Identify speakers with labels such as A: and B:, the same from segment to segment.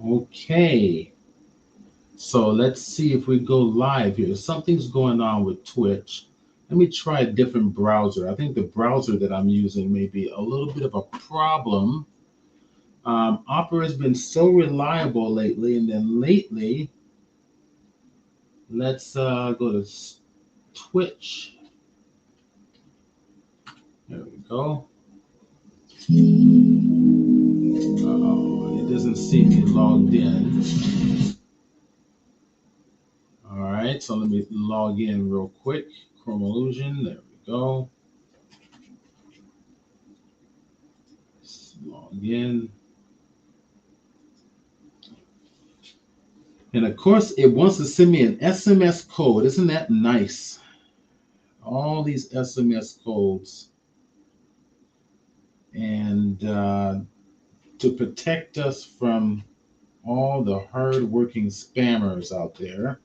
A: Okay, so let's see if we go live here. Something's going on with Twitch. Let me try a different browser. I think the browser that I'm using may be a little bit of a problem. Opera has been so reliable lately, and then lately, let's go to Twitch. There we go. Uh-oh, it doesn't see me logged in. All right, so let me log in real quick. Chrome Illusion, there we go. Let's log in. And of course, it wants to send me an SMS code. Isn't that nice? All these SMS codes. And to protect us from all the hard-working spammers out there.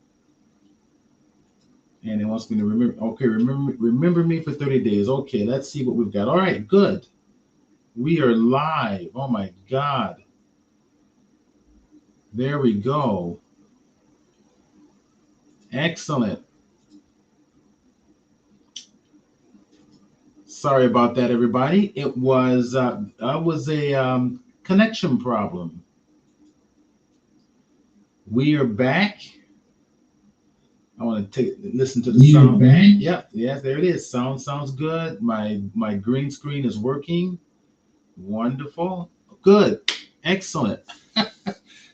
A: And it wants me to remember. Okay, remember me for 30 days. Okay, let's see what we've got. All right, good. We are live. Oh my God. There we go. Excellent. Sorry about that, everybody. It was a connection problem. We are back. I want to listen to the sound. Back. Yep, yes, there it is. Sounds good. My green screen is working. Wonderful. Good. Excellent.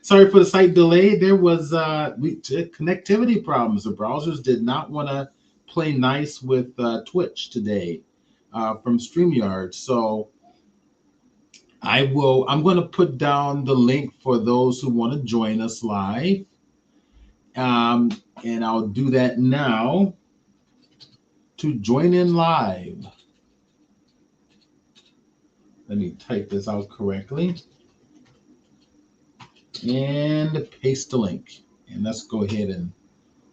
A: Sorry for the slight delay. There was connectivity problems. The browsers did not want to play nice with Twitch today from StreamYard. So I'm going to put down the link for those who want to join us live. And I'll do that now to join in live. Let me type this out correctly. And paste the link. And let's go ahead and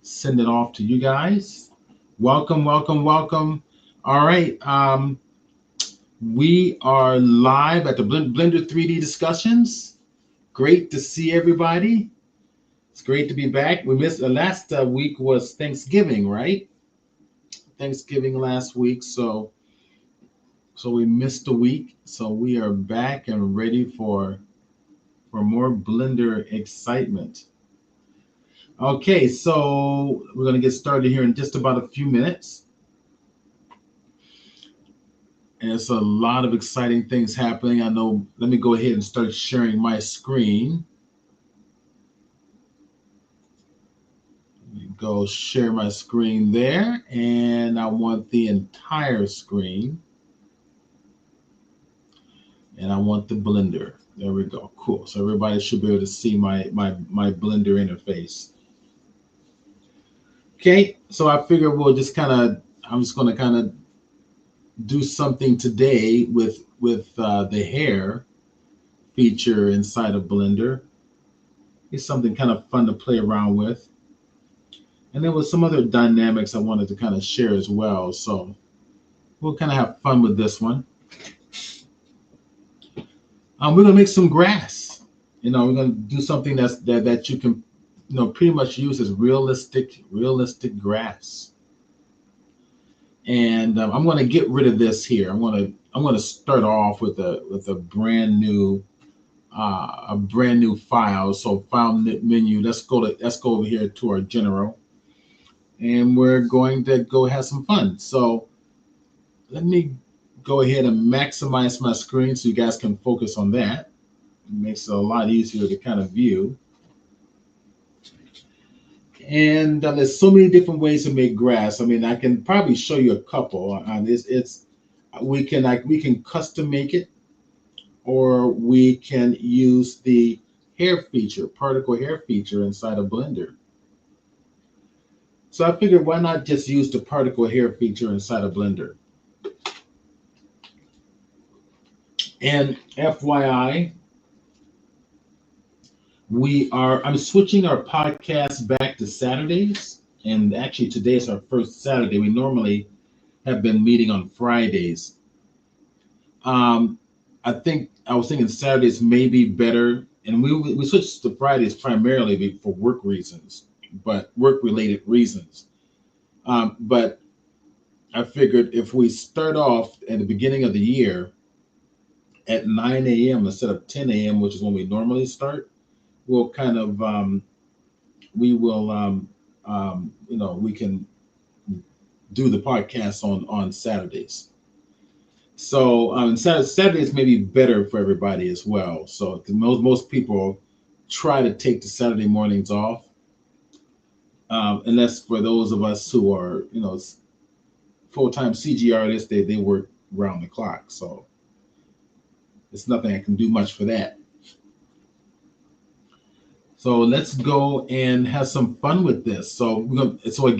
A: send it off to you guys. Welcome, welcome, welcome. All right. We are live at the Blender 3D discussions. Great to see everybody. It's great to be back. We missed last week was Thanksgiving, right? Thanksgiving last week, so we missed a week. So we are back and ready for more Blender excitement. Okay, so we're going to get started here in just about a few minutes. And it's a lot of exciting things happening. I know, let me go ahead and start sharing my screen. Let me go share my screen there. And I want the entire screen. And I want the Blender. There we go. Cool. So everybody should be able to see my Blender interface. Okay, so I figure we'll just I'm just going to kind of do something today with the hair feature inside of Blender. It's something kind of fun to play around with. And there was some other dynamics I wanted to kind of share as well. So we'll kind of have fun with this one. We're going to make some grass. We're going to do something that you can, pretty much use as realistic grass. And I'm going to get rid of this here. I'm going to start off with a brand new file. So file menu. Let's go over here to our general, and we're going to go have some fun. So let me go ahead and maximize my screen so you guys can focus on that. It makes it a lot easier to kind of view. And there's so many different ways to make grass. I mean, I can probably show you a couple. We can custom make it, or we can use the hair feature, particle hair feature inside of Blender. So I figured, why not just use the particle hair feature inside of Blender? And FYI, I'm switching our podcast back to Saturdays. And actually today is our first Saturday. We normally have been meeting on Fridays. I was thinking Saturdays may be better and we switched to Fridays primarily for work reasons, but work related reasons. But I figured if we start off at the beginning of the year at 9 a.m. instead of 10 a.m., which is when we normally start, we'll kind of we will we can do the podcast on Saturdays. So Saturdays may be better for everybody as well. So 'cause most people try to take the Saturday mornings off, unless for those of us who are full-time CG artists, they work round the clock. So it's nothing I can do much for that. So let's go and have some fun with this. So we're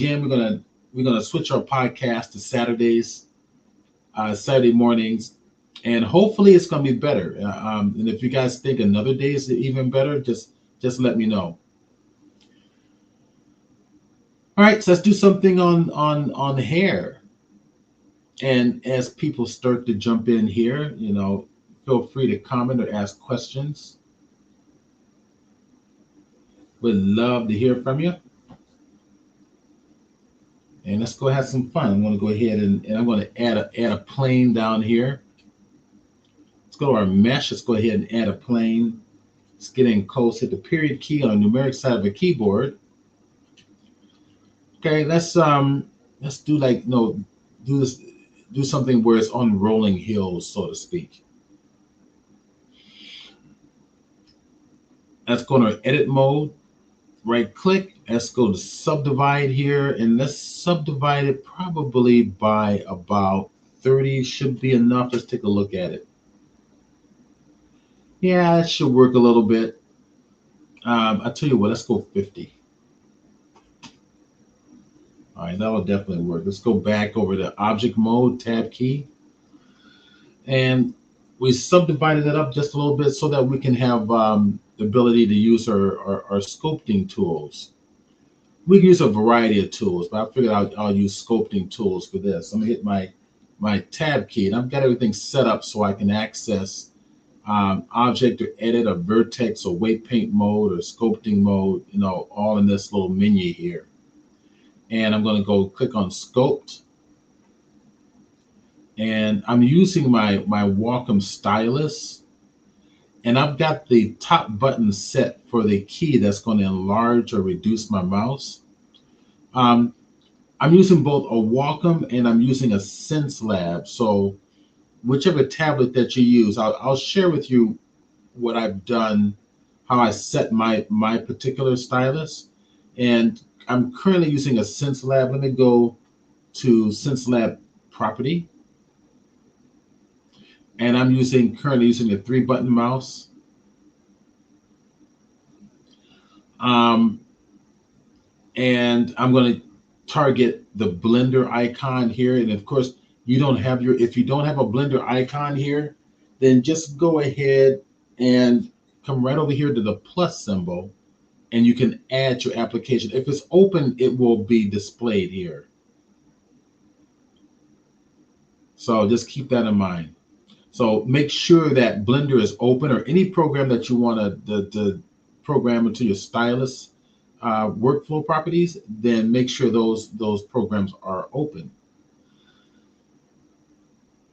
A: gonna switch our podcast to Saturdays, Saturday mornings, and hopefully it's gonna be better. And if you guys think another day is even better, just let me know. All right, so let's do something on hair. And as people start to jump in here, feel free to comment or ask questions. Would love to hear from you. And let's go have some fun. I'm going to go ahead and I'm going to add a plane down here. Let's go to our mesh. Let's go ahead and add a plane. Let's get in close. Hit the period key on the numeric side of the keyboard. Okay, let's do do something where it's on rolling hills, so to speak. Let's go to edit mode. Right click. Let's go to subdivide here, and let's subdivide it probably by about 30. Should be enough. Let's take a look at it. Yeah, it should work a little bit. I'll tell you what, let's go 50. All right, that'll definitely work. Let's go back over to object mode, tab key. And we subdivided it up just a little bit so that we can have the ability to use our sculpting tools. We can use a variety of tools, but I figured I'll use sculpting tools for this. I'm gonna hit my tab key, and I've got everything set up so I can access object or edit or vertex or weight paint mode or sculpting mode, all in this little menu here. And I'm going to go click on sculpt. And I'm using my Wacom stylus. And I've got the top button set for the key that's going to enlarge or reduce my mouse. I'm using both a Wacom and I'm using a SenseLab. So whichever tablet that you use, I'll share with you what I've done, how I set my particular stylus. And I'm currently using a SenseLab. Let me go to SenseLab property. And I'm currently using a 3-button mouse. And I'm going to target the blender icon here. And of course, if you don't have a blender icon here, then just go ahead and come right over here to the plus symbol, and you can add your application. If it's open, it will be displayed here. So just keep that in mind. So make sure that Blender is open, or any program that you want to program into your stylus workflow properties, then make sure those programs are open.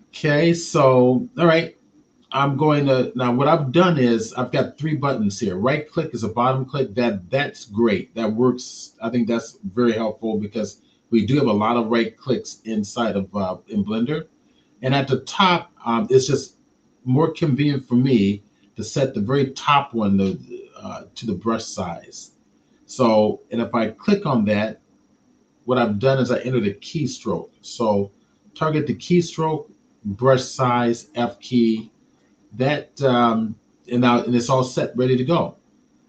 A: Okay, so all right. I'm going to, now what I've done is I've got 3 buttons here. Right click is a bottom click. That's great. That works. I think that's very helpful because we do have a lot of right clicks inside of in Blender. And at the top, it's just more convenient for me to set the very top one to the brush size. So, and if I click on that, what I've done is I entered a keystroke. So target the keystroke, brush size, F key, that and it's all set, ready to go.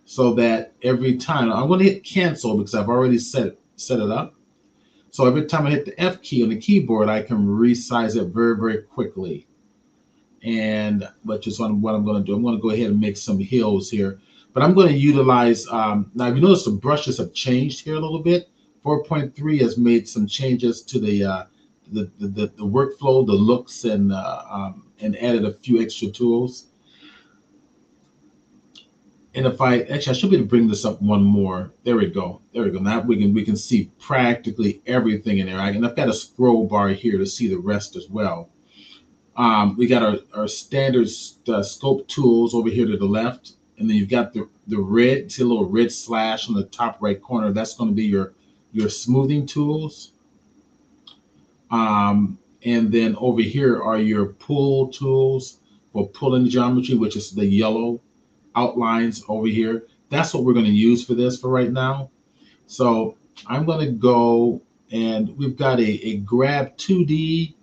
A: So that every time I'm going to hit cancel because I've already set it up. So every time I hit the F key on the keyboard, I can resize it very, very quickly. And but just on what I'm going to do, I'm going to go ahead and make some hills here. But I'm going to utilize now. If you notice, the brushes have changed here a little bit. 4.3 has made some changes to the workflow, the looks, and added a few extra tools. And if I should be able to bring this up one more. There we go. There we go. Now we can see practically everything in there. And I've got a scroll bar here to see the rest as well. We got our standard scope tools over here to the left, and then you've got the red, see a little red slash on the top right corner. That's going to be your smoothing tools. And then over here are your pull tools for pulling geometry, which is the yellow outlines over here. That's what we're going to use for this for right now. So I'm going to go, and we've got a grab 2D,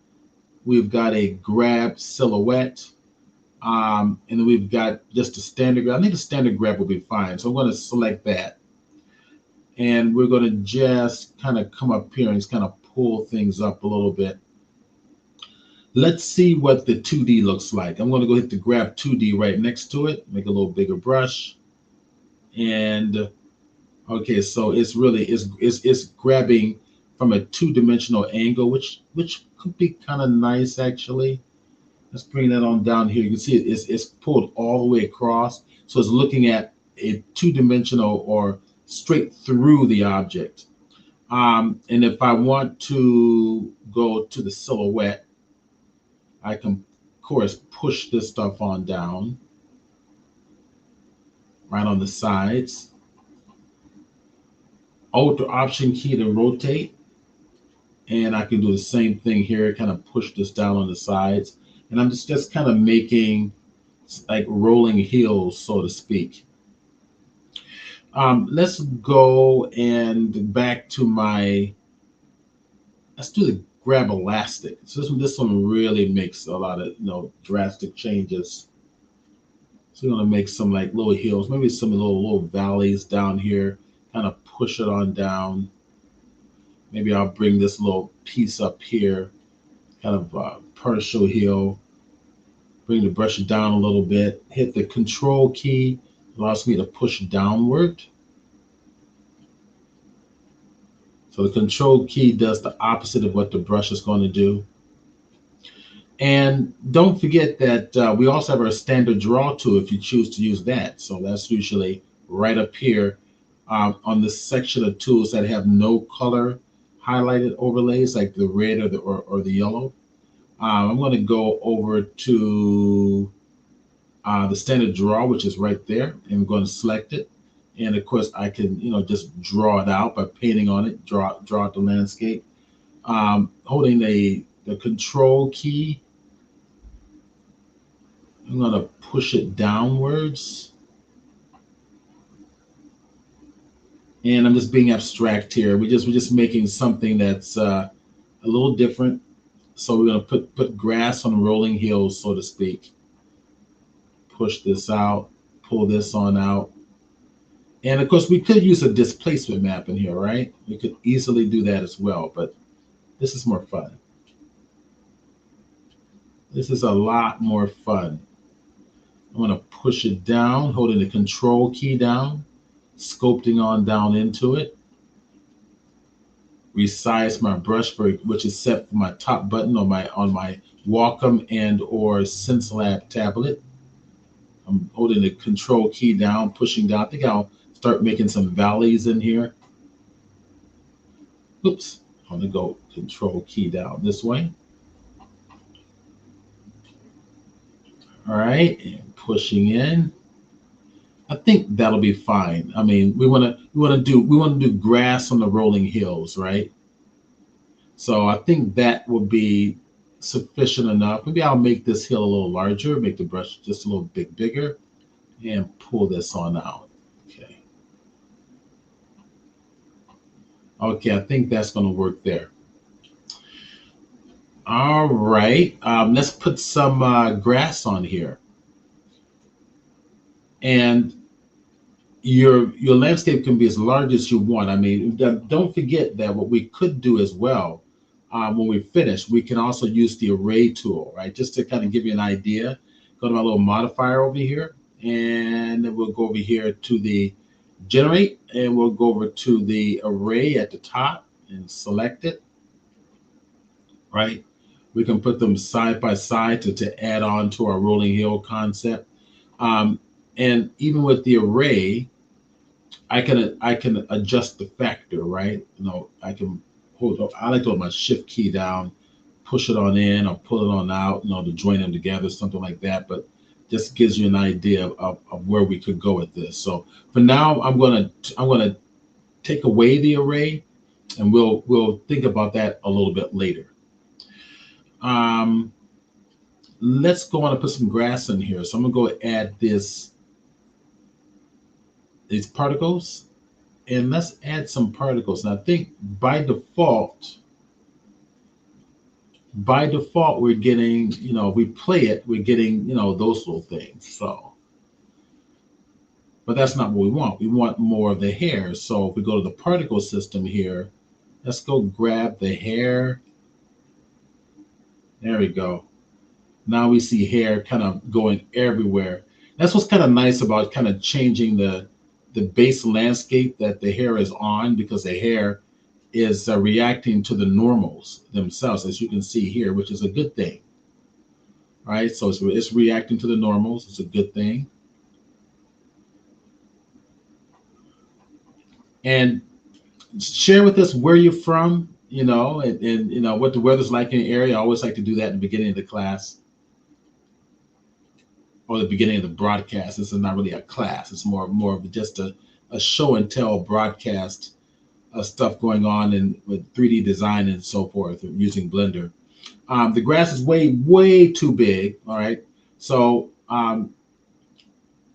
A: we've got a grab silhouette, and then we've got just a standard grab. I think the standard grab will be fine. So I'm going to select that. And we're going to just kind of come up here and just kind of pull things up a little bit. Let's see what the 2D looks like. I'm going to go hit the grab 2D right next to it, make a little bigger brush. And okay, so it's really it's grabbing from a two-dimensional angle, which could be kind of nice actually. Let's bring that on down here. You can see it's pulled all the way across. So it's looking at a two-dimensional or straight through the object. And if I want to go to the silhouette, I can, of course, push this stuff on down, right on the sides. Alt or Option key to rotate. And I can do the same thing here, kind of push this down on the sides. And I'm just kind of making like rolling hills, so to speak. Let's go and back to let's do the grab elastic. So this one really makes a lot of drastic changes. So we're gonna make some like little hills, maybe some little valleys down here, kind of push it on down. Maybe I'll bring this little piece up here, kind of partial hill. Bring the brush down a little bit, hit the control key, allows me to push downward. So the control key does the opposite of what the brush is going to do. And don't forget that we also have our standard draw tool if you choose to use that. So that's usually right up here on this section of tools that have no color highlighted overlays like the red or the yellow. I'm going to go over to the standard draw, which is right there, and I'm going to select it. And of course, I can just draw it out by painting on it, draw out the landscape. Holding the control key, I'm going to push it downwards. And I'm just being abstract here. We're just making something that's a little different. So we're going to put grass on rolling hills, so to speak. Push this out, pull this on out. And of course, we could use a displacement map in here, right? We could easily do that as well, but this is more fun. This is a lot more fun. I'm going to push it down, holding the control key down, sculpting on down into it. Resize my brush, which is set for my top button on my Wacom and or SenseLab tablet. I'm holding the control key down, pushing down. I think I'll start making some valleys in here. Oops, I'm going to go control key down this way. All right, and pushing in. I think that'll be fine. I mean, we want to do grass on the rolling hills, right? So I think that will be sufficient enough. Maybe I'll make this hill a little larger, make the brush just a little bit bigger, and pull this on out. Okay. Okay, I think that's going to work there. All right, let's put some grass on here. And your landscape can be as large as you want. I mean, don't forget that what we could do as well, when we finish, we can also use the array tool, right? Just to kind of give you an idea. Go to my little modifier over here, and then we'll go over here to the generate, and we'll go over to the array at the top and select it, right? We can put them side by side to add on to our rolling hill concept. And even with the array, I can adjust the factor, right? I can hold. I like to hold my shift key down, push it on in or pull it on out, to join them together, something like that. But just gives you an idea of where we could go with this. So for now, I'm gonna take away the array, and we'll think about that a little bit later. Um, let's go on and put some grass in here. So I'm gonna go add these particles, and let's add some particles. And I think by default we're getting, if we play it, we're getting, those little things. So, but that's not what we want. We want more of the hair. So if we go to the particle system here, let's go grab the hair. There we go. Now we see hair kind of going everywhere. That's what's kind of nice about kind of changing the base landscape that the hair is on, because the hair is reacting to the normals themselves, as you can see here, which is a good thing, right? So it's reacting to the normals. It's a good thing. And share with us where you're from, and what the weather's like in your area. I always like to do that in the beginning of the class, or the beginning of the broadcast. This is not really a class. It's more of just a show and tell broadcast stuff going on with 3D design and so forth using Blender. The grass is way too big. All right. So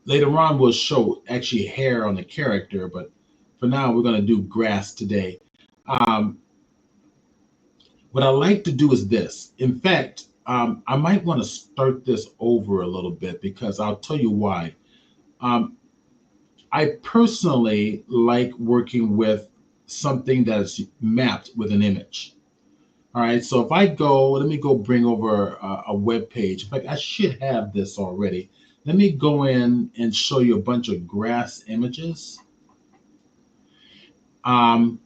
A: later on we'll show actually hair on the character, but for now we're going to do grass today. Um, what I like to do is this. In fact, I might want to start this over a little bit, because I'll tell you why. Um, I personally like working with something that's mapped with an image. All right, so if I go, let me go bring over a web page. In fact, I should have this already. Let me go in and show you a bunch of grass images. Go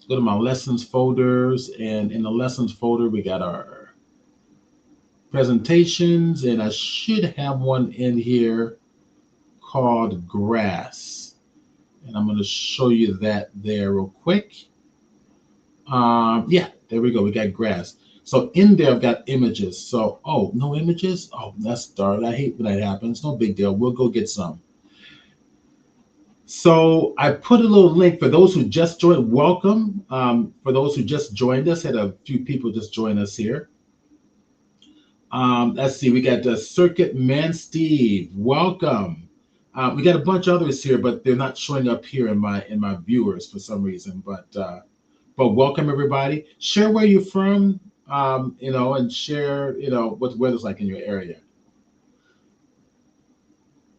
A: to my lessons folders, and in the lessons folder, we got our presentations, and I should have one in here called grass. And I'm going to show you that there real quick. Yeah, there we go. We got grass. So in there, I've got images. So, oh, no images? Oh, that's dark. I hate when that happens. No big deal. We'll go get some. So I put a little link for those who just joined. Welcome. For those who just joined us, had a few people just join us here. Let's see. We got the Circuit Man Steve. Welcome. We got a bunch of others here, but they're not showing up here in my viewers for some reason. But welcome everybody. Share where you're from, and share, what the weather's like in your area.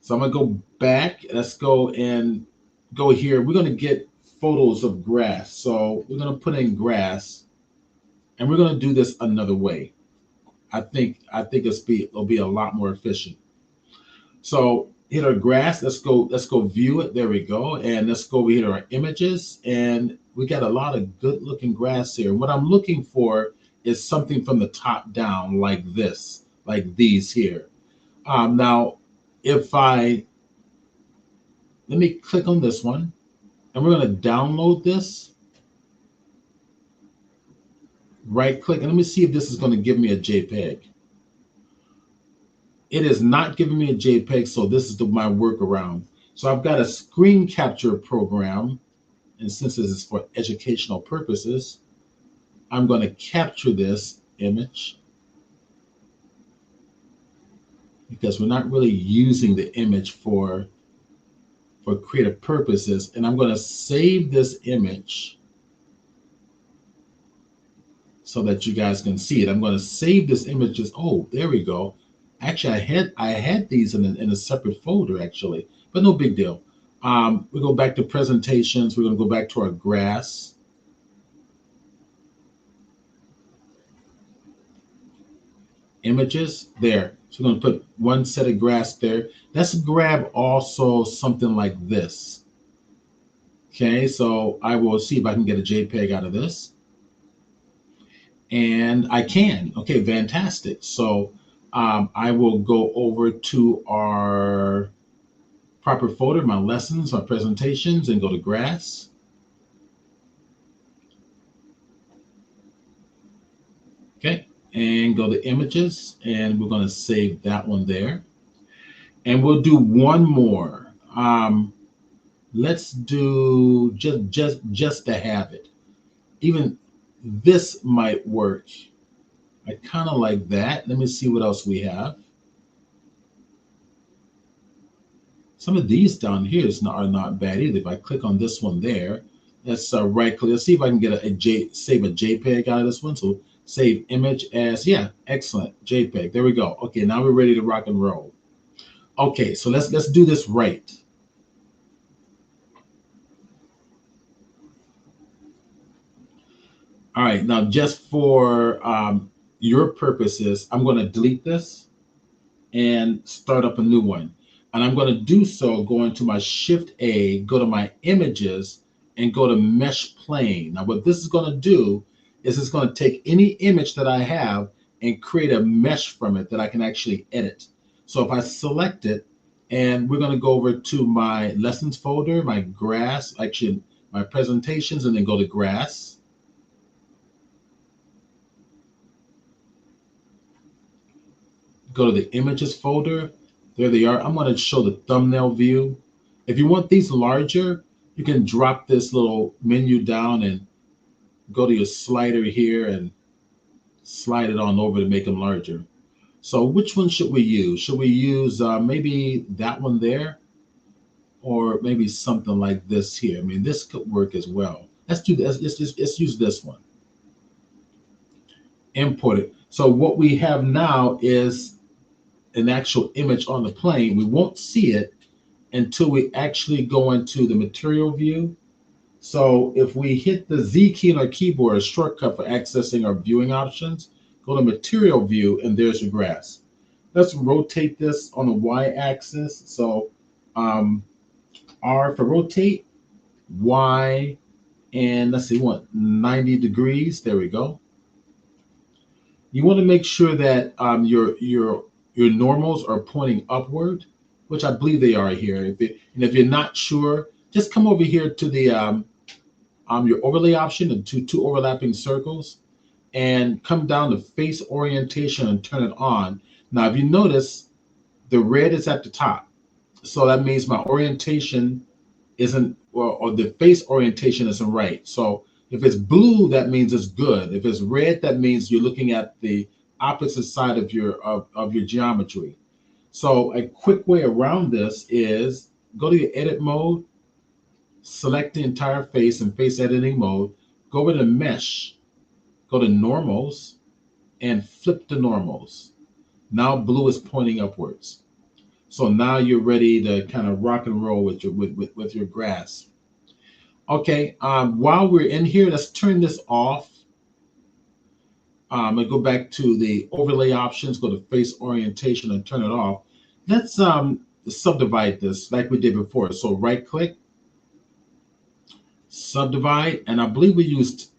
A: So I'm gonna go back. Let's go here. We're gonna get photos of grass. So we're gonna put in grass, and we're gonna do this another way. I think it'll be a lot more efficient. So hit our grass. Let's go view it. There we go. And let's go over here to our images, and we got a lot of good looking grass here. What I'm looking for is something from the top down, like this, like these here. Now, let me click on this one, and we're going to download this. Right click, and let me see if this is going to give me a JPEG. It is not giving me a JPEG, so this is my workaround. So I've got a screen capture program, and since this is for educational purposes, I'm going to capture this image, because we're not really using the image for creative purposes. And I'm going to save this image so that you guys can see it. I'm going to save this image. Oh, there we go. Actually, I had these in a separate folder, actually, but no big deal. We go back to presentations. We're going to go back to our grass. Images there. So we're going to put one set of grass there. Let's grab also something like this. Okay, so I will see if I can get a JPEG out of this. And I can. Okay, fantastic. So I will go over to our proper folder, my lessons, my presentations, and go to grass. Okay, and go to images, and we're going to save that one there. And we'll do one more. Let's do just to have it. Even this might work. I kind of like that. Let me see what else we have. Some of these down here are not bad either. If I click on this one there, let's right click. Let's see if I can get save a JPEG out of this one. So save image as, yeah, excellent, JPEG. There we go. Okay, now we're ready to rock and roll. Okay, so let's do this right. All right, now just for your purposes, I'm going to delete this and start up a new one. And I'm going to do so going to my Shift A, go to my images, and go to Mesh Plane. Now, what this is going to do is it's going to take any image that I have and create a mesh from it that I can actually edit. So if I select it, and we're going to go over to my lessons folder, my grass, actually my presentations, and then go to grass. Go to the images folder. There they are. I'm going to show the thumbnail view. If you want these larger, you can drop this little menu down and go to your slider here and slide it on over to make them larger. So which one should we use? Should we use maybe that one there? Or maybe something like this here? I mean, this could work as well. Let's do this. Let's use this one. Import it. So what we have now is an actual image on the plane. We won't see it until we actually go into the material view. So if we hit the Z key on our keyboard, a shortcut for accessing our viewing options, go to material view, and there's your grass. Let's rotate this on the Y-axis. So R for rotate, Y, and let's see, what, 90 degrees. There we go. You want to make sure that your normals are pointing upward, which I believe they are here. And if you're not sure, just come over here to the your overlay option, the two overlapping circles, and come down to face orientation and turn it on. Now, if you notice, the red is at the top. So that means my orientation isn't, or the face orientation isn't right. So if it's blue, that means it's good. If it's red, that means you're looking at the opposite side of your geometry. So a quick way around this is go to your edit mode, select the entire face in face editing mode, go over to mesh, go to normals, and flip the normals. Now blue is pointing upwards. So now you're ready to kind of rock and roll with your grass. Okay, while we're in here, let's turn this off. And go back to the overlay options, go to face orientation and turn it off. Let's subdivide this like we did before. So right click, subdivide, and I believe we used,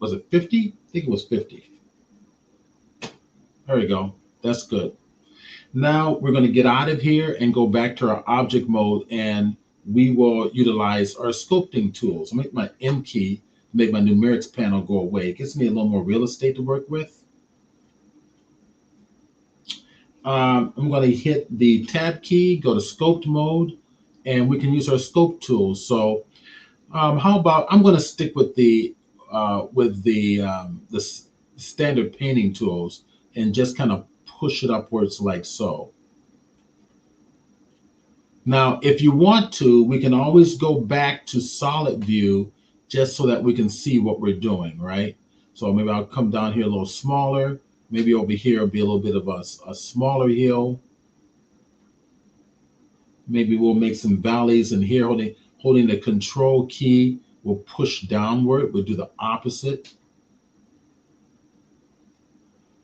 A: was it 50? I think it was 50. There we go. That's good. Now we're going to get out of here and go back to our object mode, and we will utilize our sculpting tools. I'll make my M key to make my numerics panel go away. It gives me a little more real estate to work with. I'm going to hit the tab key, go to sculpt mode, and we can use our sculpt tools. So how about, I'm going to stick with the standard painting tools and just kind of push it upwards like so. Now, if you want to, we can always go back to solid view just so that we can see what we're doing, right? So maybe I'll come down here a little smaller. Maybe over here will be a little bit of a smaller hill. Maybe we'll make some valleys in here. Holding the control key, we'll push downward. We'll do the opposite.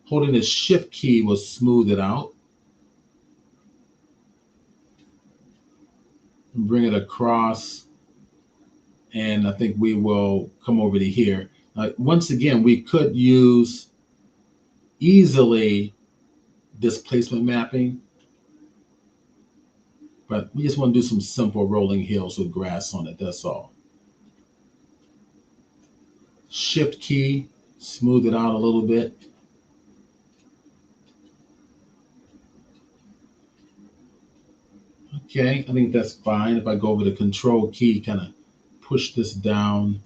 A: Holding the shift key will smooth it out. And bring it across. And I think we will come over to here. Once again, we could use easily displacement mapping. But we just want to do some simple rolling hills with grass on it. That's all. Shift key, smooth it out a little bit. Okay, I think that's fine. If I go over the control key, kind of push this down.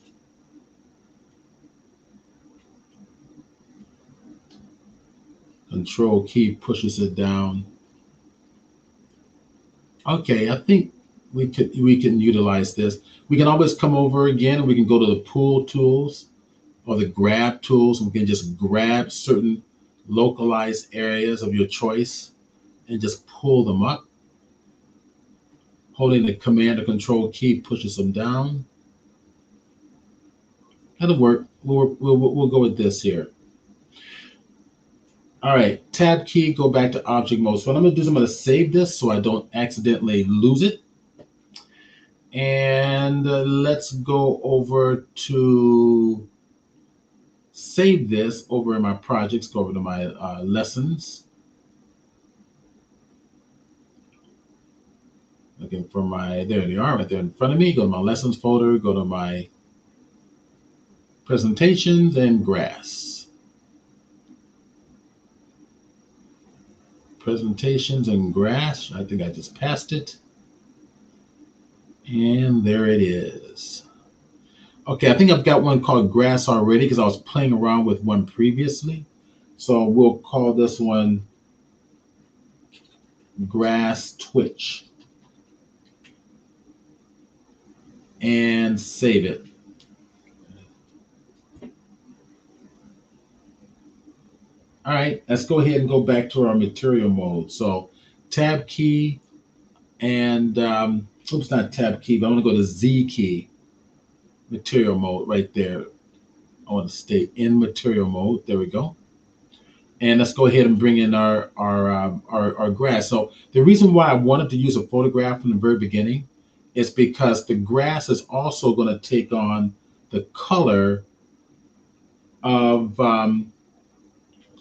A: Control key pushes it down. Okay, I think we can utilize this. We can always come over again. We can go to the pull tools or the grab tools. We can just grab certain localized areas of your choice and just pull them up. Holding the command or control key pushes them down. That'll work. We'll go with this here. All right, tab key, go back to object mode. So what I'm going to do is I'm going to save this so I don't accidentally lose it. And let's go over to save this over in my projects, go over to my lessons. Looking for my, there they are right there in front of me. Go to my lessons folder, go to my presentations and grass. Presentations and grass. I think I just passed it. And there it is. Okay, I think I've got one called grass already because I was playing around with one previously. So we'll call this one grass twitch and save it. All right, let's go ahead and go back to our material mode. So tab key and, oops, not tab key, but I'm gonna go to Z key, material mode right there. I want to stay in material mode. There we go. And let's go ahead and bring in our grass. So the reason why I wanted to use a photograph from the very beginning is because the grass is also going to take on the color of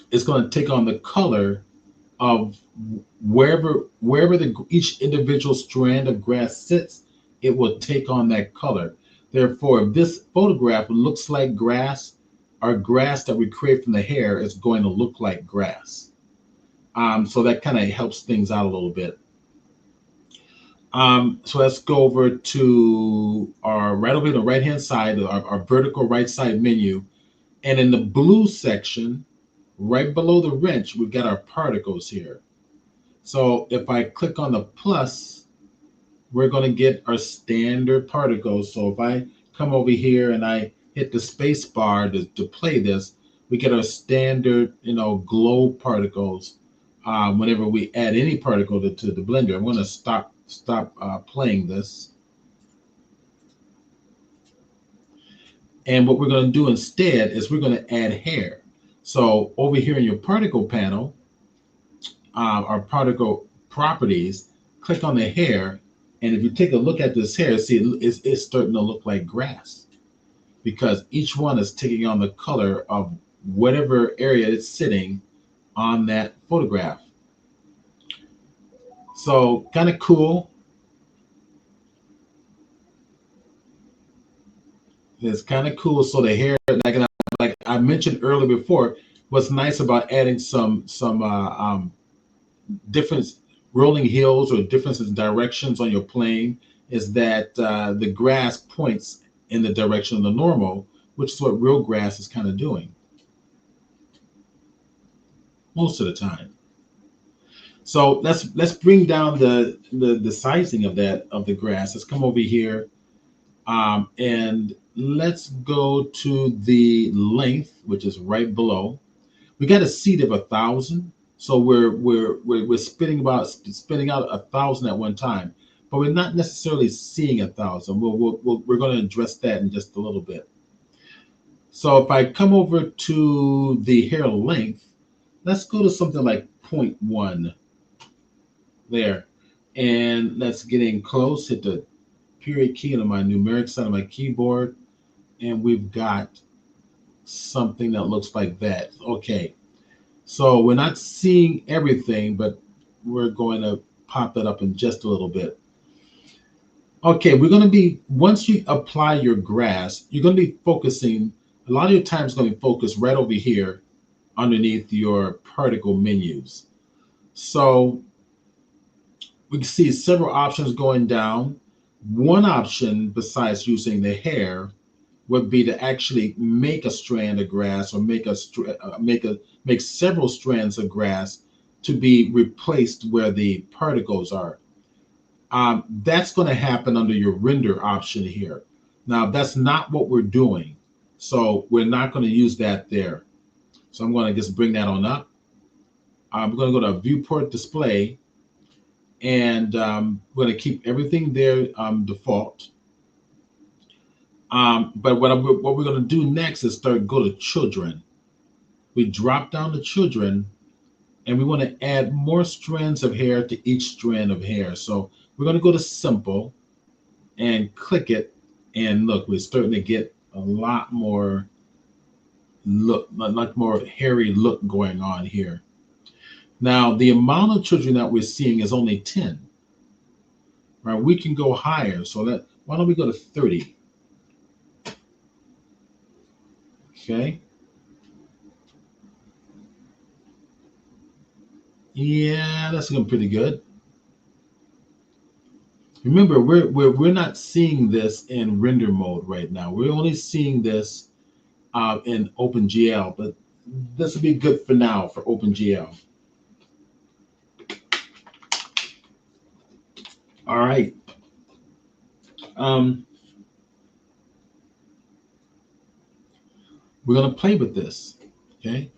A: it's going to take on the color of wherever each individual strand of grass sits. It will take on that color. Therefore, if this photograph looks like grass, our grass that we create from the hair is going to look like grass. So that kind of helps things out a little bit. So let's go over to our right over the right hand side, our vertical right side menu. And in the blue section, right below the wrench, we've got our particles here. So if I click on the plus, we're going to get our standard particles. So if I come over here and I hit the space bar to play this, we get our standard, glow particles. Whenever we add any particle to the blender, I'm going to stop playing this. And what we're going to do instead is we're going to add hair. So over here in your particle panel, our particle properties, click on the hair. And if you take a look at this hair, see it's starting to look like grass because each one is taking on the color of whatever area it's sitting on that photograph. So kind of cool. It's kind of cool. So the hair, like I mentioned earlier before, what's nice about adding some different rolling hills or differences in directions on your plane is that the grass points in the direction of the normal, which is what real grass is kind of doing most of the time. So let's bring down the sizing of the grass. Let's come over here and let's go to the length, which is right below. We got a seed of 1,000, so we're spinning out 1,000 at one time, but we're not necessarily seeing 1,000. We're going to address that in just a little bit. So if I come over to the hair length, let's go to something like 0.1 there, and let's get in close. Hit the period key on my numeric side of my keyboard, and we've got something that looks like that. Okay. So we're not seeing everything, but we're going to pop that up in just a little bit. Okay, we're going to be, once you apply your grass, you're going to be focusing, a lot of your time is going to be focused right over here underneath your particle menus. So we can see several options going down. One option, besides using the hair, would be to actually make a strand of grass, or make several strands of grass to be replaced where the particles are. That's going to happen under your render option here. Now, that's not what we're doing, so we're not going to use that there. So I'm going to just bring that on up. I'm going to go to viewport display, and we're going to keep everything there default. But what we're going to do next is go to children. We drop down to children, and we want to add more strands of hair to each strand of hair. So we're going to go to simple and click it, and look, we're starting to get a lot more more hairy look going on here. Now, the amount of children that we're seeing is only 10. Right? We can go higher. So why don't we go to 30? Okay. Yeah, that's looking pretty good. Remember, we're not seeing this in render mode right now. We're only seeing this in OpenGL, but this will be good for now for OpenGL. All right. We're going to play with this. Okay.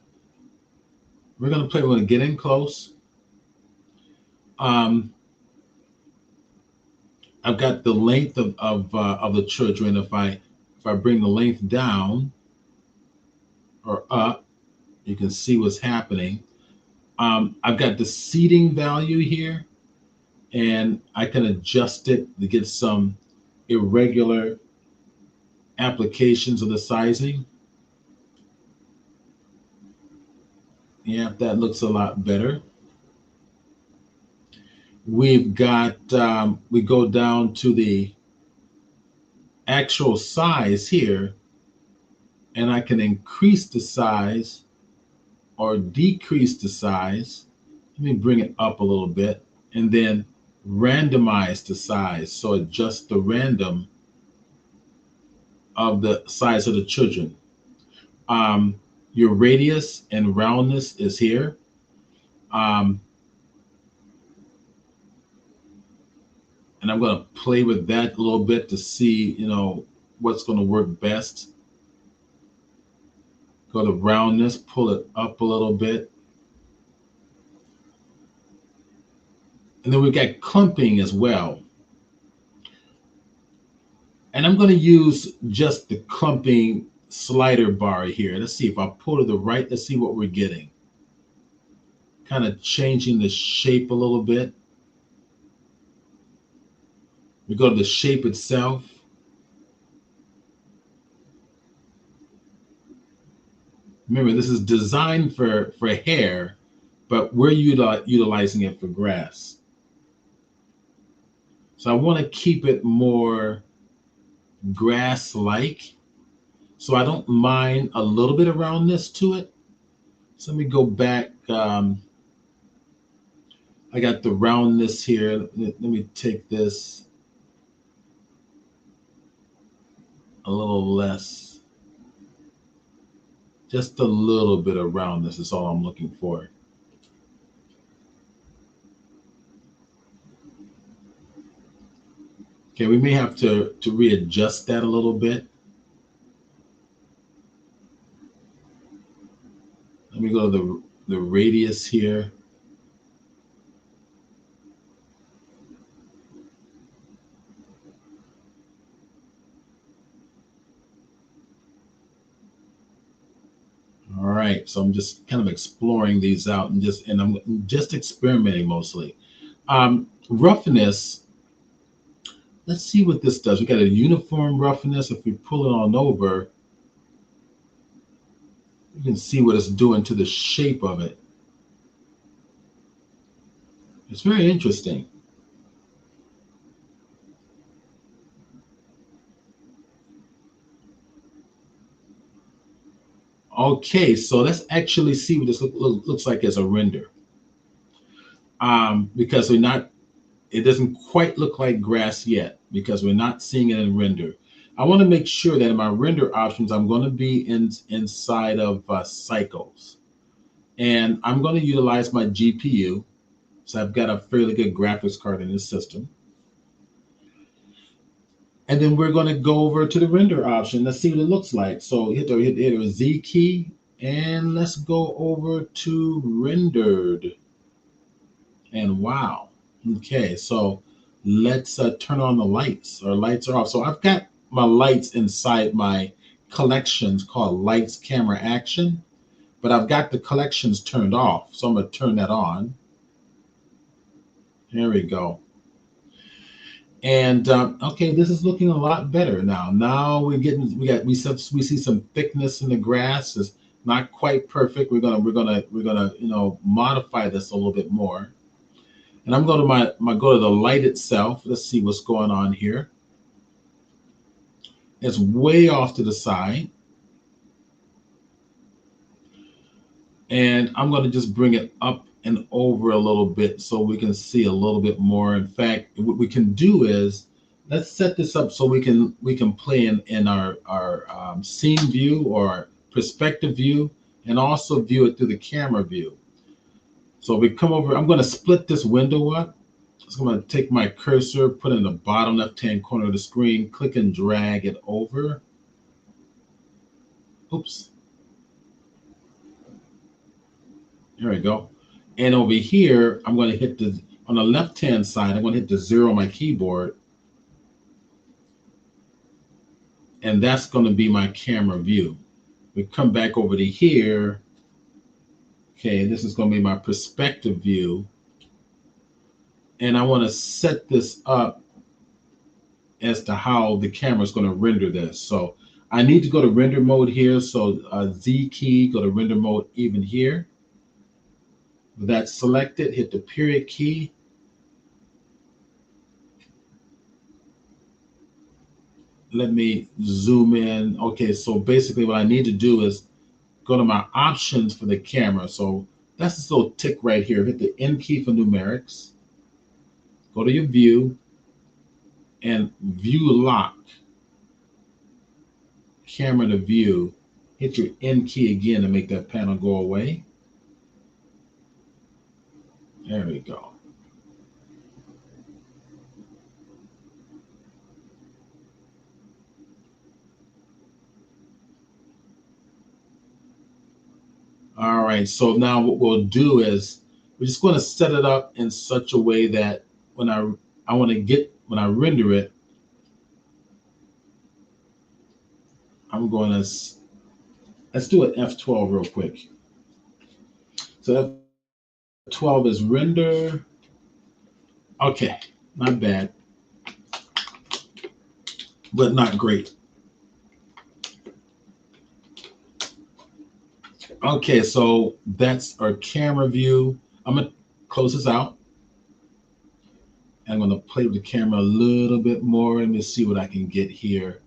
A: We're going to get in close. I've got the length of the children. If I bring the length down or up, you can see what's happening. I've got the seeding value here, and I can adjust it to get some irregular applications of the sizing. Yeah, that looks a lot better. We've got, we go down to the actual size here, and I can increase the size or decrease the size. Let me bring it up a little bit, and then randomize the size. So adjust the random of the size of the children. Your radius and roundness is here. And I'm going to play with that a little bit to see, what's going to work best. Go to roundness, pull it up a little bit. And then we've got clumping as well. And I'm going to use just the clumping slider bar here. Let's see if I pull to the right, let's see what we're getting. Kind of changing the shape a little bit. We go to the shape itself. Remember, this is designed for hair, but we're utilizing it for grass. So I want to keep it more grass-like. So I don't mind a little bit of roundness to it. So let me go back. I got the roundness here. Let me take this a little less. Just a little bit of roundness is all I'm looking for. Okay, we may have to readjust that a little bit. Let me go to the radius here. All right, so I'm just kind of exploring these out and I'm just experimenting mostly. Roughness, let's see what this does. We got a uniform roughness. If we pull it on over, you can see what it's doing to the shape of it. It's very interesting. Okay, so let's actually see what this looks like as a render. Because we're not, it doesn't quite look like grass yet because we're not seeing it in render. I want to make sure that in my render options, I'm going to be inside of cycles. And I'm going to utilize my GPU. So I've got a fairly good graphics card in this system. And then we're going to go over to the render option. Let's see what it looks like. So hit the Z key and let's go over to rendered. And wow. Okay, so let's turn on the lights. Our lights are off. So I've got my lights inside my collections called lights, camera, action, but I've got the collections turned off. So I'm going to turn that on. There we go. And okay, this is looking a lot better now. Now we see some thickness in the grass. It's not quite perfect. We're gonna modify this a little bit more. And I'm going to go to the light itself. Let's see what's going on here. It's way off to the side. And I'm going to just bring it up and over a little bit so we can see a little bit more. In fact, what we can do is let's set this up so we can play in our scene view or perspective view and also view it through the camera view. So we come over, I'm going to split this window up. So I'm going to take my cursor, put it in the bottom left-hand corner of the screen, click and drag it over. Oops. There we go. And over here, I'm going to hit on the left-hand side, I'm going to hit the 0 on my keyboard. And that's going to be my camera view. We come back over to here. Okay, this is going to be my perspective view. And I want to set this up as to how the camera is going to render this. So I need to go to render mode here. So Z key, go to render mode even here. With that selected, hit the period key. Let me zoom in. Okay, so basically what I need to do is go to my options for the camera. So that's this little tick right here. Hit the N key for numerics. Go to your view and view lock. Camera to view. Hit your N key again to make that panel go away. There we go. All right, so now what we'll do is we're just going to set it up in such a way that when I render it, I'm going to, let's do an F12 real quick. So F12 is render. Okay, not bad, but not great. Okay, so that's our camera view. I'm going to close this out. I'm going to play with the camera a little bit more and let's see what I can get here.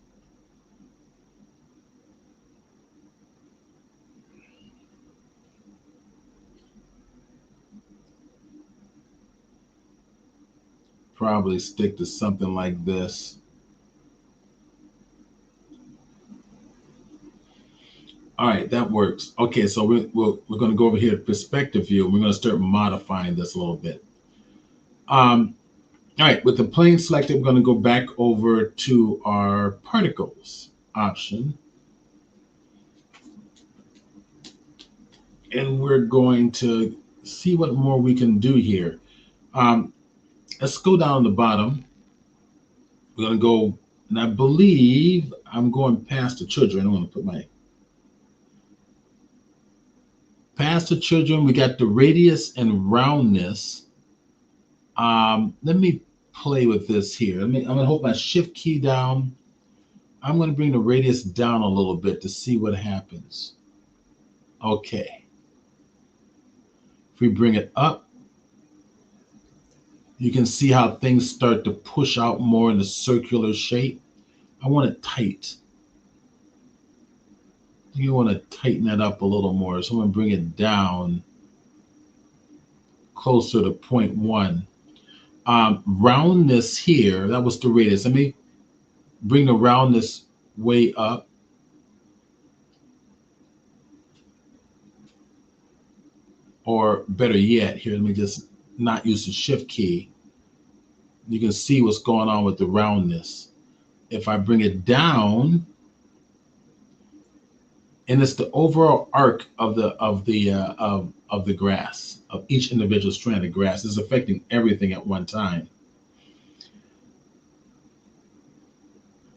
A: Probably stick to something like this. All right, that works. Okay, so we're going to go over here to perspective view. We're going to start modifying this a little bit. All right, with the plane selected, we're going to go back over to our particles option. And we're going to see what more we can do here. Let's go down the bottom. We're going to go, and I believe I'm going past the children. I'm going to put my past the children. We got the radius and roundness. Let me play with this here. I'm going to hold my shift key down. I'm going to bring the radius down a little bit to see what happens. Okay. If we bring it up, You can see how things start to push out more in a circular shape. I want it tight. You want to tighten that up a little more. So I'm going to bring it down closer to 0.1. Roundness here, that was the radius. Let me bring the roundness way up. Or better yet, here, let me just not use the shift key. You can see what's going on with the roundness. If I bring it down, and it's the overall arc of the grass, of each individual strand of grass. Is affecting everything at one time.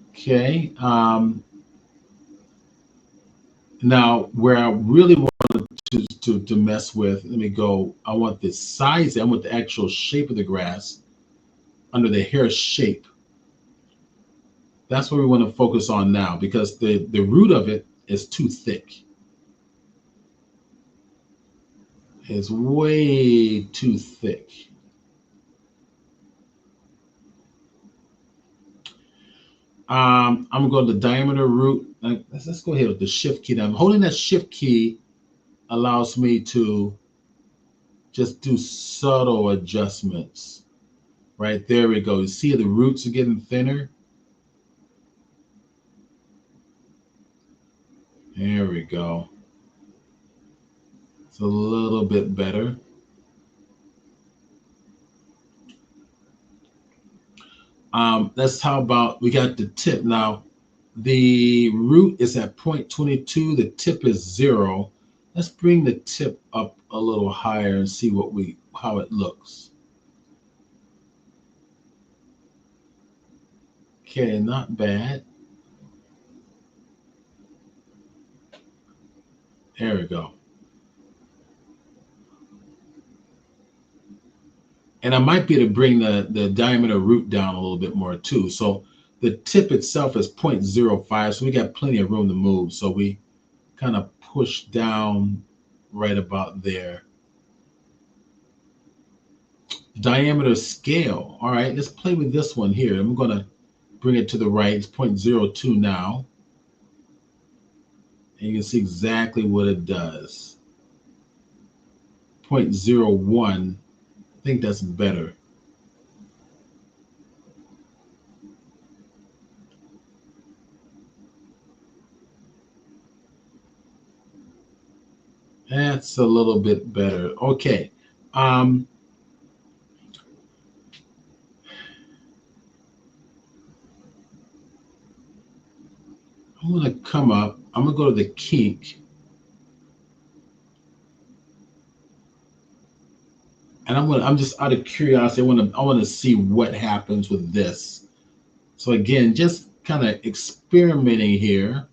A: Okay. Now, where I really want to mess with, let me go. I want the size. I want the actual shape of the grass under the hair shape. That's what we want to focus on now, because the root of it is too thick. It's way too thick. I'm gonna go to the diameter root. Let's go ahead with the shift key. Now, I'm holding that shift key allows me to just do subtle adjustments. Right there we go. You see the roots are getting thinner. There we go. It's a little bit better. Let's how about we got the tip now. The root is at 0.22. The tip is 0. Let's bring the tip up a little higher and see how it looks. Okay, not bad. There we go. And I might be able to bring the diameter root down a little bit more too. So the tip itself is 0.05, so we got plenty of room to move. So we kind of push down right about there. Diameter scale. All right, let's play with this one here. I'm going to bring it to the right. It's 0.02 now. And you can see exactly what it does. 0.01. I think that's better. That's a little bit better. Okay. I'm going to come up. I'm going to go to the kink. And I'm just out of curiosity. I want to see what happens with this. So again, just kind of experimenting here.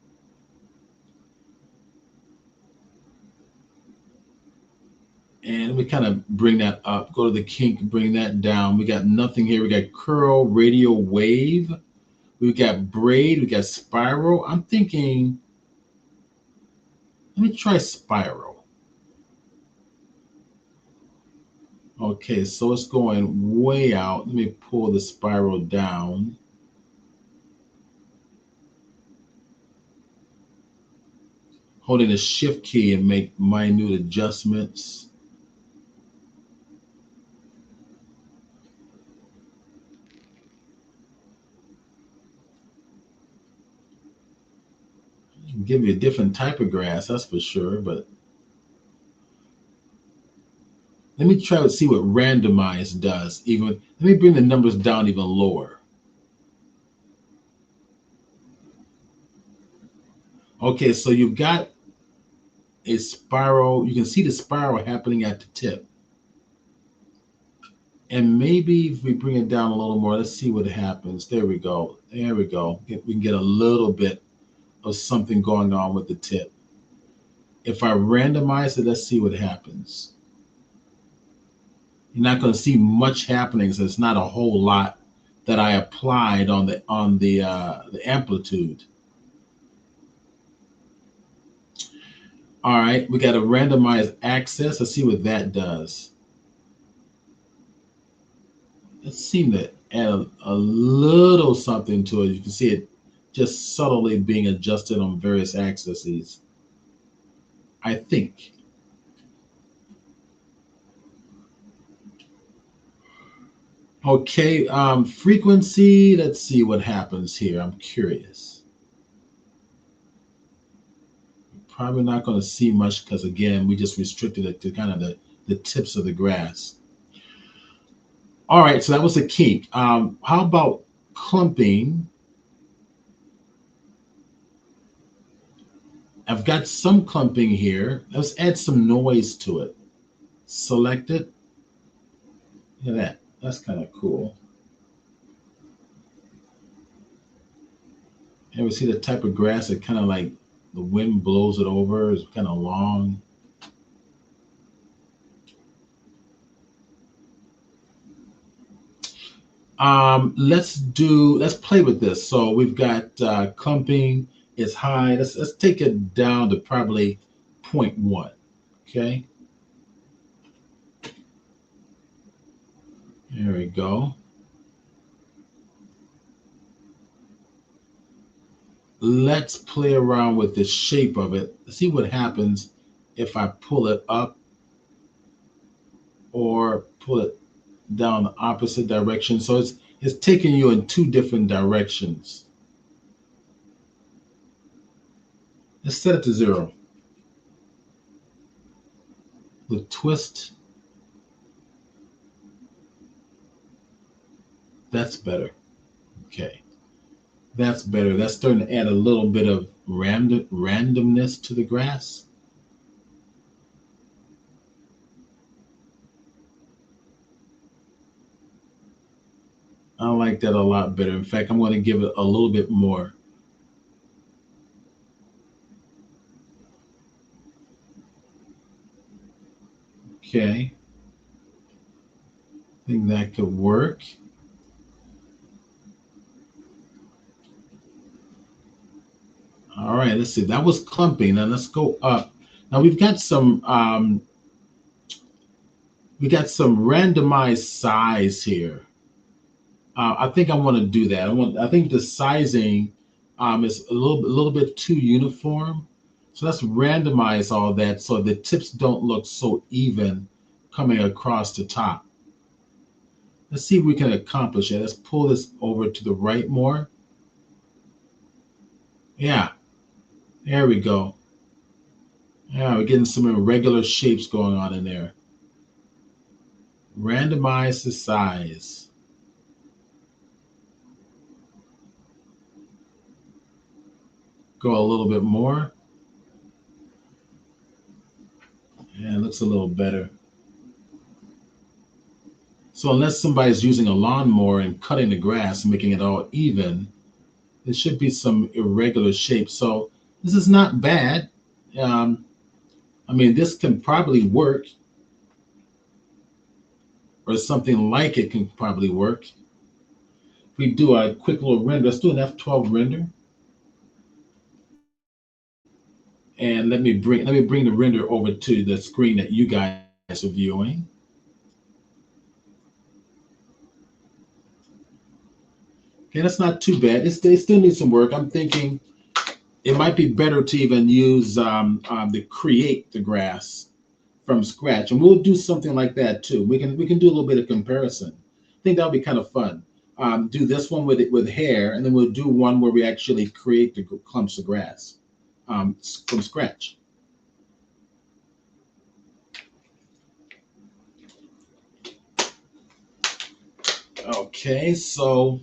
A: And we kind of bring that up, go to the kink, bring that down. We got nothing here. We got curl, radial wave. We got braid, we got spiral. I'm thinking, let me try spiral. Okay, so it's going way out. Let me pull the spiral down. Holding the shift key and make minute adjustments. Give you a different type of grass, that's for sure, but let me try to see what randomize does. Let me bring the numbers down even lower. Okay, so you've got a spiral. You can see the spiral happening at the tip. And maybe if we bring it down a little more, let's see what happens. There we go. There we go. We can get a little bit of something going on with the tip. If I randomize it, let's see what happens. You're not going to see much happening, so it's not a whole lot that I applied on the amplitude. All right, we got a randomized access. Let's see what that does. it seemed to add a little something to it. You can see it just subtly being adjusted on various axes, I think. Okay, frequency. Let's see what happens here. I'm curious. Probably not going to see much because, again, we just restricted it to kind of the tips of the grass. All right, so that was the kink. How about clumping? I've got some clumping here. Let's add some noise to it. Select it. Look at that. That's kind of cool. And we see the type of grass that kind of like the wind blows it over. It's kind of long. Let's play with this. So we've got clumping is high. Let's take it down to probably 0.1. Okay. There we go. Let's play around with the shape of it. See what happens if I pull it up or pull it down the opposite direction. So it's taking you in two different directions. Let's set it to 0. The twist, that's better. Okay. That's better. That's starting to add a little bit of randomness to the grass. I like that a lot better. In fact, I'm going to give it a little bit more. Okay. I think that could work. All right, let's see. That was clumping. Now let's go up. Now we got some randomized size here. I think I want to do that. I think the sizing is a little bit too uniform. So let's randomize all that so the tips don't look so even coming across the top. Let's see if we can accomplish it. Let's pull this over to the right more. Yeah, there we go. Yeah, we're getting some irregular shapes going on in there. Randomize the size. Go a little bit more. Yeah, it looks a little better. So unless somebody's using a lawnmower and cutting the grass, making it all even, there should be some irregular shapes. So this is not bad. Um, I mean, this can probably work, or something like it can probably work. If we do a quick little render, let's do an F12 render, and let me bring the render over to the screen that you guys are viewing. Okay, that's not too bad. They still need some work. I'm thinking it might be better to even use the create the grass from scratch, and we'll do something like that too. We can do a little bit of comparison. I think that'll be kind of fun. Do this one with hair, and then we'll do one where we actually create the clumps of grass from scratch. Okay, so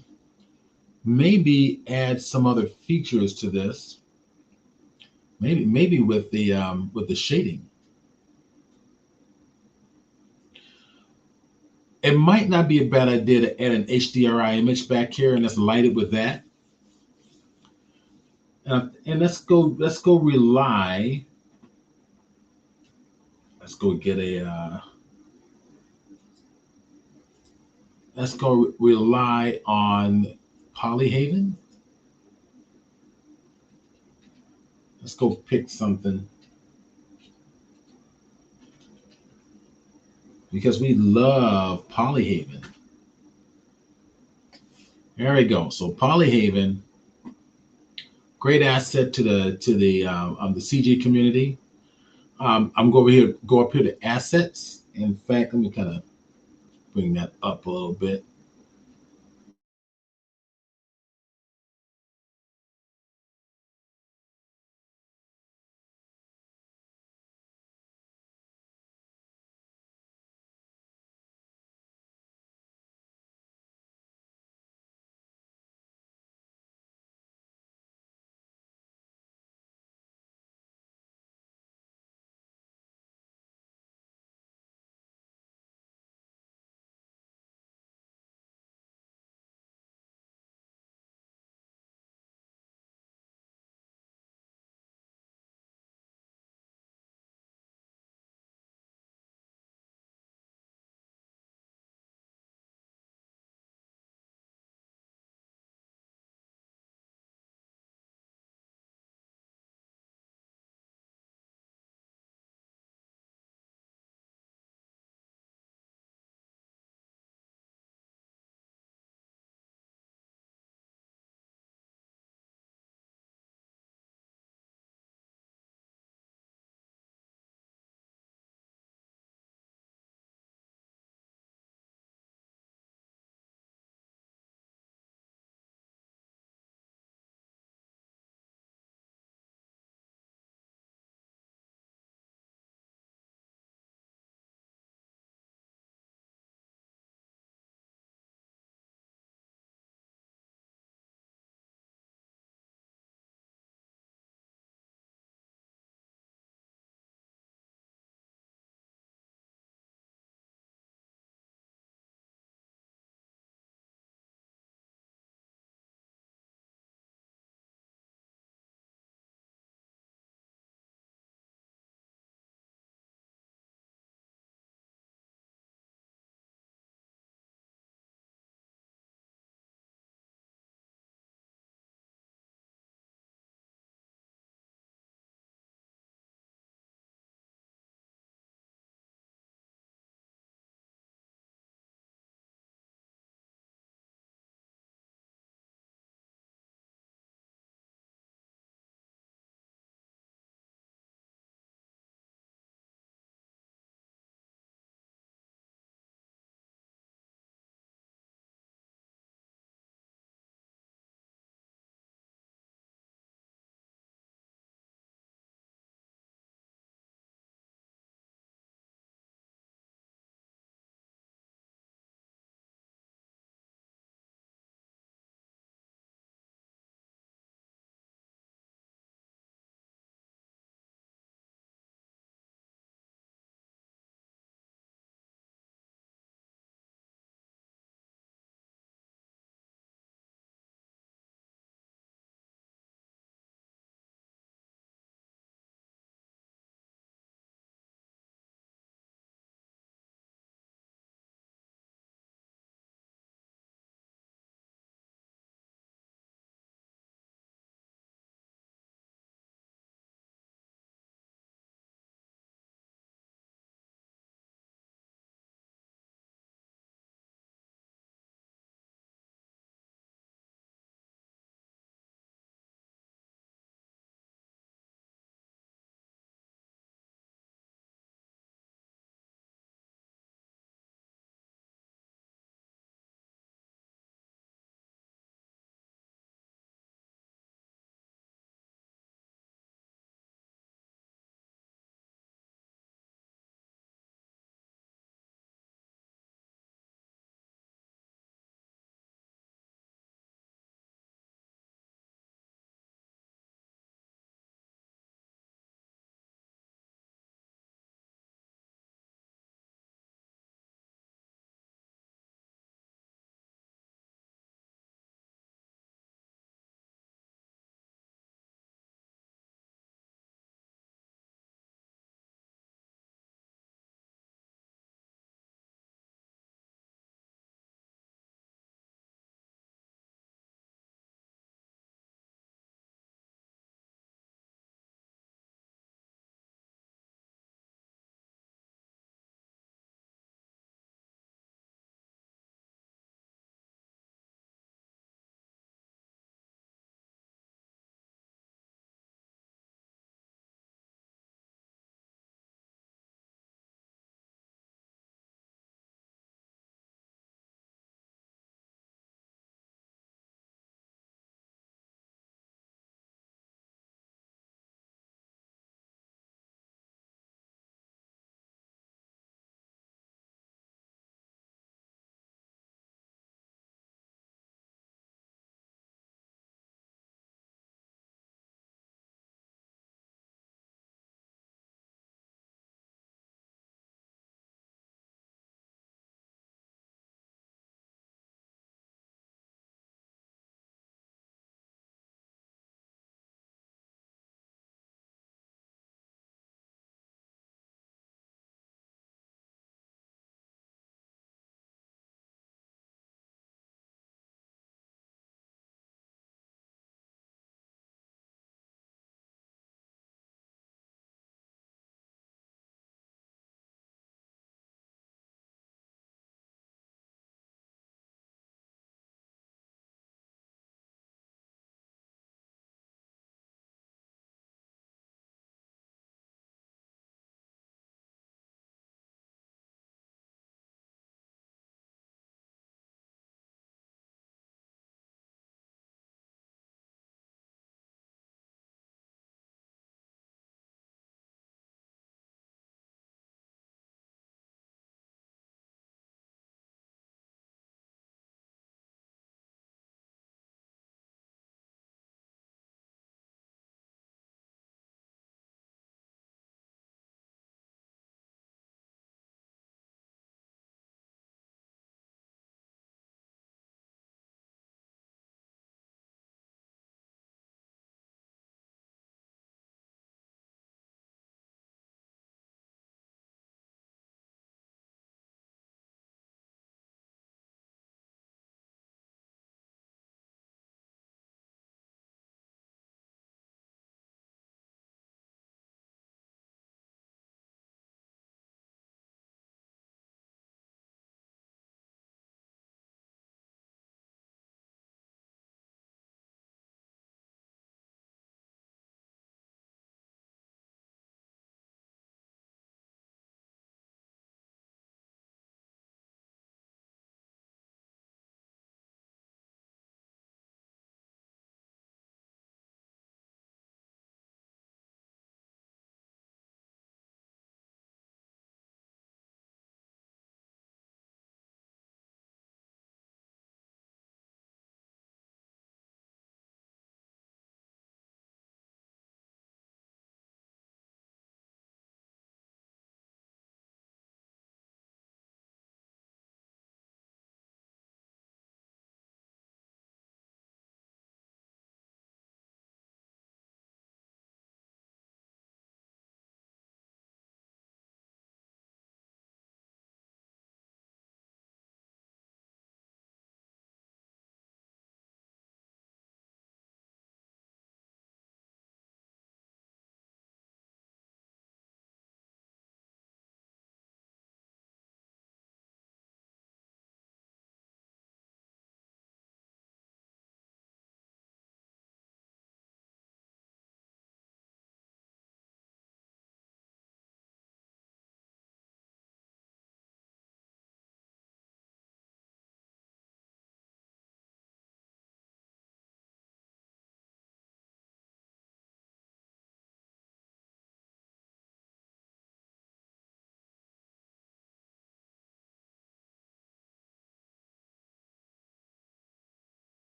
A: maybe add some other features to this. Maybe with the shading. It might not be a bad idea to add an HDRI image back here and let's light it with that. And let's go rely. Let's go get a. Let's go rely on Polyhaven. Let's go pick something because we love Polyhaven. There we go. So Polyhaven, great asset to the CG community. I'm go over here, go up here to assets. In fact, let me kind of bring that up a little bit.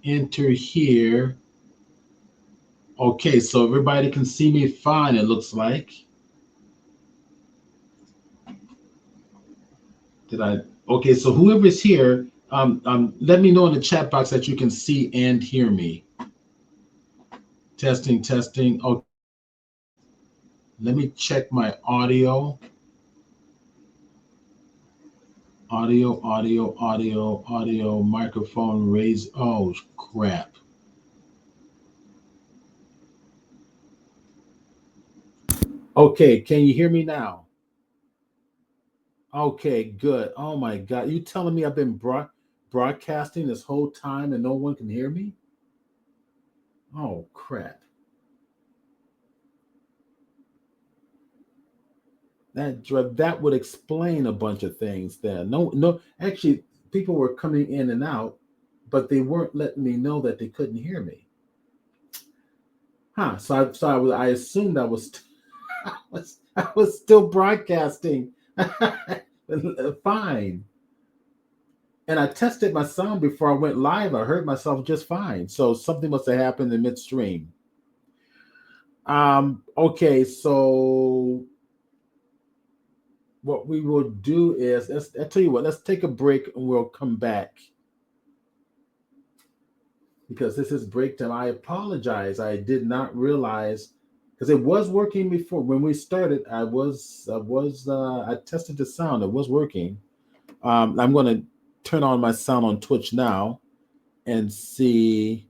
A: enter here. Okay, so everybody can see me fine, it looks like. Did I? Okay, so whoever's here, let me know in the chat box that you can see and hear me. Testing, testing. Okay, let me check my audio. Audio, microphone raise. Oh, crap. Okay, can you hear me now? Okay, good. Oh my God. You telling me I've been broadcasting this whole time and no one can hear me? Oh, crap. That would explain a bunch of things then. No, actually, people were coming in and out, but they weren't letting me know that they couldn't hear me. Huh. I assumed I was still broadcasting. Fine. And I tested my sound before I went live. I heard myself just fine. So something must have happened in midstream. Okay, so what we will do is I tell you what, let's take a break and we'll come back because this is break time. I apologize. I did not realize because it was working before when we started. I tested the sound. It was working. I'm going to turn on my sound on Twitch now and see.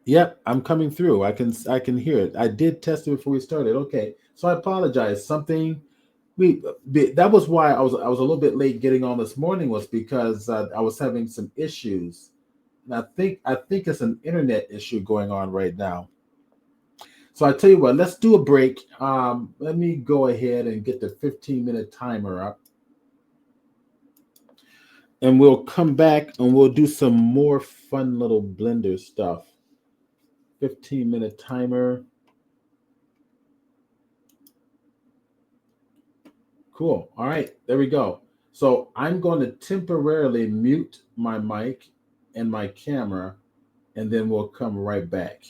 A: Yep, I'm coming through. I can hear it. I did test it before we started. Okay, so I apologize. Something we that was why I was a little bit late getting on this morning was because I was having some issues, and I think it's an internet issue going on right now. So I tell you what, let's do a break. Let me go ahead and get the 15-minute timer up, and we'll come back and we'll do some more fun little Blender stuff. 15-minute timer. Cool. All right, there we go. So I'm going to temporarily mute my mic and my camera, and then we'll come right back.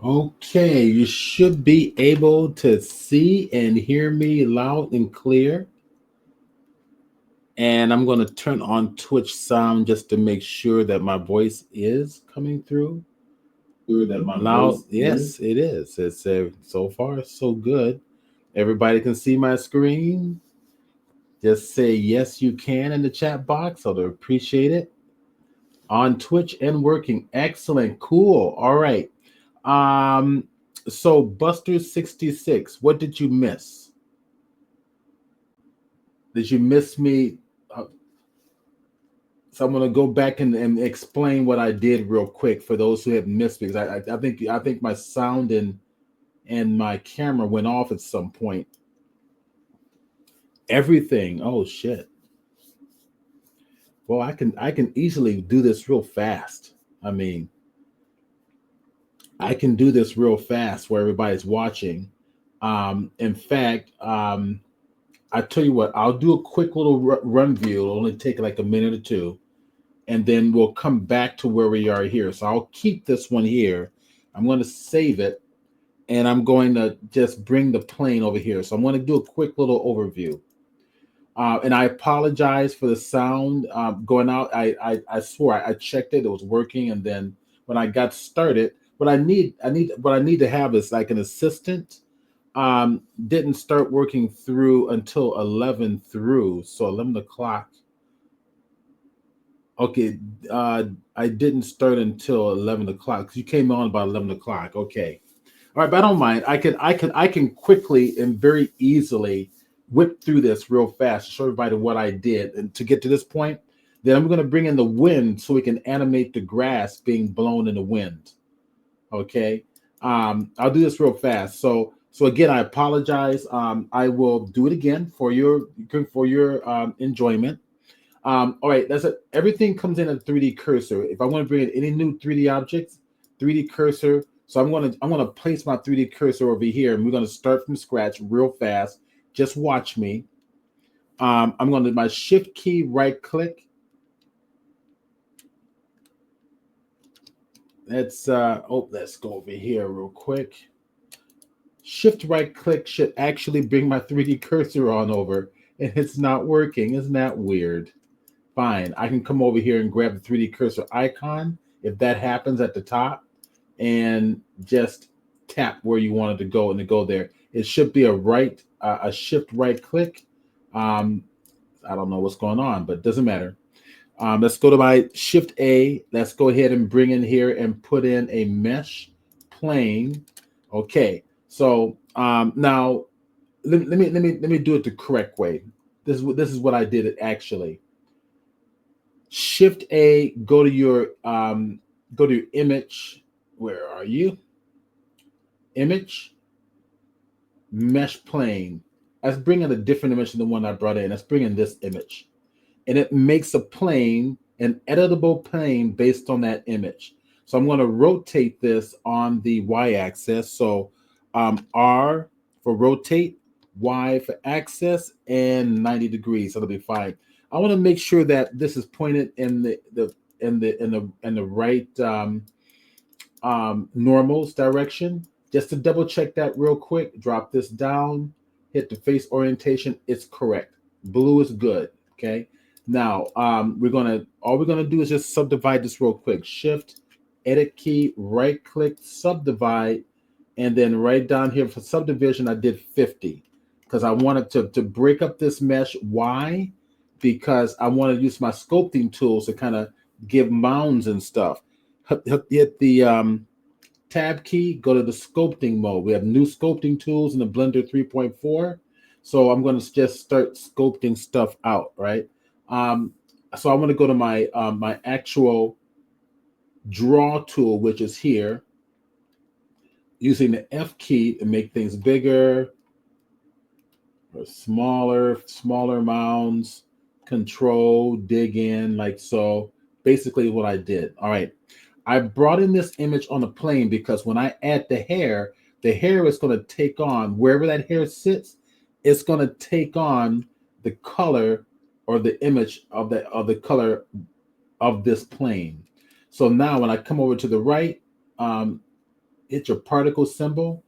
A: Okay, you should be able to see and hear me loud and clear. And I'm going to turn on Twitch sound just to make sure that my voice is coming through. Sure that my loud, voice yes, is. It is. It's so far so good. Everybody can see my screen. Just say yes, you can in the chat box. I'd appreciate it. On Twitch and working. Excellent. Cool. All right. So Buster 66, what did you miss? Did you miss me? So I'm going to go back and explain what I did real quick for those who have missed, because I think my sound and my camera went off at some point. Everything. Oh shit. Well, I can easily do this real fast. I mean, I can do this real fast where everybody's watching. In fact, I tell you what, I'll do a quick little run view. It'll only take like a minute or two, and then we'll come back to where we are here. So I'll keep this one here. I'm going to save it, and I'm going to just bring the plane over here. So I'm going to do a quick little overview. And I apologize for the sound going out. I swore I checked it; it was working, and then when I got started, what I need to have is like an assistant. Didn't start working through until 11 through, so 11 o'clock. Okay, I didn't start until 11 o'clock. You came on about 11 o'clock. Okay, all right, but I don't mind. I can quickly and very easily whip through this real fast, show everybody what I did, and to get to this point, then I'm going to bring in the wind so we can animate the grass being blown in the wind. Okay, I'll do this real fast. So again, I apologize. I will do it again for your enjoyment. All right, that's it. Everything comes in a 3D cursor. If I want to bring in any new 3D objects, 3D cursor. So I'm gonna place my 3D cursor over here, and we're gonna start from scratch real fast. Just watch me. I'm gonna my shift key, right click. Let's let's go over here real quick. Shift right click should actually bring my 3D cursor on over, and it's not working. Isn't that weird? Fine, I can come over here and grab the 3D cursor icon if that happens at the top, and just tap where you want it to go, and to go there. It should be a shift right click. I don't know what's going on, but it doesn't matter. Let's go to my shift A. Let's go ahead and bring in here and put in a mesh plane. Okay, so now let me do it the correct way. This is what I did actually. Shift A, go to your image. Where are you? Image, mesh plane. Let's bring in a different image than the one I brought in. Let's bring in this image. And it makes a plane, an editable plane based on that image. So I'm going to rotate this on the y-axis. So R for rotate, Y for axis, and 90 degrees. That'll be fine. I want to make sure that this is pointed in the right normals direction. Just to double check that real quick, drop this down, hit the face orientation. It's correct. Blue is good. Okay. Now all we're gonna do is just subdivide this real quick. Shift, edit key, right click, subdivide, and then right down here for subdivision, I did 50 because I wanted to break up this mesh. Why? Because I want to use my sculpting tools to kind of give mounds and stuff. Hit the tab key, go to the sculpting mode. We have new sculpting tools in the Blender 3.4. So I'm going to just start sculpting stuff out, right? So I'm going to go to my my actual draw tool, which is here, using the F key to make things bigger or smaller mounds, control, dig in, like so. Basically what I did. All right. I brought in this image on the plane because when I add the hair is going to take on, wherever that hair sits, it's going to take on the color or the image of the color of this plane. So now when I come over to the right, hit your particle symbol,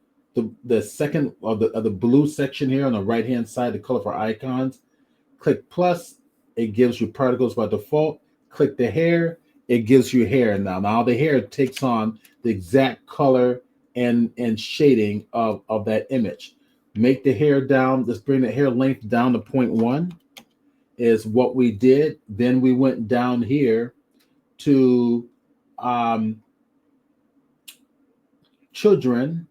A: the second of the blue section here on the right hand side, the colorful icons. Click plus, it gives you particles by default. Click the hair, it gives you hair now. Now the hair takes on the exact color and shading of that image. Make the hair down, let's bring the hair length down to 0.1 is what we did. Then we went down here to children,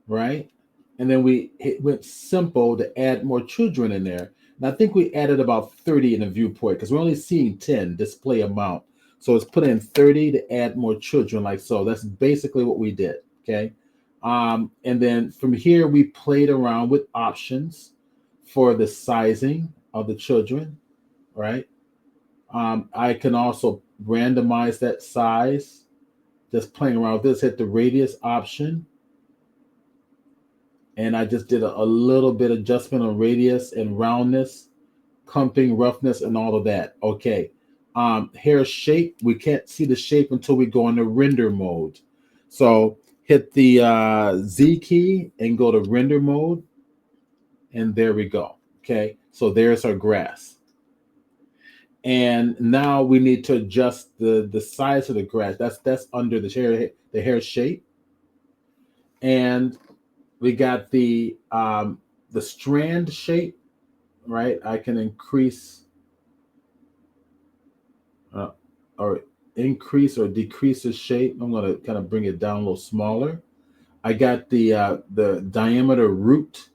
A: right? And then we went simple to add more children in there. And I think we added about 30 in the viewport because we're only seeing 10 display amount. So it's put in 30 to add more children like so. That's basically what we did, okay? And then from here, we played around with options for the sizing of the children, right? I can also randomize that size. Just playing around with this, hit the radius option. And I just did a little bit adjustment on radius and roundness, clumping, roughness, and all of that. Okay. Hair shape, we can't see the shape until we go into render mode. So hit the Z key and go to render mode. And there we go. Okay. So there's our grass. And now we need to adjust the size of the grass. That's under the hair shape. And we got the strand shape, right? I can increase or increase or decrease the shape. I'm going to kind of bring it down a little smaller. I got the diameter root,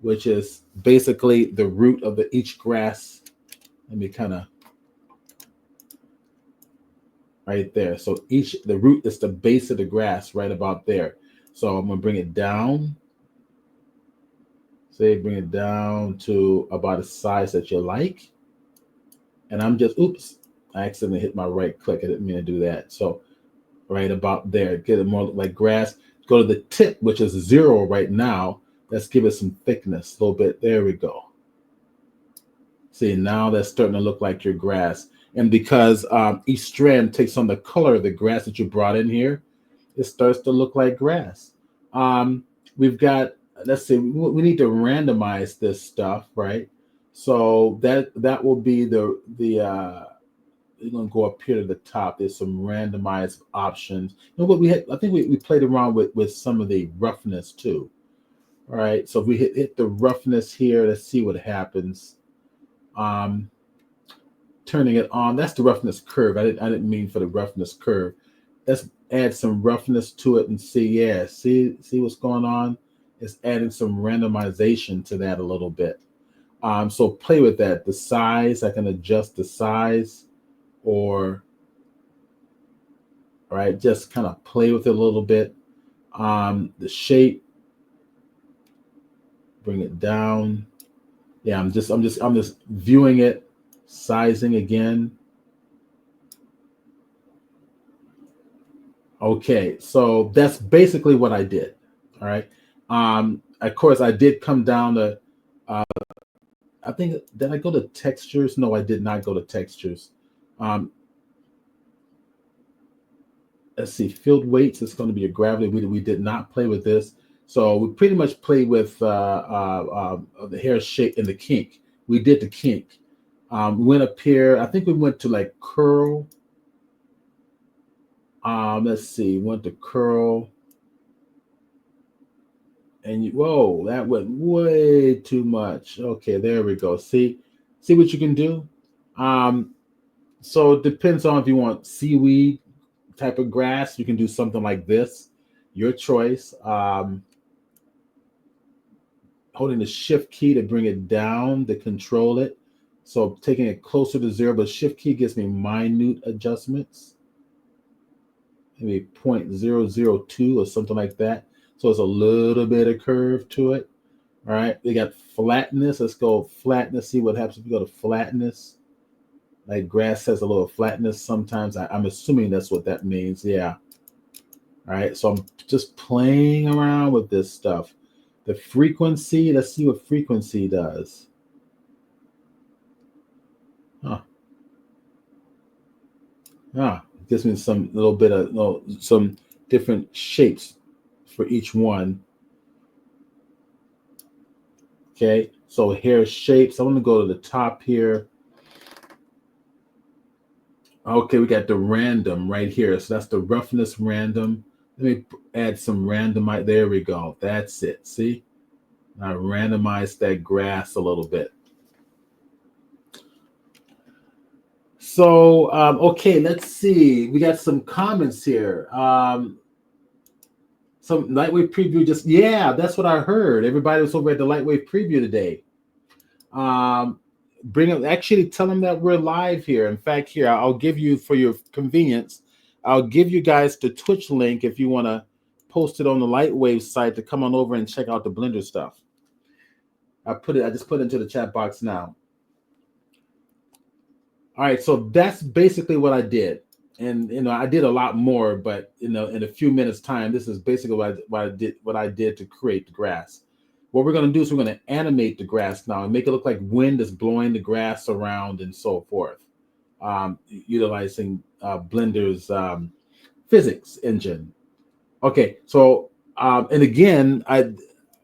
A: which is basically the root of each grass. Let me kind of right there. So the root is the base of the grass right about there. So I'm going to bring it down. Say bring it down to about a size that you like. And I'm just, oops, I accidentally hit my right click. I didn't mean to do that. So right about there, get it more like grass. Go to the tip, which is 0 right now. Let's give it some thickness a little bit. There we go. See, now that's starting to look like your grass. And because each strand takes on the color of the grass that you brought in here, it starts to look like grass. We've got, let's see, we need to randomize this stuff, right? So that will be the you're gonna go up here to the top. There's some randomized options. You know what we had? I think we played around with some of the roughness too. All right, so if we hit the roughness here, let's see what happens. Turning it on. That's the roughness curve. I didn't mean for the roughness curve. Let's add some roughness to it and see. Yeah, see what's going on. It's adding some randomization to that a little bit. So play with that. The size, I can adjust the size, or all right, just kind of play with it a little bit. The shape, bring it down. Yeah, I'm just viewing it, sizing again. Okay, so that's basically what I did. All right. Of course, I did come down to. I think did I go to textures? No, I did not go to textures. Let's see, field weights is going to be a gravity. We did not play with this. So we pretty much played with the hair shape and the kink. We did the kink. We went up here. I think we went to like curl. Let's see, went to curl. And whoa, that went way too much. Okay, there we go. See what you can do? So it depends on if you want seaweed type of grass. You can do something like this. Your choice. Holding the shift key to bring it down to control it. So taking it closer to 0, but shift key gives me minute adjustments. Maybe 0.002 or something like that. So it's a little bit of curve to it. All right. We got flatness. Let's go flatness. See what happens if we go to flatness. Like grass has a little flatness sometimes. I'm assuming that's what that means. Yeah. All right. So I'm just playing around with this stuff. The frequency, let's see what frequency does. Huh. Gives me some little bit of some different shapes for each one. Okay, so hair shapes. I'm gonna go to the top here. Okay, we got the random right here. So that's the roughness random. Let me add some random. There we go. That's it. See, I randomized that grass a little bit. So, okay, let's see. We got some comments here. Some LightWave preview. Yeah, that's what I heard. Everybody was over at the LightWave preview today. Actually tell them that we're live here. In fact, here, I'll give you, for your convenience, I'll give you guys the Twitch link if you want to post it on the LightWave site to come on over and check out the Blender stuff. I just put it into the chat box now. All right, so that's basically what I did. And I did a lot more, but in a few minutes time, this is basically what I did to create the grass. What we're going to do is we're going to animate the grass now and make it look like wind is blowing the grass around and so forth, utilizing Blender's physics engine. Okay, so and again,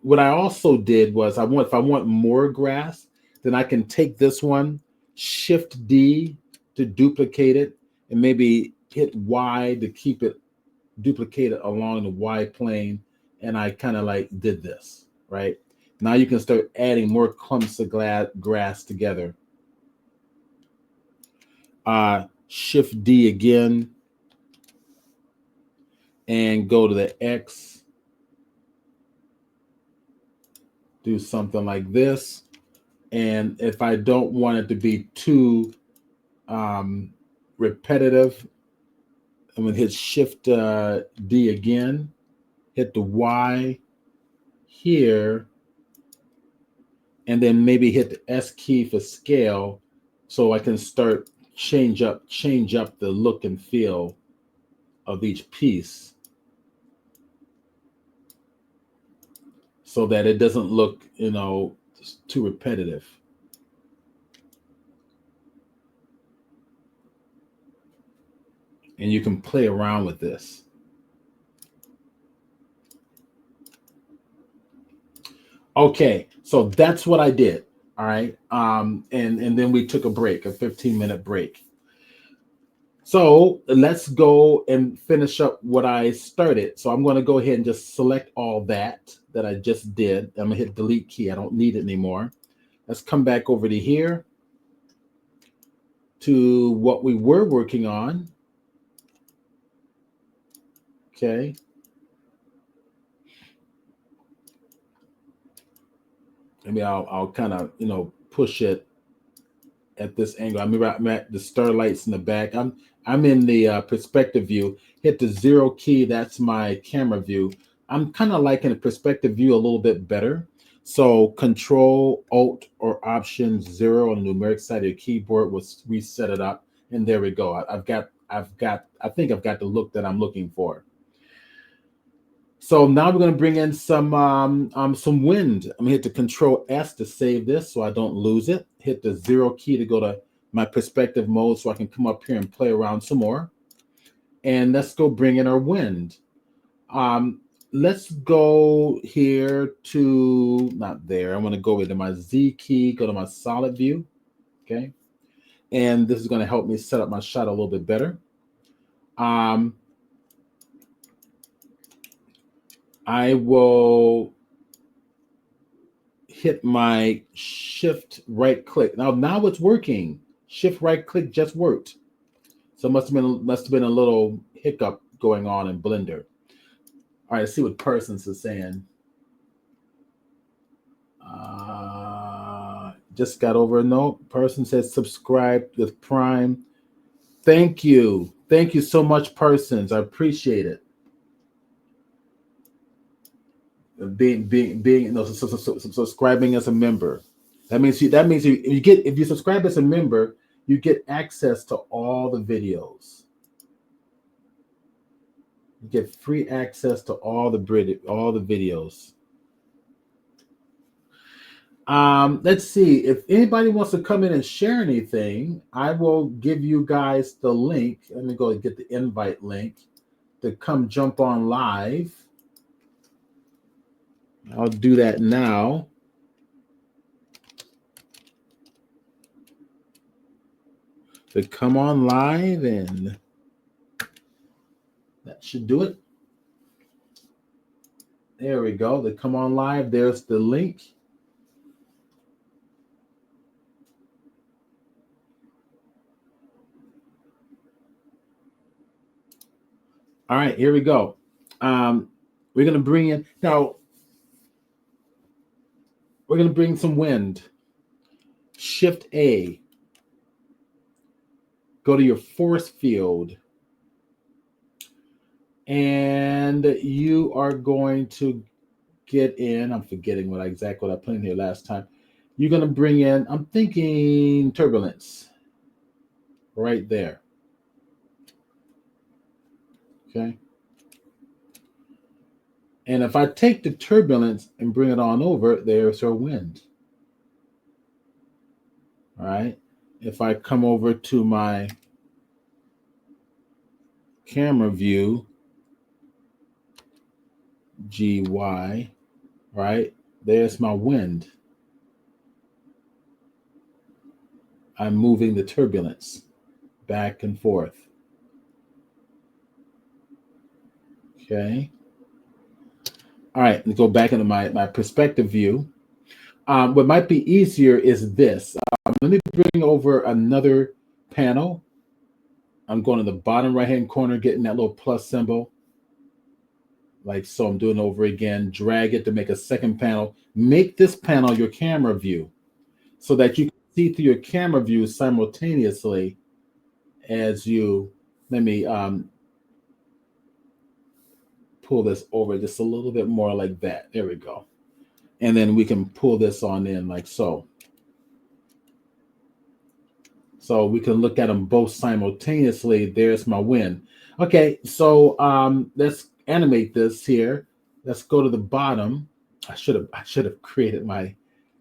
A: what I also did was if I want more grass, then I can take this one, Shift D to duplicate it, and maybe hit Y to keep it duplicated along the Y plane. And I kind of like did this, right? Now you can start adding more clumps of grass together. Shift D again and go to the X. Do something like this. And if I don't want it to be too repetitive, I'm going to hit Shift D again, hit the Y here, and then maybe hit the S key for scale so I can start change up the look and feel of each piece so that it doesn't look, too repetitive. And you can play around with this. Okay, so that's what I did. All right. And then we took a 15-minute break. So let's go and finish up what I started. So I'm going to go ahead and just select all that I just did. I'm going to hit delete key. I don't need it anymore. Let's come back over to here to what we were working on. Okay. Maybe I'll kind of, push it at this angle. I'm at the starlights in the back. I'm in the perspective view. Hit the 0 key. That's my camera view. I'm kind of liking the perspective view a little bit better. So Control, Alt, or Option 0 on the numeric side of your keyboard will reset it up. And there we go. I think I've got the look that I'm looking for. So now we're going to bring in some wind. I'm going to hit the Control S to save this so I don't lose it. Hit the 0 key to go to my perspective mode so I can come up here and play around some more. And let's go bring in our wind. Let's go here to, not there. I want to go over to my Z key, go to my solid view. Okay. And this is going to help me set up my shot a little bit better. I will hit my shift right click. Now it's working. Shift right click just worked. So must have been a little hiccup going on in Blender. All right, let's see what Persons is saying. Just got over a note. Person says subscribe with Prime. Thank you. Thank you so much, Persons. I appreciate it. Subscribing as a member. That means if you subscribe as a member, you get access to all the videos. You get free access to all the videos. Let's see. If anybody wants to come in and share anything, I will give you guys the link. Let me go and get the invite link to come jump on live. I'll do that now. To come on live, and that should do it. There we go. To come on live, there's the link. All right, here we go. We're going to bring in now. We're going to bring some wind. Shift A. Go to your force field. And you are going to get in. I'm forgetting exactly what I put in here last time. You're going to bring in, I'm thinking turbulence. Right there. Okay. And if I take the turbulence and bring it on over, there's our wind. All right. If I come over to my camera view, GY, right? There's my wind. I'm moving the turbulence back and forth. Okay. All right, let's go back into my perspective view. What might be easier is this. Let me bring over another panel. I'm going to the bottom right-hand corner, getting that little plus symbol. Like so, I'm doing it over again. Drag it to make a second panel. Make this panel your camera view so that you can see through your camera view simultaneously as you, let me pull this over just a little bit more like that. There we go. And then we can pull this on in like so. So we can look at them both simultaneously. There's my wind. Okay, so let's animate this here. Let's go to the bottom. I should have created my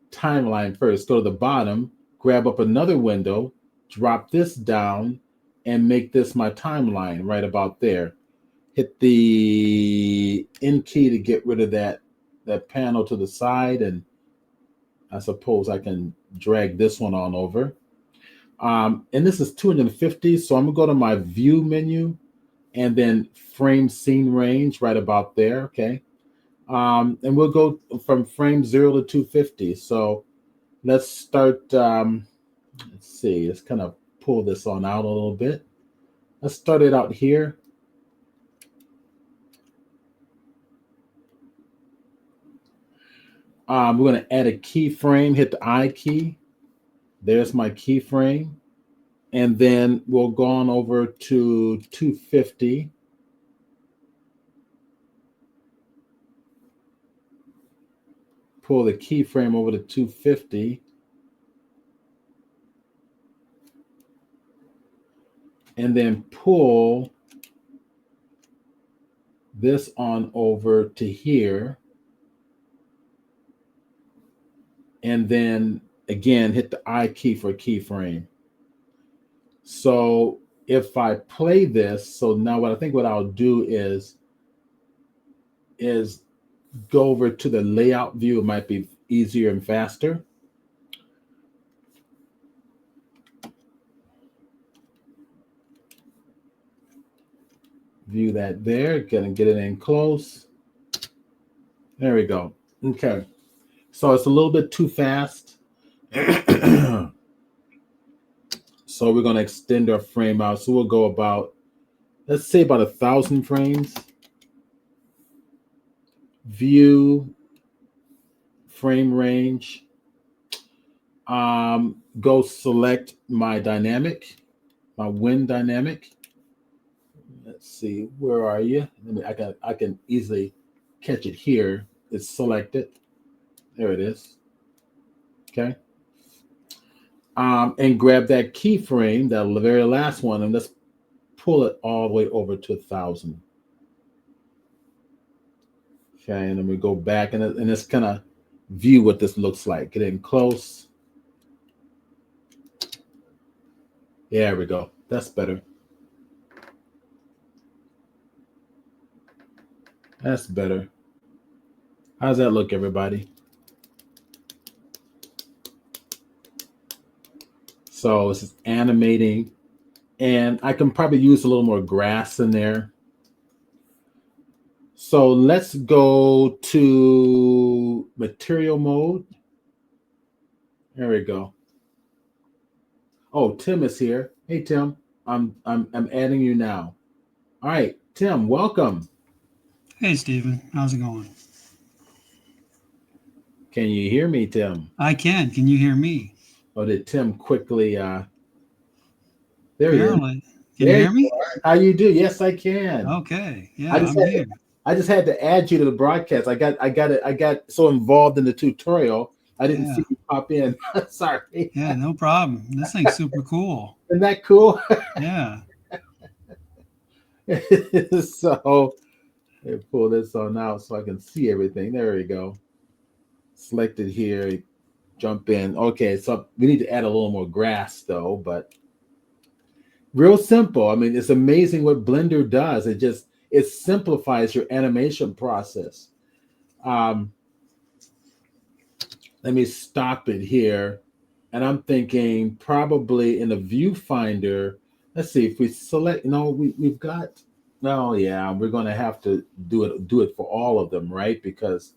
A: timeline first. Go to the bottom, grab up another window, drop this down, and make this my timeline right about there. Hit the N key to get rid of that panel to the side, and I suppose I can drag this one on over. And this is 250, so I'm gonna go to my view menu and then frame scene range right about there. Okay. And we'll go from frame 0 to 250. So let's start. Let's see. Let's kind of pull this on out a little bit. Let's start it out here. We're going to add a keyframe. Hit the I key. There's my keyframe. And then we'll go on over to 250. Pull the keyframe over to 250. And then pull this on over to here. And then again, hit the I key for keyframe. So if I play this, so now what I'll do is go over to the layout view. It might be easier and faster. View that there. Gonna get it in close. There we go. Okay. So it's a little bit too fast. So we're going to extend our frame out. So we'll go about, let's say about 1,000 frames. View, frame range. Go select my dynamic, my wind dynamic. Let's see, where are you? I can easily catch it here. It's selected. There it is. Okay. And grab that keyframe, that very last one, and let's pull it all the way over to 1,000. Okay, and then we go back, and it's kind of view what this looks like. Get in close. There we go. That's better. That's better. How's that look, everybody? So it's animating, and I can probably use a little more grass in there. So let's go to material mode. There we go. Oh, Tim is here. Hey, Tim. I'm adding you now. All right, Tim, welcome.
B: Hey, Stephen. How's it going?
A: Can you hear me, Tim?
B: I can. Can you hear me?
A: Or did Tim quickly? There he is.
B: Apparently. Can you
A: There you
B: hear me?
A: are. How you do? Yes, I can.
B: Okay.
A: I
B: Yeah,
A: just
B: I'm
A: had to,
B: here.
A: I just had to add you to the broadcast. I got so involved in the tutorial, I didn't
B: Yeah.
A: see you pop in. Sorry.
B: Yeah, no problem. This thing's super cool.
A: Isn't that cool?
B: Yeah.
A: So let me pull this on out so I can see everything. There we go. Select it here. Jump in. Okay, so we need to add a little more grass though, but real simple. I mean, it's amazing what Blender does. It simplifies your animation process. Um, Let me stop it here. And I'm thinking probably in the viewfinder, let's see if we select, we've got, no, yeah, we're going to have to do it for all of them, right? Because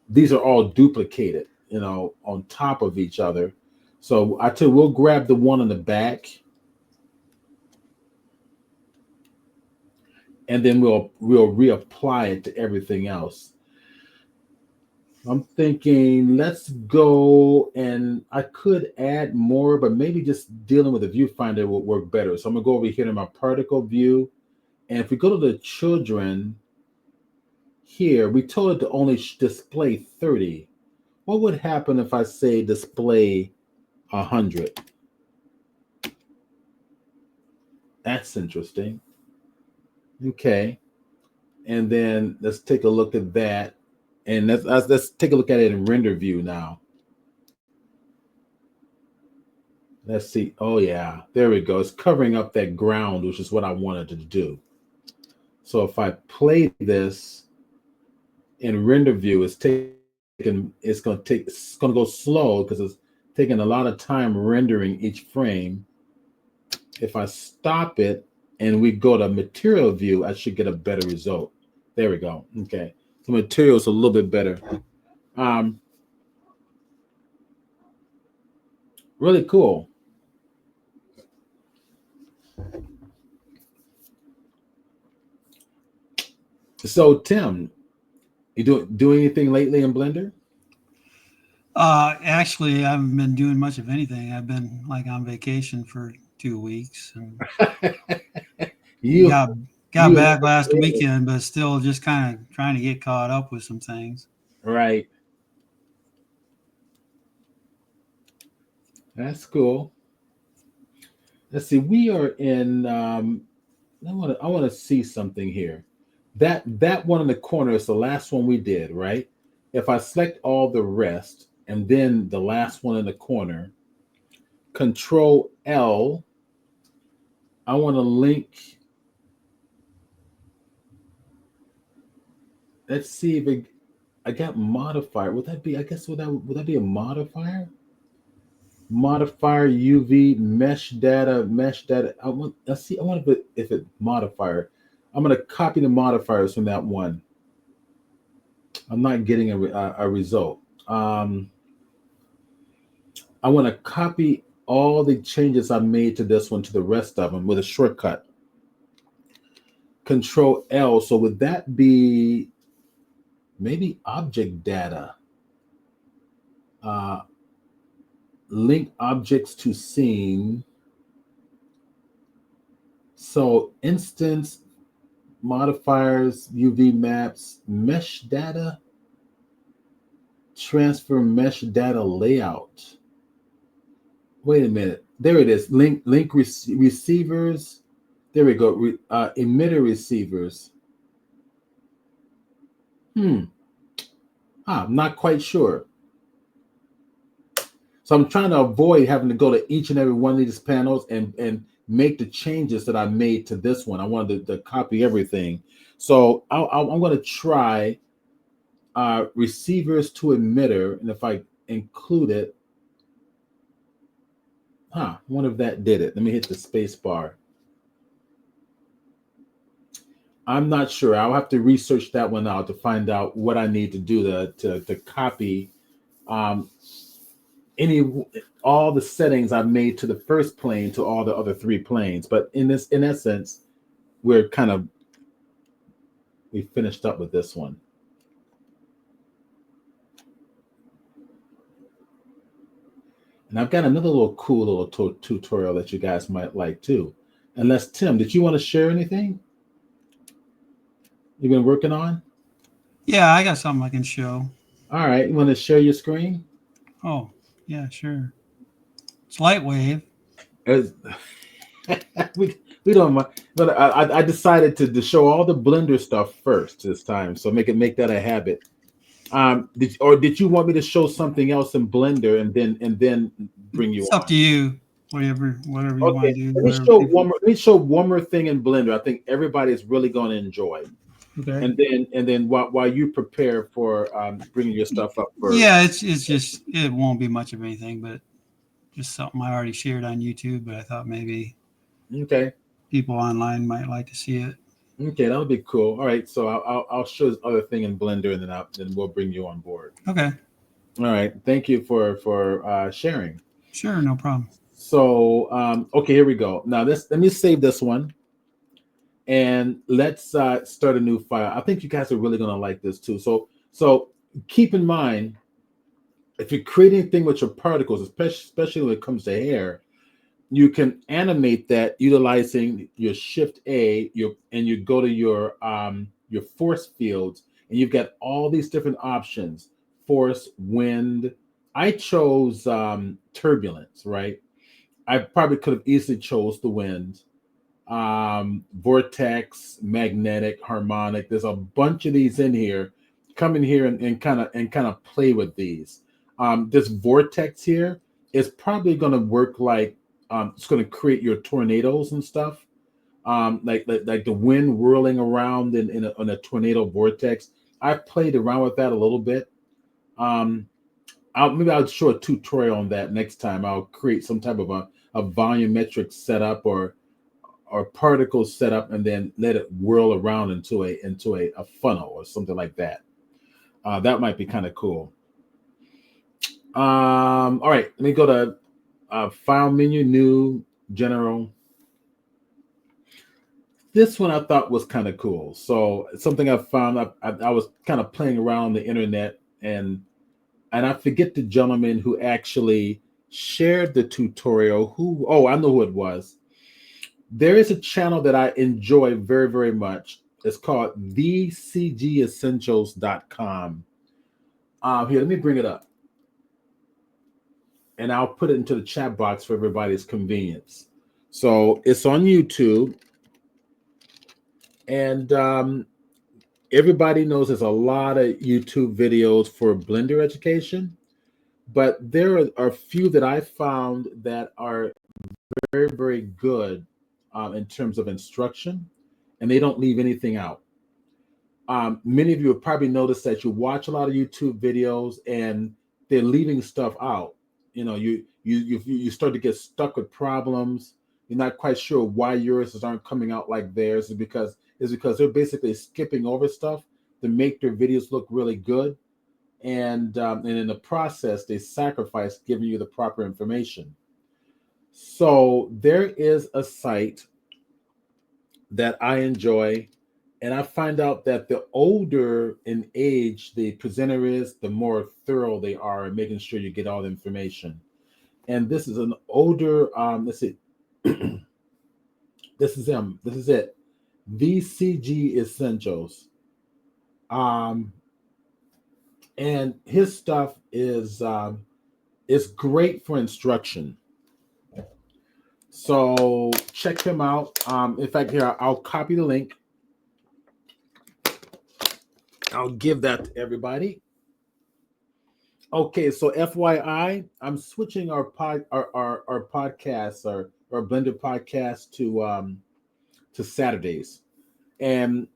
A: these are all duplicated, on top of each other. So I tell you, we'll grab the one on the back, and then we'll reapply it to everything else. I'm thinking let's go, and I could add more, but maybe just dealing with the viewfinder will work better. So I'm gonna go over here to my particle view, and if we go to the children here, we told it to only display 30. What would happen if I say display 100? That's interesting. Okay, and then let's take a look at that, and let's take a look at it in render view now. Let's see. Oh, yeah. There we go. It's covering up that ground, which is what I wanted to do. So if I play this in render view, it's going to go slow because it's taking a lot of time rendering each frame. If I stop it and we go to material view, I should get a better result. There we go. Okay. So material is a little bit better. Really cool. So Tim, you do anything lately in Blender?
B: Actually, I haven't been doing much of anything. I've been like on vacation for 2 weeks and
A: you
B: got got
A: you
B: back last weekend, but still just kind of trying to get caught up with some things.
A: right. That's cool. Let's see. We are in. I want to see something here. That one in the corner is the last one we did, right? If I select all the rest and then the last one in the corner, Control L. I want to link. Let's see if I got modifier. Would that be? I guess would that be a modifier? Modifier UV mesh data. Let's see. I want to if it modifier. I'm going to copy the modifiers from that one. I'm not getting a result. I want to copy all the changes I made to this one to the rest of them with a shortcut. Control L. So would that be maybe object data? Link objects to scene. So instance modifiers, UV maps, mesh data, transfer mesh data layout. Wait a minute. There it is. Link receivers. There we go. Emitter receivers. I'm not quite sure. So I'm trying to avoid having to go to each and every one of these panels and make the changes that I made to this one. I wanted to copy everything. So I'm going to try receivers to emitter. And if I include it, I wonder if that did it. Let me hit the space bar. I'm not sure. I'll have to research that one out to find out what I need to do to copy all the settings I've made to the first plane to all the other three planes. But in essence, we finished up with this one. And I've got another cool little tutorial that you guys might like too. Unless, Tim, did you want to share anything you've been working on?
B: Yeah, I got something I can show.
A: All right. You want to share your screen?
B: Oh, yeah, sure. It's LightWave.
A: We don't mind. But I decided to show all the Blender stuff first this time. So make that a habit. Did you want me to show something else in Blender and then bring you
B: It's
A: on?
B: up to you. Whatever you want to do.
A: Let me show one more thing in Blender. I think everybody is really going to enjoy.
B: Okay.
A: And then while you prepare for bringing your stuff up for
B: it's just it won't be much of anything, but just something I already shared on YouTube. But I thought maybe people online might like to see it.
A: Okay, that'll be cool. All right, so I'll show this other thing in Blender, and then we'll bring you on board.
B: Okay.
A: All right. Thank you for sharing.
B: Sure, no problem.
A: So okay, here we go. Now let me save this one, and let's start a new file. I think you guys are really gonna like this too. So keep in mind, if you're creating anything with your particles, especially when it comes to hair, you can animate that utilizing your Shift A, and you go to your force fields, and you've got all these different options: force, wind. I chose turbulence, right? I probably could have easily chose the wind, vortex, magnetic, harmonic. There's a bunch of these in here. Come in here and kind of play with these. This vortex here is probably going to work like it's going to create your tornadoes and stuff, like the wind whirling around in a tornado vortex. I've played around with that a little bit. Maybe I'll show a tutorial on that next time. I'll create some type of a volumetric setup or particle setup, and then let it whirl around into a funnel or something like that. That might be kind of cool. All right, let me go to File menu, New, General. This one I thought was kind of cool. So something I found. I was kind of playing around the internet, and I forget the gentleman who actually shared the tutorial. I know who it was. There is a channel that I enjoy very, very much. It's called thecgessentials.com. Here, let me bring it up. And I'll put it into the chat box for everybody's convenience. So it's on YouTube. And everybody knows there's a lot of YouTube videos for Blender education. But there are a few that I found that are very, very good in terms of instruction, and they don't leave anything out. Many of you have probably noticed that you watch a lot of YouTube videos and they're leaving stuff out. You start to get stuck with problems. You're not quite sure why yours aren't coming out like theirs. It's because they're basically skipping over stuff to make their videos look really good. And in the process, they sacrifice giving you the proper information. So there is a site that I enjoy, and I find out that the older in age the presenter is, the more thorough they are in making sure you get all the information. And this is an older, let's see, this is him. This is it. VCG Essentials. And his stuff is great for instruction. So check him out. In fact, here, I'll copy the link. I'll give that to everybody. Okay, so FYI, I'm switching our podcasts, our Blender podcast to Saturdays. And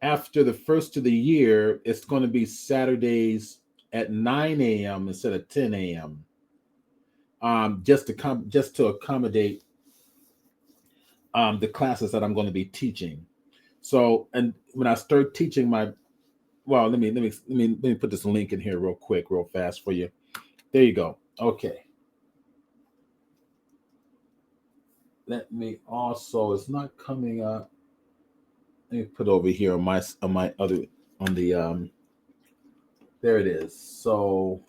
A: after the first of the year, it's going to be Saturdays at 9 a.m. instead of 10 a.m. Just to accommodate the classes that I'm going to be teaching. So, and when I start teaching let me put this link in here real fast for you. There you go. Okay. Let me also, it's not coming up. Let me put it over here on my other, on the there it is. So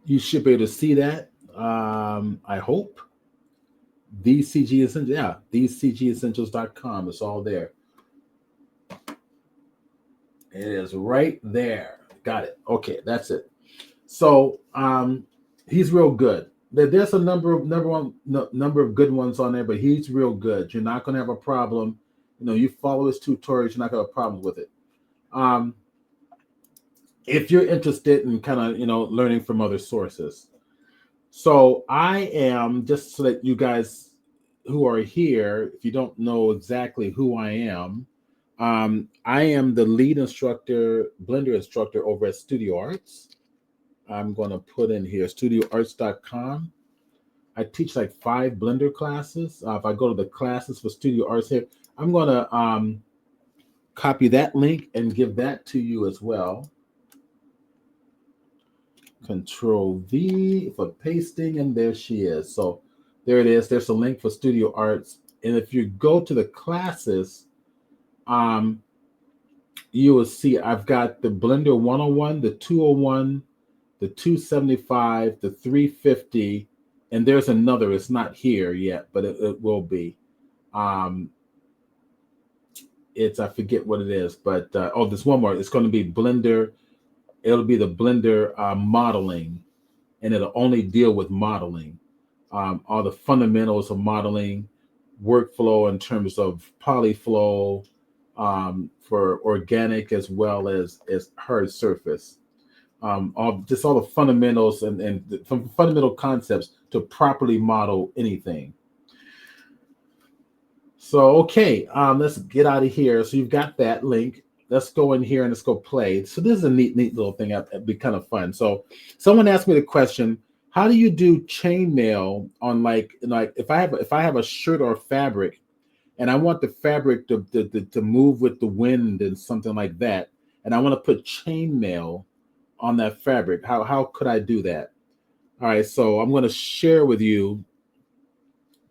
A: you should be able to see that. I hope. DCG Essentials, yeah, DCGessentials.com. It's all there. It is right there. Got it. Okay, that's it. So he's real good. There's a number of good ones on there, but he's real good. You're not gonna have a problem. You follow his tutorials, you're not gonna have a problem with it. If you're interested in kind of learning from other sources. So I am, just so that you guys who are here, if you don't know exactly who I am the lead instructor, Blender instructor over at Studio Arts. I'm going to put in here studioarts.com. I teach like 5 Blender classes. If I go to the classes for Studio Arts here, I'm going to copy that link and give that to you as well. Control V for pasting, and there she is. So there it is. There's a link for Studio Arts. And if you go to the classes, you will see I've got the Blender 101, the 201, the 275, the 350, and there's another. It's not here yet, but it will be. It's, I forget what it is, but there's one more. It's going to be Blender. It'll be the Blender modeling, and it'll only deal with modeling. All the fundamentals of modeling, workflow in terms of polyflow, for organic as well as hard surface. All the fundamentals and from fundamental concepts to properly model anything. So, okay, let's get out of here. So you've got that link. Let's go in here and let's go play. So this is a neat little thing. It'd be kind of fun. So someone asked me the question, how do you do chainmail on like if I have a shirt or fabric and I want the fabric to move with the wind and something like that, and I want to put chainmail on that fabric, how could I do that? All right, so I'm going to share with you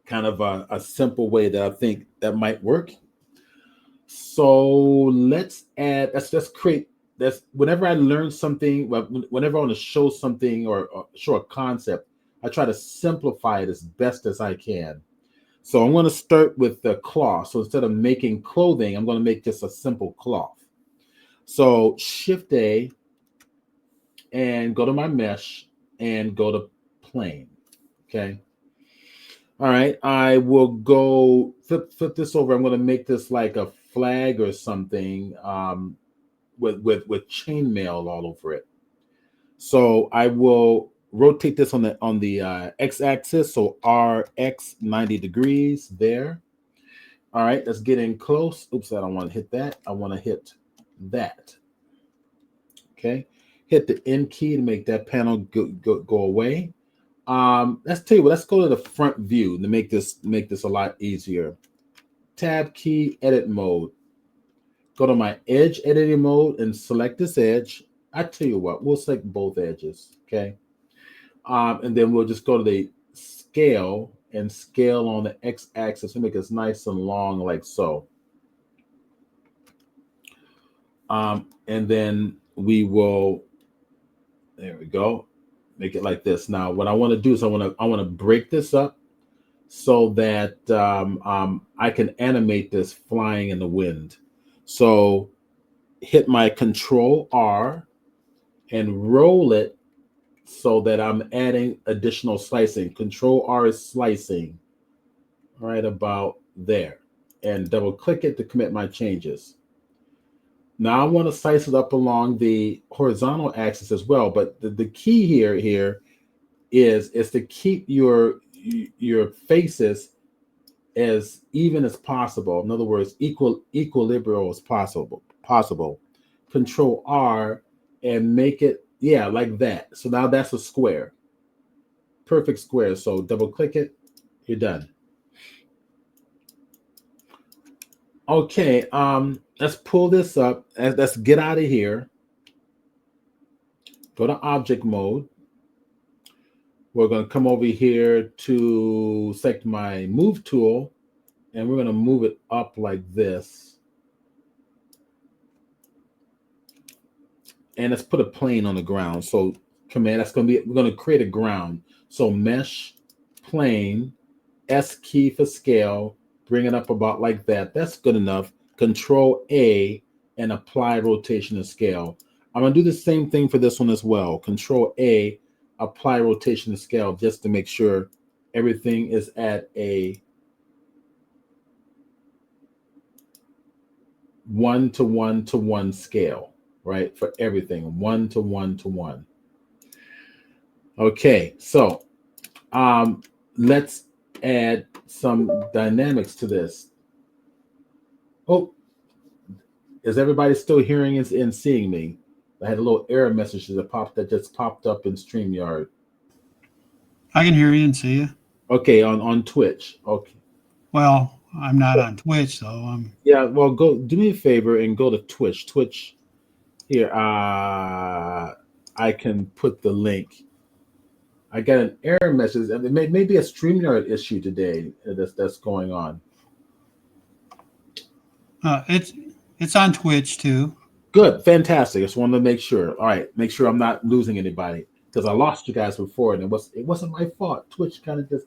A: kind of a simple way that I think that might work. So let's create. That's whenever I learn something, whenever I want to show something or show a concept, I try to simplify it as best as I can. So I'm going to start with the cloth. So instead of making clothing, I'm going to make just a simple cloth. So Shift A and go to my mesh and go to plane. Okay. All right. I will go flip this over. I'm going to make this like a flag or something with chainmail all over it. So I will rotate this on the x-axis. So RX 90 degrees there. All right, let's get in close. Oops, I don't want to hit that. I want to hit that. Okay, hit the N key to make that panel go away. Let's tell you what. Let's go to the front view to make this a lot easier. Tab key, edit mode. Go to my edge editing mode and select this edge. I tell you what, we'll select both edges. Okay, and then we'll just go to the scale and scale on the x-axis to make this nice and long like so. And then we will, there we go, make it like this. Now what I want to do is I want to break this up so that I can animate this flying in the wind. So hit my Control R and roll it so that I'm adding additional slicing. Control R is slicing right about there, and double click it to commit my changes. Now I want to slice it up along the horizontal axis as well. But the key here is to keep your faces as even as possible. In other words, equilibrium as possible. Control R and make it, yeah, like that. So now that's a square. Perfect square. So double click it, you're done. Okay, let's pull this up. Let's get out of here. Go to object mode. We're going to come over here to select my move tool, and we're going to move it up like this. And let's put a plane on the ground. So command, that's going to be, we're going to create a ground. So mesh, plane, S key for scale, bring it up about like that. That's good enough. Control A and apply rotation and scale. I'm going to do the same thing for this one as well. Control A, apply rotation and scale, just to make sure everything is at a 1:1:1 scale, right? For everything, 1:1:1. Okay, so let's add some dynamics to this. Oh, is everybody still hearing and seeing me? I had a little error message that just popped up in StreamYard.
B: I can hear you and see you.
A: Okay, on Twitch. Okay.
B: Well, I'm not on Twitch, so
A: Yeah, well, go do me a favor and go to Twitch. Twitch here. I can put the link. I got an error message. It may be a StreamYard issue today that's going on.
B: it's on Twitch too.
A: Good, fantastic. I just wanted to make sure. All right, make sure I'm not losing anybody, because I lost you guys before, and it wasn't my fault. Twitch kind of just,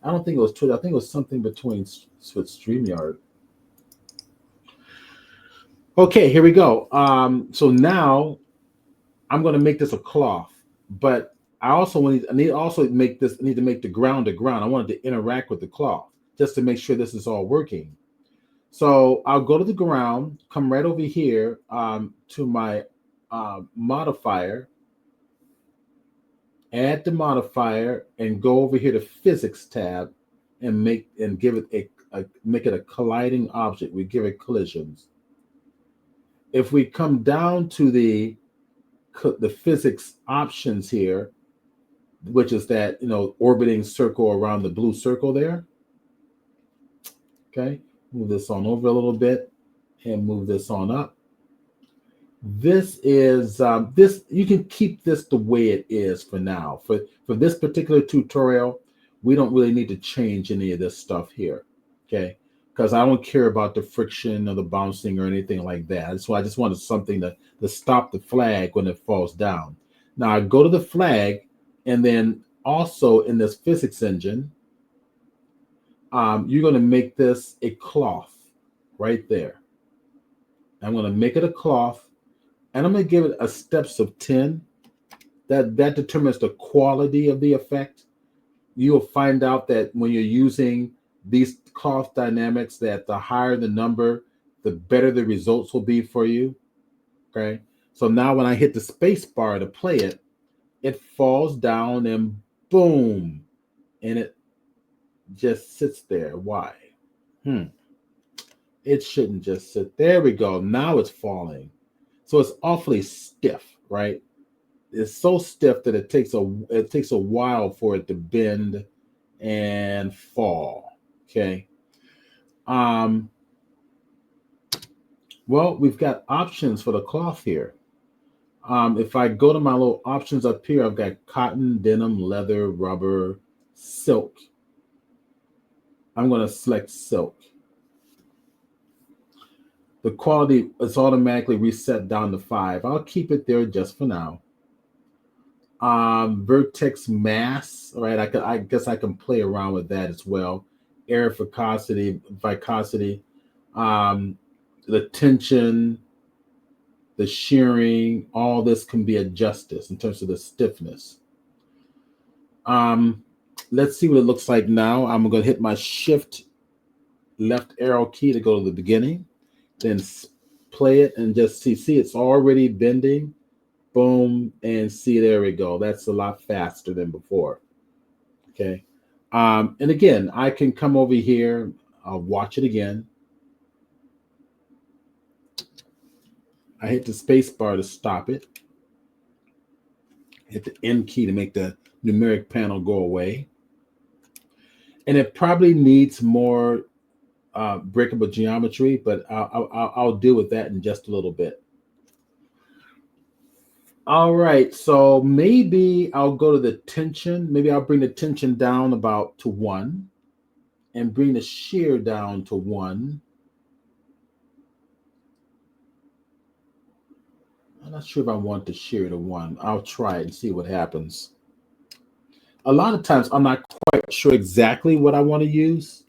A: I don't think it was Twitch. I think it was something between with StreamYard. Okay, here we go. So now I'm going to make this a cloth, but I need to make the ground a ground. I wanted to interact with the cloth just to make sure this is all working. So I'll go to the ground, come right over here to my modifier, add the modifier, and go over here to physics tab and make it a colliding object. We give it collisions. If we come down to the physics options here, which is that, orbiting circle around the blue circle there. Okay, move this on over a little bit and move this on up. This is you can keep this the way it is for now. For this particular tutorial, we don't really need to change any of this stuff here, okay? Because I don't care about the friction or the bouncing or anything like that. So I just wanted something to stop the flag when it falls down. Now I go to the flag, and then also in this physics engine, you're going to make this a cloth right there. I'm going to make it a cloth, and I'm going to give it a steps of 10. That determines the quality of the effect. You'll find out that when you're using these cloth dynamics, that the higher the number, the better the results will be for you. Okay. So now when I hit the space bar to play it, it falls down and boom, and it just sits there. Why? It shouldn't just sit. There we go. Now it's falling. So it's awfully stiff, right? It's so stiff that it takes a while for it to bend and fall. Okay. Well, we've got options for the cloth here. If I go to my little options up here, I've got cotton, denim, leather, rubber, silk. I'm going to select silk. The quality is automatically reset down to 5. I'll keep it there just for now. Vertex mass, right? I guess I can play around with that as well. Air viscosity, the tension, the shearing, all this can be adjusted in terms of the stiffness. Let's see what it looks like now. I'm going to hit my shift left arrow key to go to the beginning, then play it and just see it's already bending. Boom, and see, there we go. That's a lot faster than before. Okay. And again, I can come over here. I'll watch it again. I hit the space bar to stop it. Hit the M key to make the numeric panel go away. And it probably needs more breakable geometry, but I'll deal with that in just a little bit. All right, so maybe I'll go to the tension. Maybe I'll bring the tension down about to 1 and bring the shear down to 1. I'm not sure if I want the shear to 1. I'll try it and see what happens. A lot of times I'm not quite sure exactly what I want to use.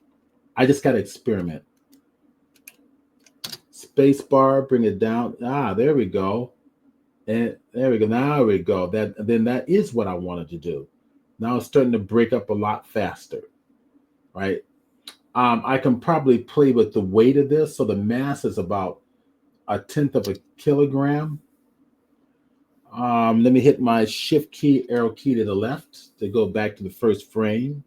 A: I just got to experiment. Space bar, bring it down. There we go. And there we go. Now we go. Then that is what I wanted to do. Now it's starting to break up a lot faster, right? I can probably play with the weight of this. So the mass is about 1/10 of a kilogram. Let me hit my shift key, arrow key to the left to go back to the first frame.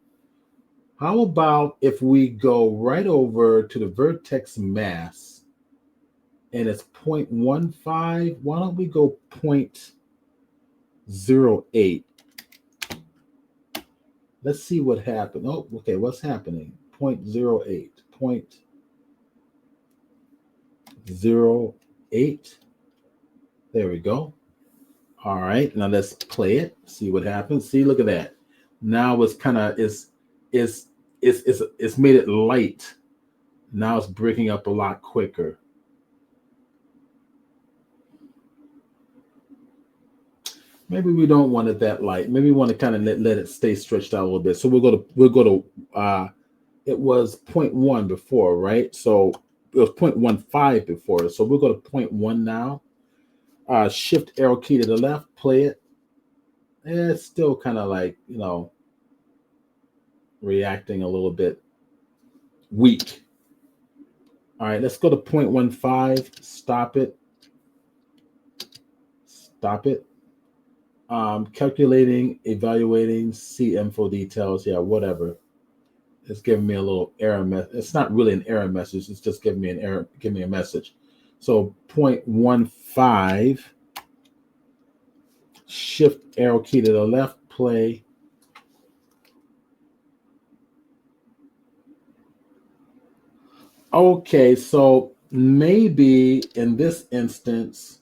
A: How about if we go right over to the vertex mass and it's 0.15? Why don't we go 0.08? Let's see what happened. Oh, okay, what's happening? 0.08. 0.08. There we go. All right, now let's play it. See what happens. See, look at that. Now it's kind of it's made it light. Now it's breaking up a lot quicker. Maybe we don't want it that light. Maybe we want to kind of let it stay stretched out a little bit. So we'll go to it was 0.1 before, right? So it was 0.15 before. So we'll go to 0.1 now. Shift arrow key to the left, play it. It's still kind of like, reacting a little bit weak. All right, let's go to 0.15. Stop it. Calculating, evaluating, see info details. Yeah, whatever. It's giving me a little error message. It's not really an error message. It's just giving me an error, giving me a message. So 0.15. Shift arrow key to the left, play. Okay, so maybe in this instance,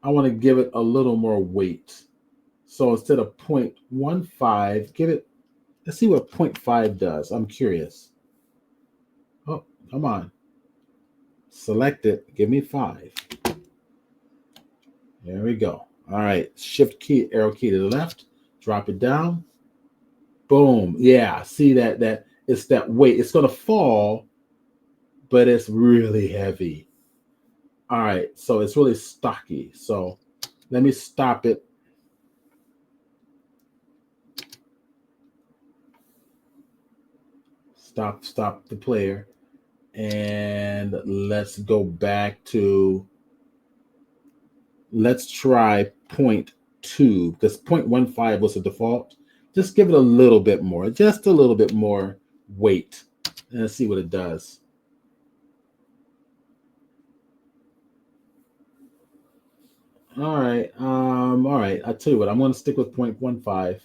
A: I want to give it a little more weight. So instead of 0.15, give it, let's see what 0.5 does. I'm curious. Oh, come on. Select it. Give me 5. There we go. All right. Shift key, arrow key to the left. Drop it down. Boom. Yeah. See that it's that weight. It's going to fall, but it's really heavy. All right. So it's really stocky. So let me stop it. Stop the player. And let's go back to, let's try 0.2 because 0.15 was the default. Just give it a little bit more, just a little bit more weight, and let's see what it does. All right. I'll tell you what, I'm going to stick with 0.15.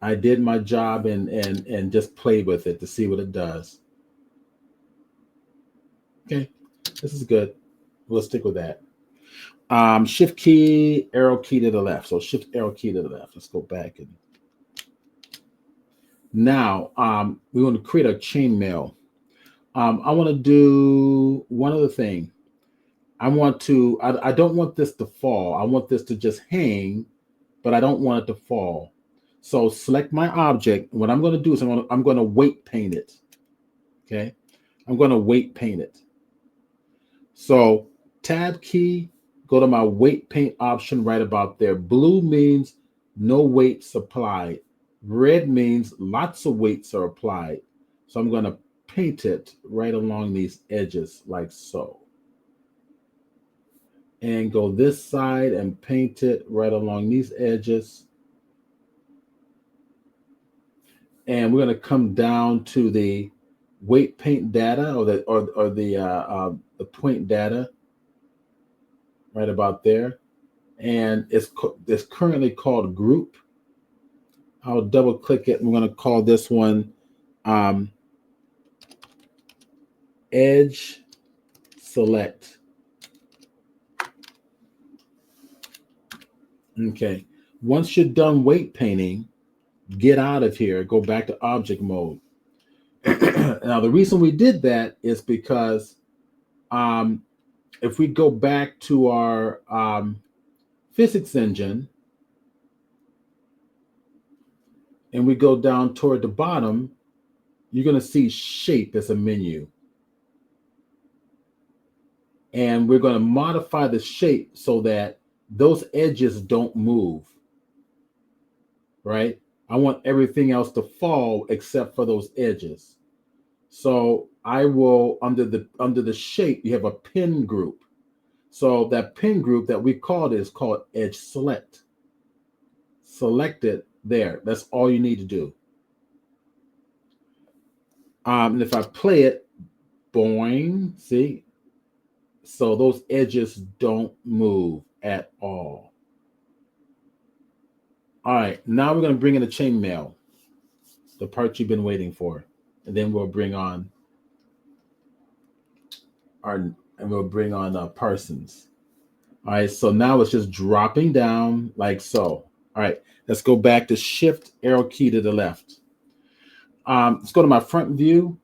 A: I did my job and just played with it to see what it does. Okay, this is good. We'll stick with that. Shift key, arrow key to the left. So shift arrow key to the left. Let's go back and now we want to create a chainmail. I want to do one other thing. I don't want this to fall. I want this to just hang, but I don't want it to fall. So select my object. What I'm going to do is I'm going to weight paint it. Okay. I'm going to weight paint it. So tab key, go to my weight paint option right about there. Blue means no weights applied. Red means lots of weights are applied. So I'm going to paint it right along these edges like so. And go this side and paint it right along these edges. And we're going to come down to the weight paint data or the point data right about there. And it's currently called group. I'll double click it. I'm going to call this one edge select. Okay. Once you're done weight painting, get out of here. Go back to object mode. Now, the reason we did that is because if we go back to our physics engine and we go down toward the bottom, you're going to see shape as a menu. And we're going to modify the shape so that those edges don't move, right? I want everything else to fall except for those edges. So I will, under the shape, you have a pin group. So that pin group that we called is called edge select. Select it there. That's all you need to do. And if I play it, boing, see? So those edges don't move at all. All right, now we're going to bring in the chainmail, the part you've been waiting for. And then we'll bring on Parsons. All right, so now it's just dropping down like so. All right, let's go back to Shift arrow key to the left. Let's go to my front view.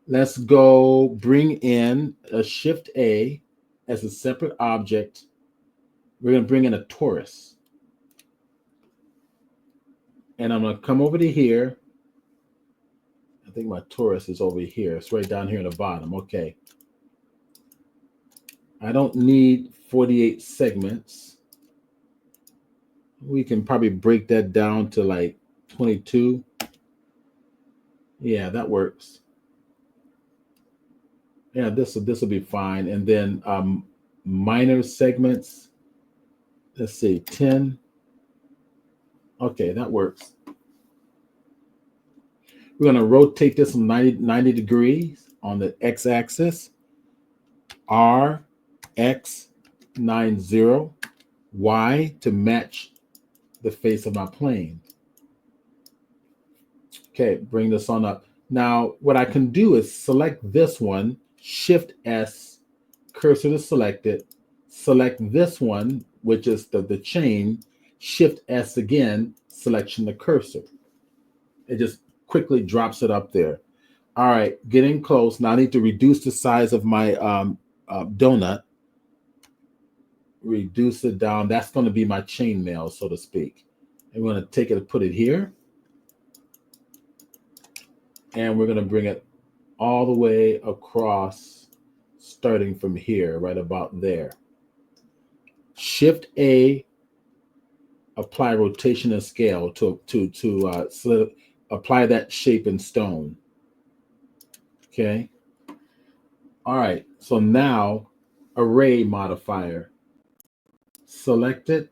A: Let's go bring in a Shift A as a separate object. We're going to bring in a torus. And I'm going to come over to here. I think my torus is over here. It's right down here at the bottom. Okay. I don't need 48 segments. We can probably break that down to like 22. Yeah, that works. Yeah, this will be fine. And then minor segments. Let's see, 10. Okay, that works. We're going to rotate this 90 degrees on the x-axis. R, X, 90, Y to match the face of my plane. Okay, bring this on up. Now, what I can do is select this one, Shift S, cursor to select it, select this one, which is the chain, Shift S again, selection the cursor. It just quickly drops it up there. All right, getting close. Now I need to reduce the size of my donut. Reduce it down. That's going to be my chainmail, so to speak. And we're going to take it and put it here. And we're going to bring it all the way across, starting from here, right about there. Shift A, apply rotation and scale to apply that shape in stone. Okay. All right. So now array modifier. Select it,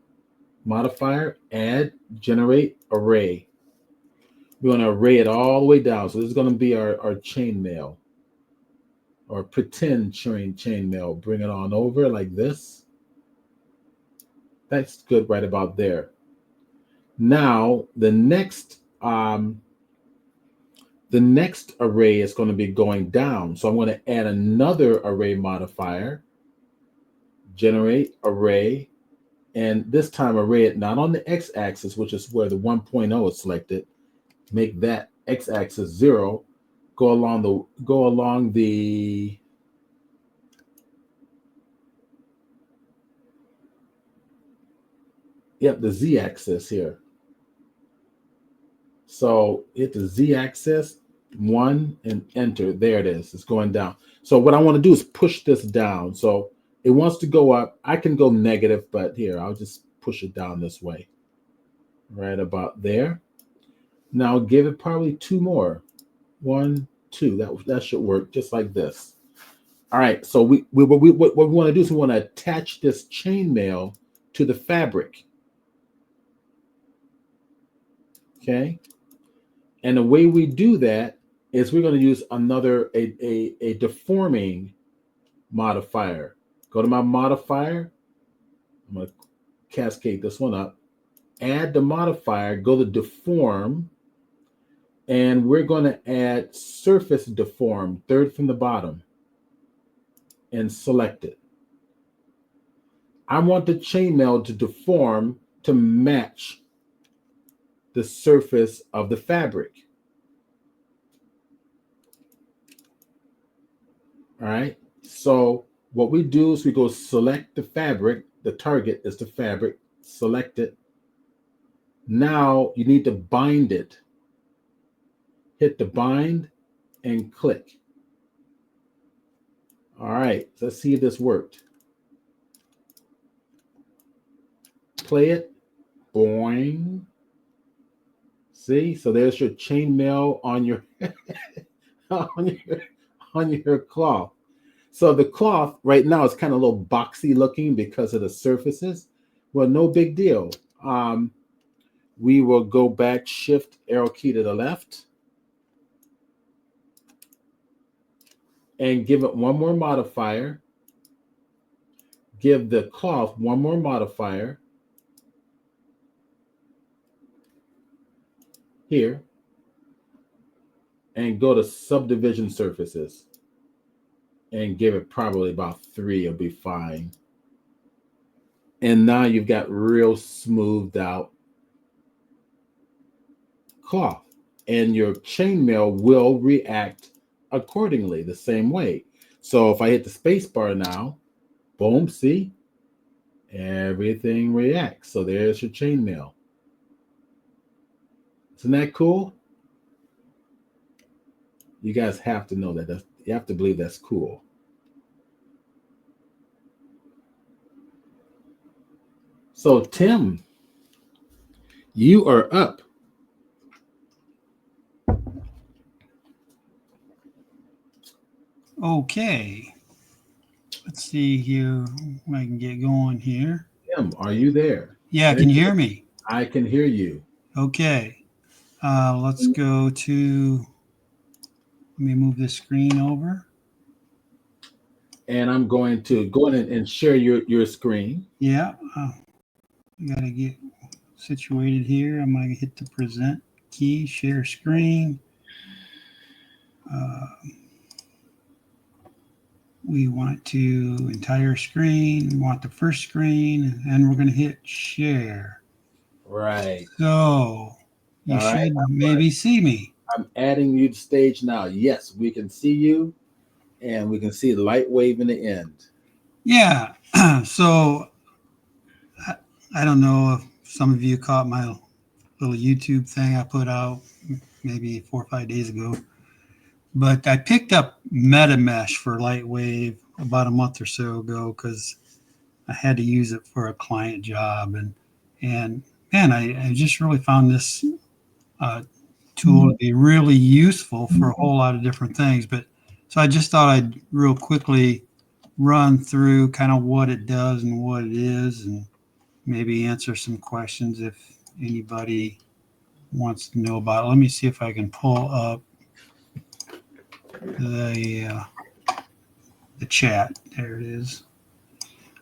A: modifier, add, generate, array. We're going to array it all the way down. So this is going to be our chainmail or pretend chainmail. Bring it on over like this. That's good right about there. Now the next array is going to be going down. So I'm going to add another array modifier, generate array, and this time array it not on the x-axis, which is where the 1.0 is selected. Make that x-axis 0. Go along the the z-axis here. So hit the z-axis, 1, and enter. There it is. It's going down. So what I want to do is push this down. So it wants to go up. I can go negative, but here, I'll just push it down this way. Right about there. Now give it probably 2 more. 1, 2. That should work just like this. All right. So what we want to do is we want to attach this chainmail to the fabric. Okay. And the way we do that is we're going to use a deforming modifier. Go to my modifier. I'm going to cascade this one up. Add the modifier, go to deform, and we're going to add surface deform, third from the bottom, and select it. I want the chainmail to deform to match the surface of the fabric. All right. So what we do is we go select the fabric. The target is the fabric. Select it. Now you need to bind it. Hit the bind and click. All right. Let's see if this worked. Play it. Boing. See? So there's your chainmail on your on your cloth. So the cloth right now is kind of a little boxy looking because of the surfaces. Well, no big deal. We will go back, shift arrow key to the left, and give it one more modifier. Give the cloth one more modifier. Here. And go to subdivision surfaces. And give it probably about 3, it'll be fine. And now you've got real smoothed out cloth. And your chainmail will react accordingly the same way. So if I hit the space bar now, boom, see? Everything reacts. So there's your chainmail. Isn't that cool? You guys have to know that. You have to believe that's cool. So Tim, you are up.
B: Okay. Let's see here. I can get going here.
A: Tim, are you there?
B: Yeah, can you hear me?
A: I can hear you.
B: Okay. Let's go to, let me move this screen over.
A: And I'm going to go in and share your screen.
B: Yeah. I got to get situated here. I'm going to hit the present key, share screen. We want to entire screen. We want the first screen, and we're going to hit share.
A: Right.
B: So you should maybe see me.
A: I'm adding you to stage now. Yes, we can see you, and we can see the LightWave in the end.
B: Yeah. So I don't know if some of you caught my little YouTube thing I put out maybe 4 or 5 days ago. But I picked up MetaMesh for LightWave about a month or so ago because I had to use it for a client job. And man, I just really found this tool to be really useful for a whole lot of different things. But so I just thought I'd real quickly run through kind of what it does and what it is, and maybe answer some questions if anybody wants to know about it. Let me see if I can pull up the chat. There it is.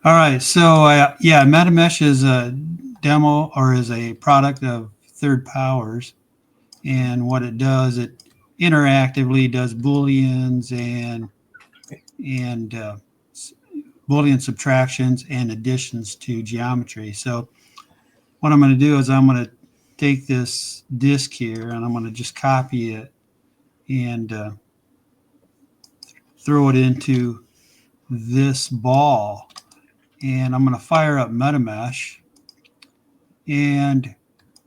B: All right. So yeah, MetaMesh is a demo or is a product of Third Powers, and what it does, it interactively does booleans and Boolean subtractions and additions to geometry. So what I'm going to do is I'm going to take this disk here and I'm going to just copy it and throw it into this ball. And I'm going to fire up MetaMesh. And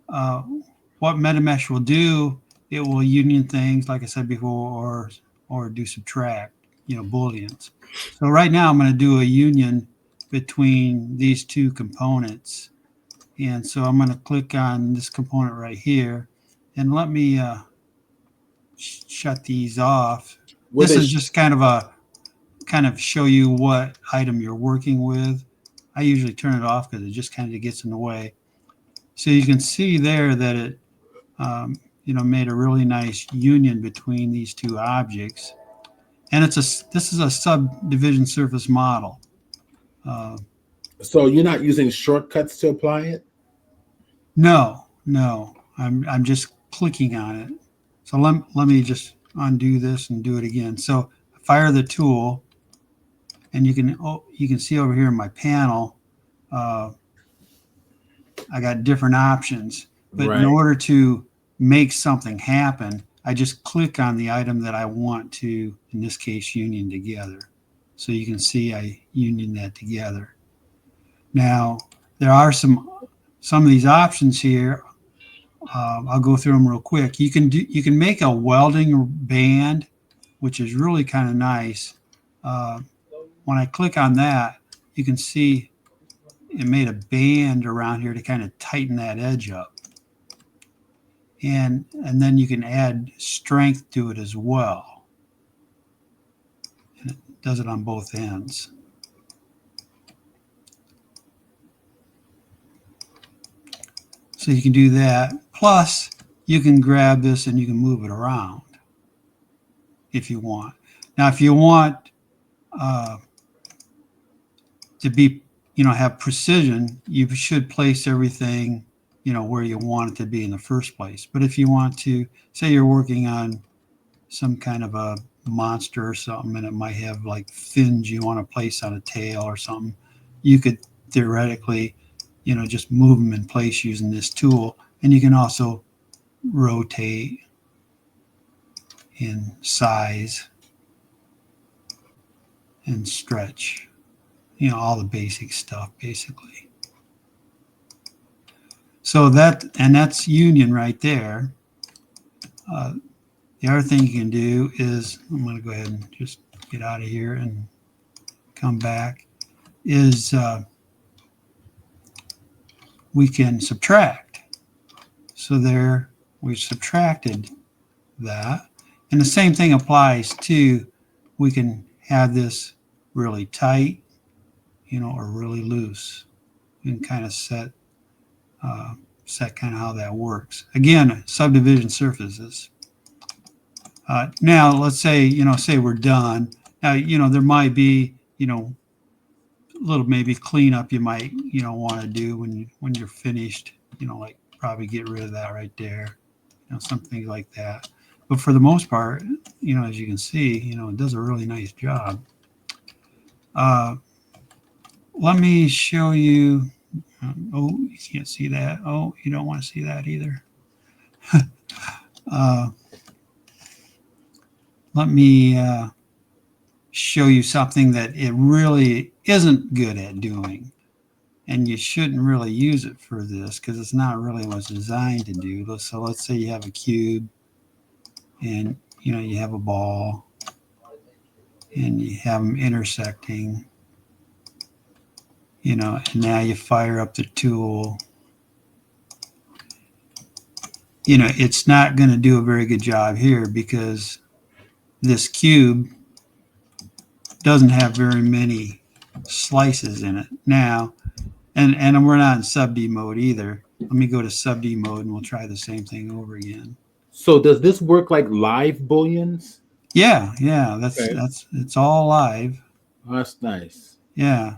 B: what MetaMesh will do, it will union things, like I said before, or do subtract, Booleans. So right now I'm going to do a union between these two components. And so I'm going to click on this component right here. And let me shut these off.
A: Were
B: This
A: they
B: is just kind of show you what item you're working with. I usually turn it off because it just kind of gets in the way. So you can see there that it, made a really nice union between these two objects. And this is a subdivision surface model. Uh,
A: so you're not using shortcuts to apply it?
B: no, I'm just clicking on it. So let me just undo this and do it again. So fire the tool, and you can see over here in my panel, uh, I got different options. But in
A: Right.
B: order to make something happen, I just click on the item that I want to, in this case, union together. So you can see I union that together. Now, there are some of these options here. I'll go through them real quick. You can make a welding band, which is really kind of nice. When I click on that, you can see it made a band around here to kind of tighten that edge up. And then you can add strength to it as well. And it does it on both ends. So you can do that. Plus, you can grab this and you can move it around if you want. Now, if you want to be, have precision, you should place everything, where you want it to be in the first place. But if you want to, say you're working on some kind of a monster or something, and it might have like fins you want to place on a tail or something, you could theoretically, just move them in place using this tool. And you can also rotate in size and stretch, all the basic stuff basically. So that's union right there. The other thing you can do is, I'm going to go ahead and just get out of here and come back, is we can subtract. So there, we've subtracted that. And the same thing applies to, we can have this really tight, or really loose. You can kind of set kind of how that works. Again, subdivision surfaces. Now, let's say, say we're done. Now, there might be, a little maybe cleanup you might, want to do when you're finished, like probably get rid of that right there, something like that. But for the most part, as you can see, it does a really nice job. Let me show you. Oh, you can't see that. Oh, you don't want to see that either. Let me show you something that it really isn't good at doing. And you shouldn't really use it for this because it's not really what's designed to do. So let's say you have a cube and, you have a ball and you have them intersecting, and now you fire up the tool. It's not going to do a very good job here because this cube doesn't have very many slices in it. Now, and we're not in sub D mode either. Let me go to sub D mode and we'll try the same thing over again.
A: So does this work like live booleans?
B: Yeah,
A: Okay.
B: it's all live.
A: Oh, that's nice.
B: Yeah.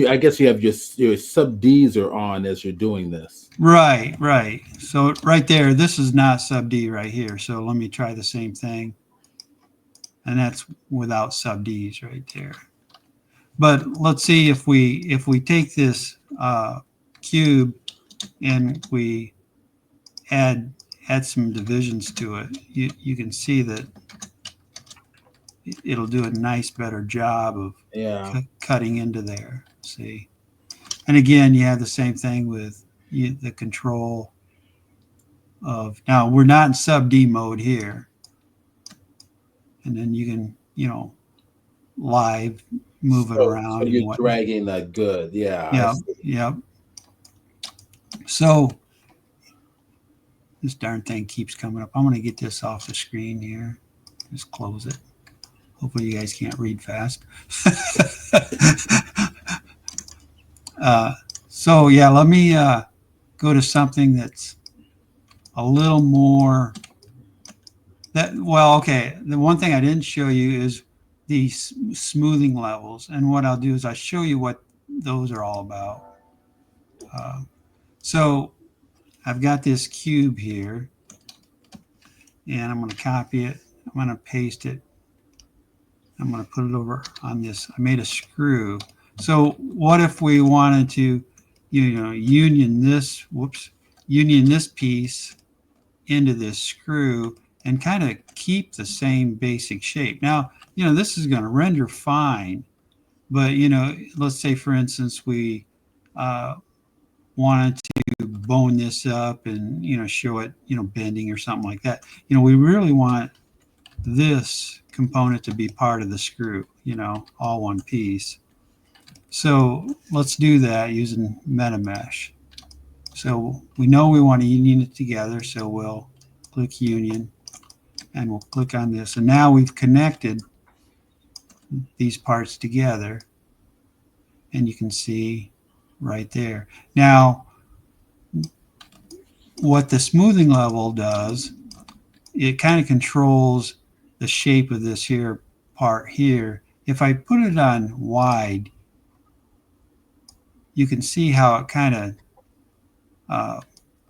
A: I guess you have your sub Ds are on as you're doing this.
B: Right. So right there, this is not sub D right here. So let me try the same thing. And that's without sub Ds right there. But let's see if we take this cube and we add some divisions to it, you can see that it'll do a nice, better job of cutting into there. See, and again, you have the same thing with the control of. Now we're not in sub D mode here, and then you can live move it around.
A: So you're dragging that good, yeah.
B: Yep. So This darn thing keeps coming up. I'm going to get this off the screen here. Just close it. Hopefully you guys can't read fast. So yeah, let me go to something that's a little more okay. The one thing I didn't show you is the smoothing levels. And what I'll do is I'll show you what those are all about. So I've got this cube here, and I'm going to copy it. I'm going to paste it. I'm going to put it over on this. I made a screw. So what if we wanted to, union this piece into this screw and kind of keep the same basic shape. Now, this is going to render fine, but, let's say, for instance, we wanted to bone this up and, show it, bending or something like that. We really want this component to be part of the screw, all one piece. So let's do that using MetaMesh. So we know we want to union it together, so we'll click Union, and we'll click on this. And now we've connected these parts together, and you can see right there. Now, what the smoothing level does, it kind of controls the shape of this here part here. If I put it on wide, you can see how it kind of,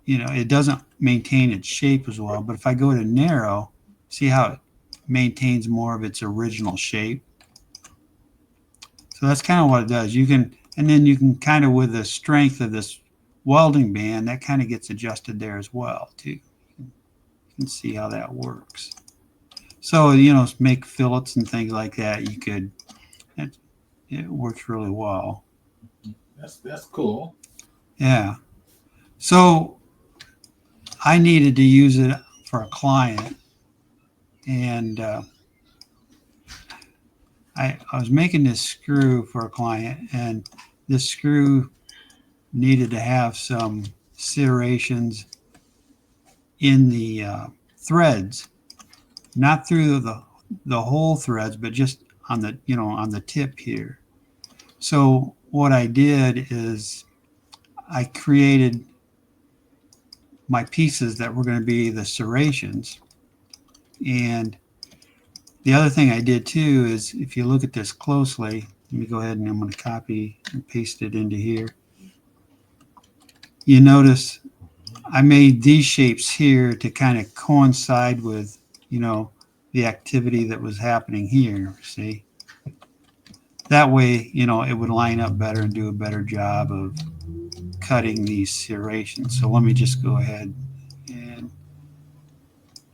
B: it doesn't maintain its shape as well. But if I go to narrow, see how it maintains more of its original shape. So that's kind of what it does. And then you can kind of, with the strength of this welding band, that kind of gets adjusted there as well too. You can see how that works. So, make fillets and things like that. You could, it works really well.
A: That's cool.
B: Yeah. So I needed to use it for a client, and I was making this screw for a client, and this screw needed to have some serrations in the threads, not through the whole threads, but just on the on the tip here. So what I did is I created my pieces that were going to be the serrations. And the other thing I did too is, if you look at this closely, let me go ahead and I'm going to copy and paste it into here. You notice I made these shapes here to kind of coincide with, the activity that was happening here, see? That way, it would line up better and do a better job of cutting these serrations. So let me just go ahead and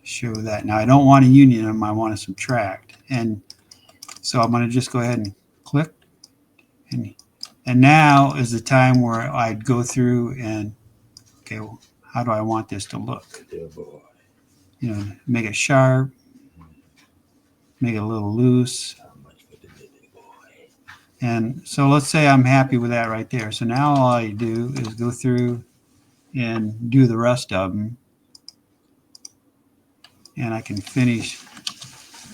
B: show that. Now I don't want to union them, I want to subtract. And so I'm going to just go ahead and click. And now is the time where I'd go through and, okay, well, how do I want this to look? Make it sharp, make it a little loose. And so let's say I'm happy with that right there. So now all I do is go through and do the rest of them. And I can finish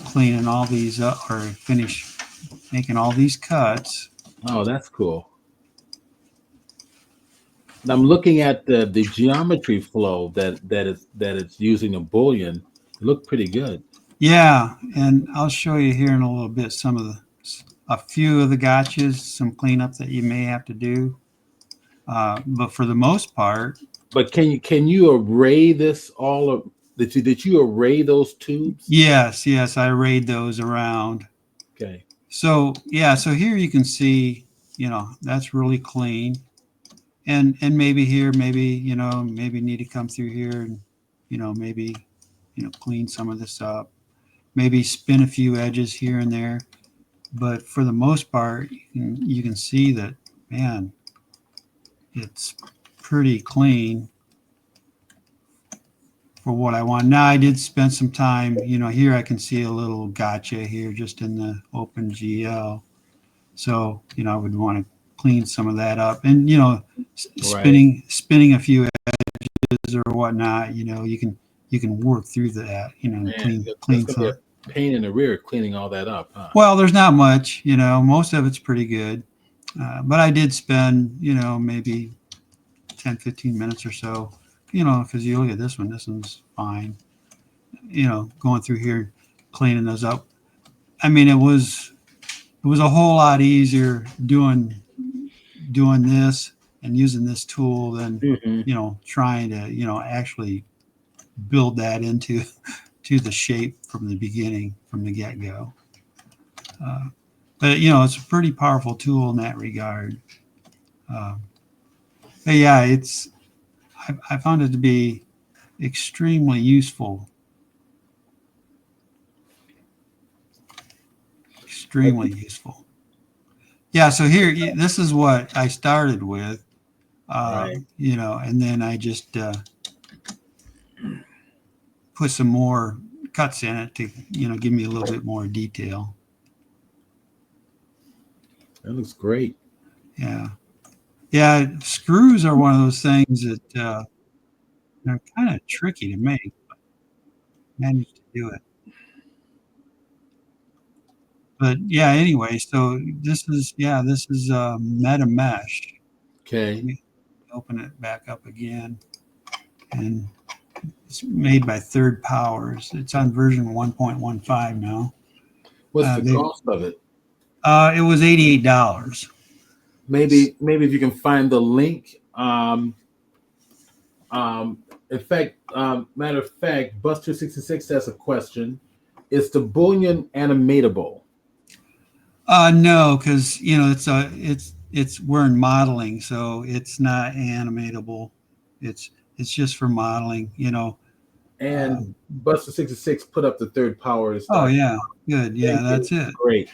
B: cleaning all these up, or finish making all these cuts.
A: Oh, that's cool. And I'm looking at the geometry flow that it's using a Boolean. It looked pretty good.
B: Yeah, and I'll show you here in a little bit a few of the gotchas, some cleanup that you may have to do. But for the most part.
A: But can you array this all of? Did you array those tubes?
B: Yes, I arrayed those around.
A: Okay.
B: So yeah, so here you can see, that's really clean. And maybe here, maybe need to come through here and, maybe, clean some of this up. Maybe spin a few edges here and there. But for the most part, you can see that, man, it's pretty clean for what I want. Now I did spend some time, here I can see a little gotcha here just in the OpenGL. So, I would want to clean some of that up, and, spinning a few edges or whatnot, you can work through that, and
A: Man, that's
B: clean
A: gonna be
B: some.
A: a pain in the rear cleaning all that up, huh?
B: Well, there's not much, most of it's pretty good. But I did spend, maybe 10, 15 minutes or so, because you look at this one's fine, going through here, cleaning those up. I mean, it was a whole lot easier doing this and using this tool than,
A: Hmm.
B: trying to, actually build that into to the shape from the beginning, from the get-go. Uh, but it's a pretty powerful tool in that regard. Uh, but yeah, I found it to be extremely useful. Extremely useful. Yeah. So here, this is what I started with,
A: Right.
B: and then I just put some more cuts in it to, give me a little bit more detail.
A: That looks great.
B: Yeah. Yeah. Screws are one of those things that they're kind of tricky to make. Managed to do it. But yeah, anyway, so this is Meta Mesh. Let
A: Okay.
B: me open it back up again. And it's made by Third Powers. It's on version 1.15 now.
A: What's the
B: They
A: cost of it?
B: It was $88.
A: Maybe if you can find the link. In fact, matter of fact, Buster66 has a question. Is the bullion animatable?
B: No, because it's we're in modeling, so it's not animatable. It's just for modeling. Uh,
A: And Buster66 put up the third powers.
B: oh yeah, good. Yeah,
A: Thank you.
B: that's it.
A: Great.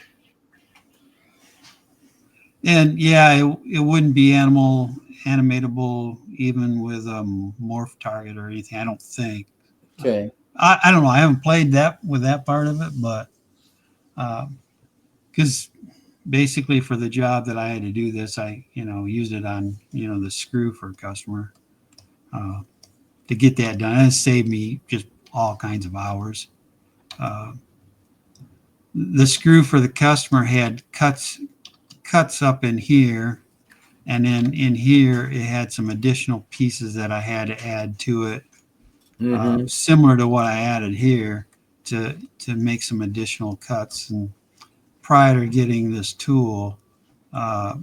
B: And yeah, it wouldn't be animatable even with a morph target or anything. I don't think.
A: Okay.
B: I don't know. I haven't played that with that part of it, but because basically for the job that I had to do this, I used it on the screw for a customer uh, to get that done. And it saved me just all kinds of hours. Uh, the screw for the customer had cuts up in here, and then in here it had some additional pieces that I had to add to it,
A: Mm-hmm.
B: similar to what I added here to make some additional cuts. And prior to getting this tool, uh,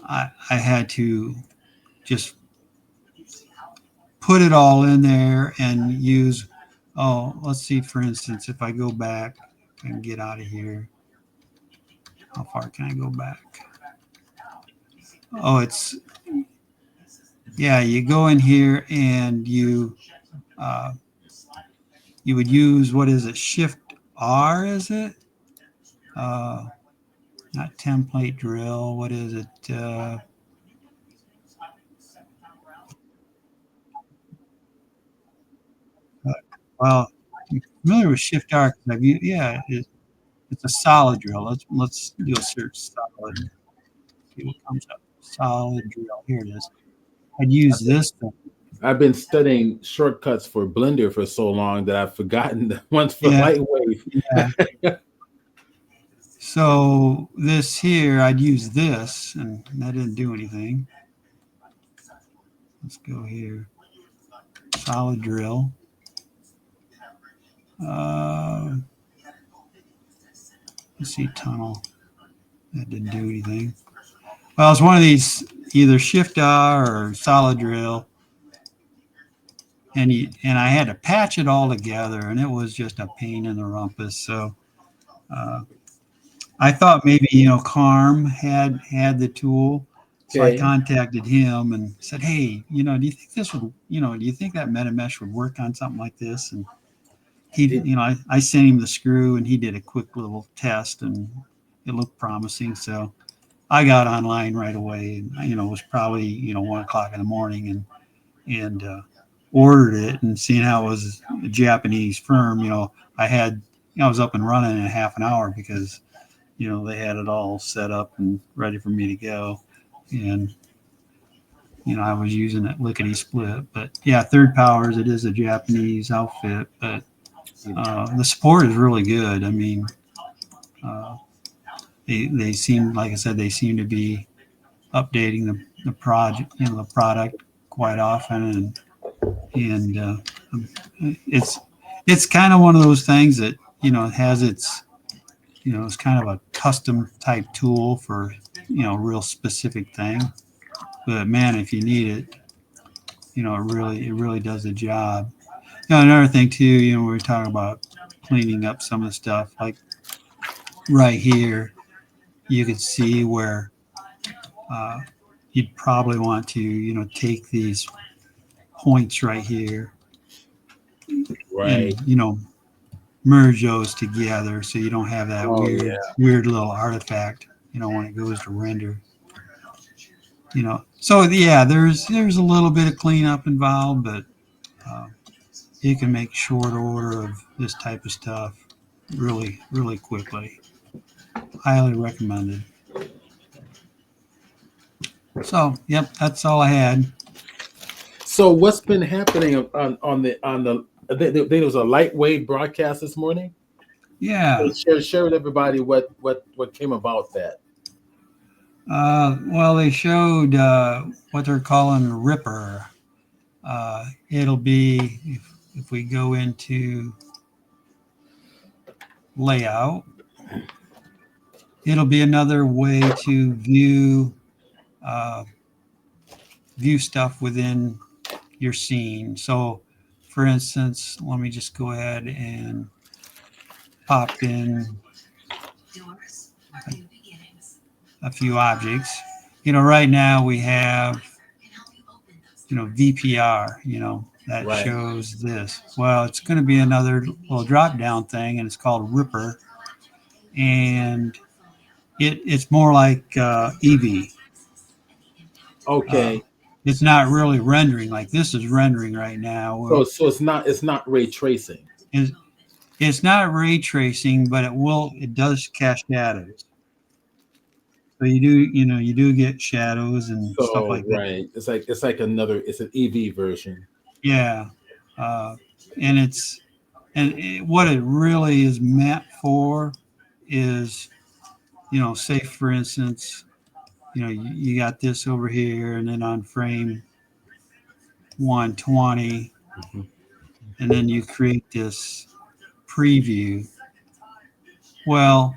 B: I had to just put it all in there and use. Oh, let's see. For instance, if I go back and get out of here, how far can I go back? Oh, it's yeah. You go in here and uh, you would use, what is it? Shift R, is it? Uh, Not template drill. What is it? Uh, well, I'm familiar with Shift R. 'Cause yeah, it's a solid drill. Let's do a search solid. See what comes up. Solid drill. Here it is. I'd use this thing.
A: I've been studying shortcuts for Blender for so long that I've forgotten the ones for
B: Yeah,
A: LightWave.
B: yeah. So this here, I'd use this, and that didn't do anything. Let's go here. Solid drill. Uh, let's see, tunnel. That didn't do anything. Well, it's one of these, either Shift R or solid drill, and I had to patch it all together, and it was just a pain in the rumpus. So uh, I thought maybe Carm had the tool, so I
A: Okay.
B: contacted him and said, "Hey, do you think this would, do you think that MetaMesh would work on something like this?" And he,
A: Did
B: I sent him the screw, and he did a quick little test, and it looked promising. So I got online right away. And, it was probably 1 o'clock in the morning, and ordered it. And seeing how it was a Japanese firm, I was up and running in half an hour because they had it all set up and ready for me to go. And I was using it lickety split. But yeah, Third Powers, it is a Japanese outfit, but the support is really good. I mean, uh, they seem, like I said, they seem to be updating the project, the product quite often, and it's it's kind of one of those things that it has its it's kind of a custom type tool for a real specific thing. But man, if you need it, it really does the job. Another thing too, we were talking about cleaning up some of the stuff, like right here, you can see where uh, you'd probably want to, take these points right here and,
A: Right.
B: merge those together so you don't have that
A: Oh yeah.
B: weird little artifact, when it goes to render. So yeah, there's a little bit of cleanup involved, but uh, you can make short order of this type of stuff really, really quickly. Highly recommended. So, yep, that's all I had.
A: So what's been happening on the there was a LightWave broadcast this morning.
B: Yeah.
A: So share with everybody what came about that.
B: Well, they showed what they're calling Ripper. It'll be, if we go into layout, it'll be another way to uh, view stuff within your scene. So, for instance, let me just go ahead and pop in a few objects. Right now we have, VPR, that
A: Right.
B: shows this. Well, it's going to be another little drop down thing, and it's called Ripper. And it's more like Eevee. Uh,
A: Okay.
B: it's not really rendering like this is rendering right now.
A: So it's not ray tracing.
B: It's, it's not ray tracing, but it does cast shadows. So you do get shadows and stuff
A: So
B: like that.
A: right, it's an EV version.
B: Yeah, uh, and what it really is meant for is, say for instance, you got this over here, and then on frame 120,
A: Mhm.
B: and then you create this preview. Well,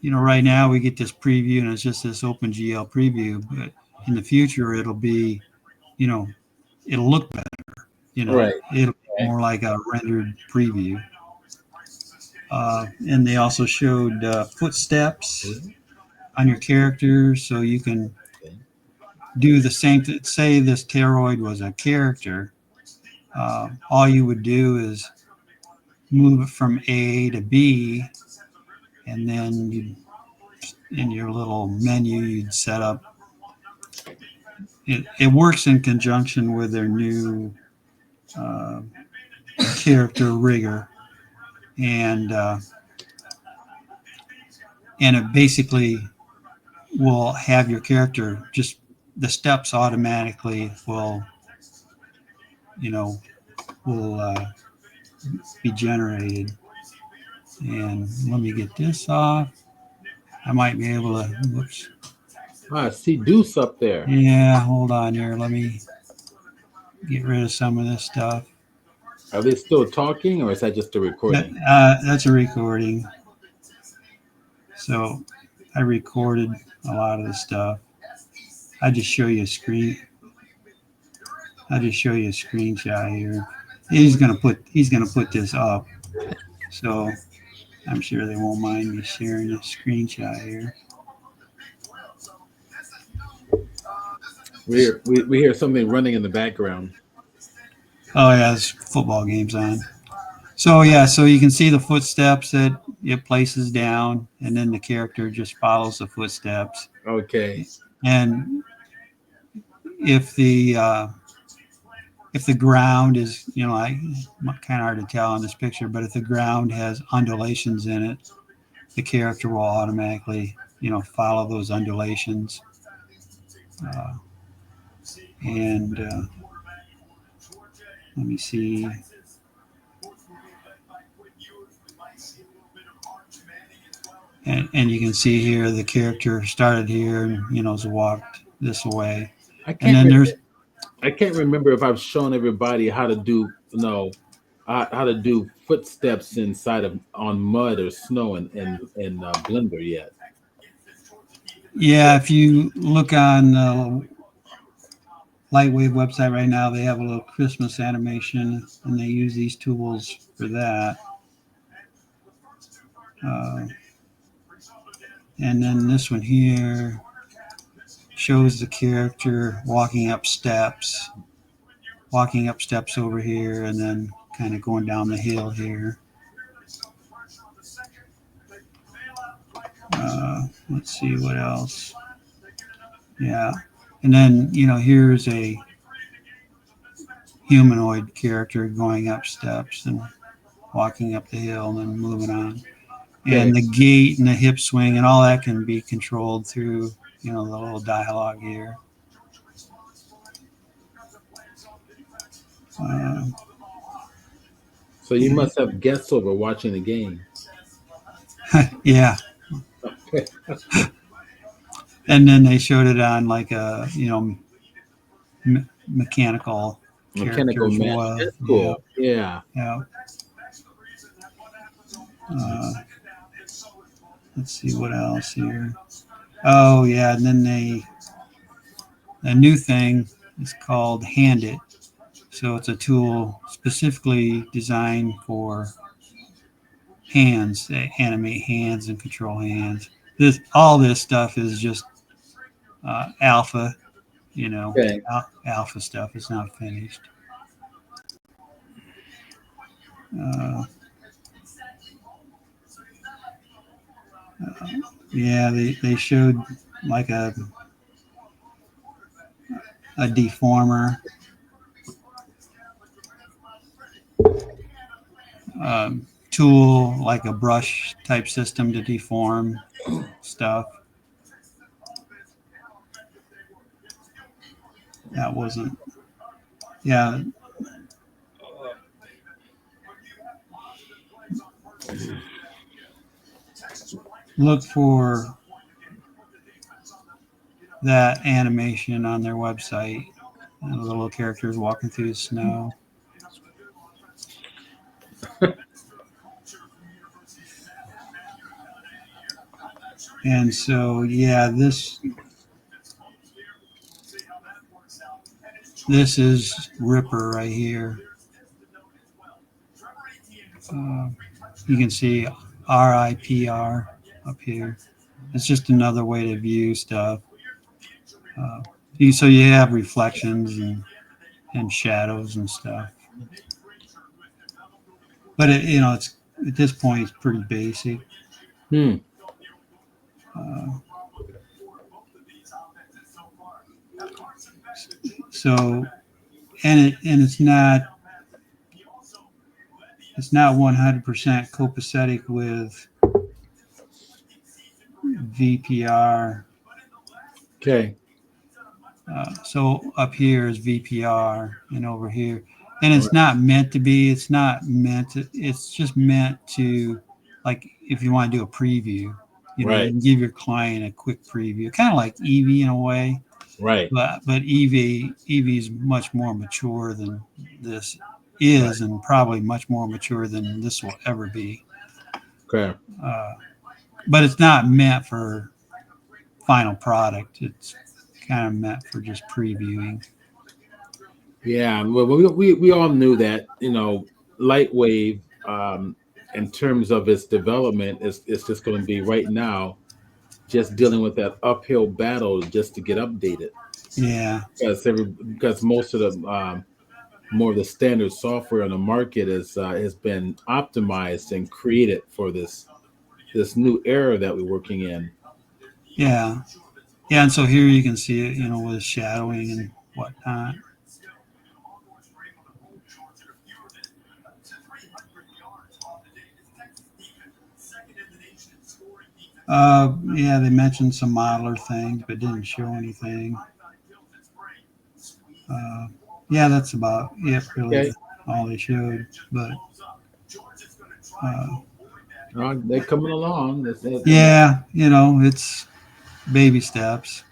B: right now we get this preview, and it's just this OpenGL preview, but in the future it'll be, you know, it'll look better.
A: Right.
B: It'll be
A: Okay.
B: more like a rendered preview. And they also showed footsteps on your character, so you can
A: Okay.
B: do the same. Say this Pteroid was a character. All you would do is move it from A to B, and then in your little menu you'd set up. It works in conjunction with their new uh, character rigger, and it basically will have your character just the steps automatically you know will be generated. And let me get this off. I might be able to. Whoops.
A: I see Deuce up there.
B: Yeah, hold on here. Let me get rid of some of this stuff.
A: Are they still talking, or is that just a recording?
B: That's a recording. So I recorded a lot of the stuff. I just show you a screen. I just show you a screenshot here. He's gonna put this up. So I'm sure they won't mind me sharing a screenshot here.
A: We hear something running in the background.
B: Oh yeah, there's football games on. So yeah, so you can see the footsteps that it places down, and then the character just follows the footsteps.
A: Okay.
B: And if the uh, if the ground is, kind of hard to tell on this picture, but if the ground has undulations in it, the character will automatically, follow those undulations. Uh, And let me see. And you can see here the character started here and has walked this way.
A: I
B: And
A: can't
B: then
A: re-
B: there's
A: I can't remember if I've shown everybody how to do how to do footsteps inside of on mud or snow in Blender yet.
B: yeah, if you look on the LightWave website right now, they have a little Christmas animation and they use these tools for that. Uh, and then this one here shows the character walking up steps over here, and then kind of going down the hill here. Let's see what else. Yeah. And then, here's a humanoid character going up steps and walking up the hill and then moving on.
A: Okay.
B: And the gait and the hip swing and all that can be controlled through, the little dialogue here. Uh,
A: So you must have guests over watching the game.
B: yeah.
A: Okay.
B: And then they showed it on like a, mechanical
A: Mechanical
B: characters.
A: man.
B: Was
A: That's
B: yeah,
A: cool. Yeah.
B: yeah. Uh, let's see what else here. Oh yeah, and then a new thing is called Hand It. So it's a tool specifically designed for hands, animate hands and control hands. All this stuff is just alpha,
A: Okay.
B: alpha stuff. It's not finished. Uh, yeah, they showed like a deformer. Tool, like a brush type system to deform stuff. That wasn't, yeah. Look for that animation on their website. The little characters walking through the snow. And so, yeah, this is Ripper right here. You can see RIPR up here. It's just another way to view stuff. So you have reflections and shadows and stuff. But it's at this point it's pretty basic.
A: Hmm.
B: So, and it's not 100% copacetic with VPR.
A: Okay.
B: So up here is VPR, and over here, and it's not meant to be. It's not meant to. It's just meant to, like, if you want to do a preview, you can give your client a quick preview, kind of like Eevee in a way.
A: Right.
B: But Eevee is much more mature than this is, and probably much more mature than this will ever be.
A: Okay.
B: But it's not meant for final product. It's kind of meant for just previewing.
A: Yeah. Well, we all knew that LightWave, in terms of its development, it's just going to be right now just dealing with that uphill battle just to get updated.
B: Yeah.
A: Because most of the more of the standard software on the market has been optimized and created for this new era that we're working in.
B: Yeah. Yeah, and so here you can see it, with shadowing and whatnot. Yeah, they mentioned some modeler things, but didn't show anything. Uh, yeah, that's about it, really.
A: Okay.
B: All they showed, but uh,
A: They're coming along.
B: yeah, it's baby steps.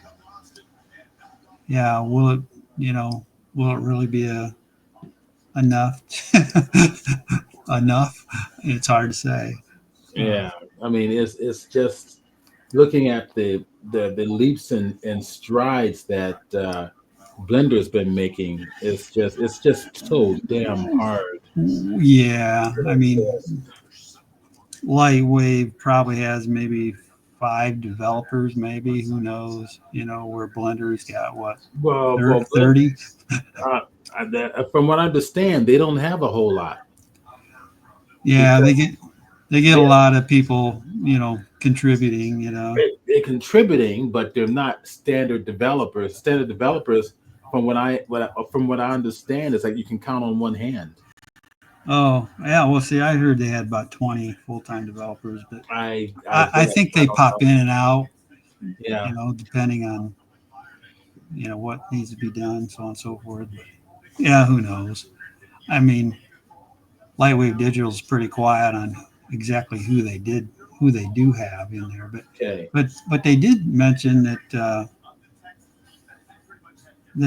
B: Yeah, will it? You know, will it really be enough? Enough? It's hard to say. Uh,
A: Yeah. I mean, it's just looking at the leaps and strides that Blender's been making. It's just so damn hard.
B: yeah, I mean, Lightwave probably has maybe 5 developers, maybe. Who knows? Where Blender's got what,
A: Well,
B: 30?
A: uh, from what I understand, they don't have a whole lot
B: Yeah,
A: because
B: they get a
A: they're
B: lot of people, contributing.
A: they're contributing, but they're not standard developers. Standard developers, from what I understand, is like you can count on one hand.
B: Oh, yeah. Well, see, I heard they had about 20 full-time developers, but
A: I
B: I
A: guess
B: think
A: I
B: they
A: don't
B: pop
A: know.
B: in and out,
A: Yeah.
B: depending on what needs to be done, so on and so forth. But yeah, who knows? I mean, Lightwave Digital is pretty quiet on exactly who they do have in there, but
A: Okay.
B: they did mention that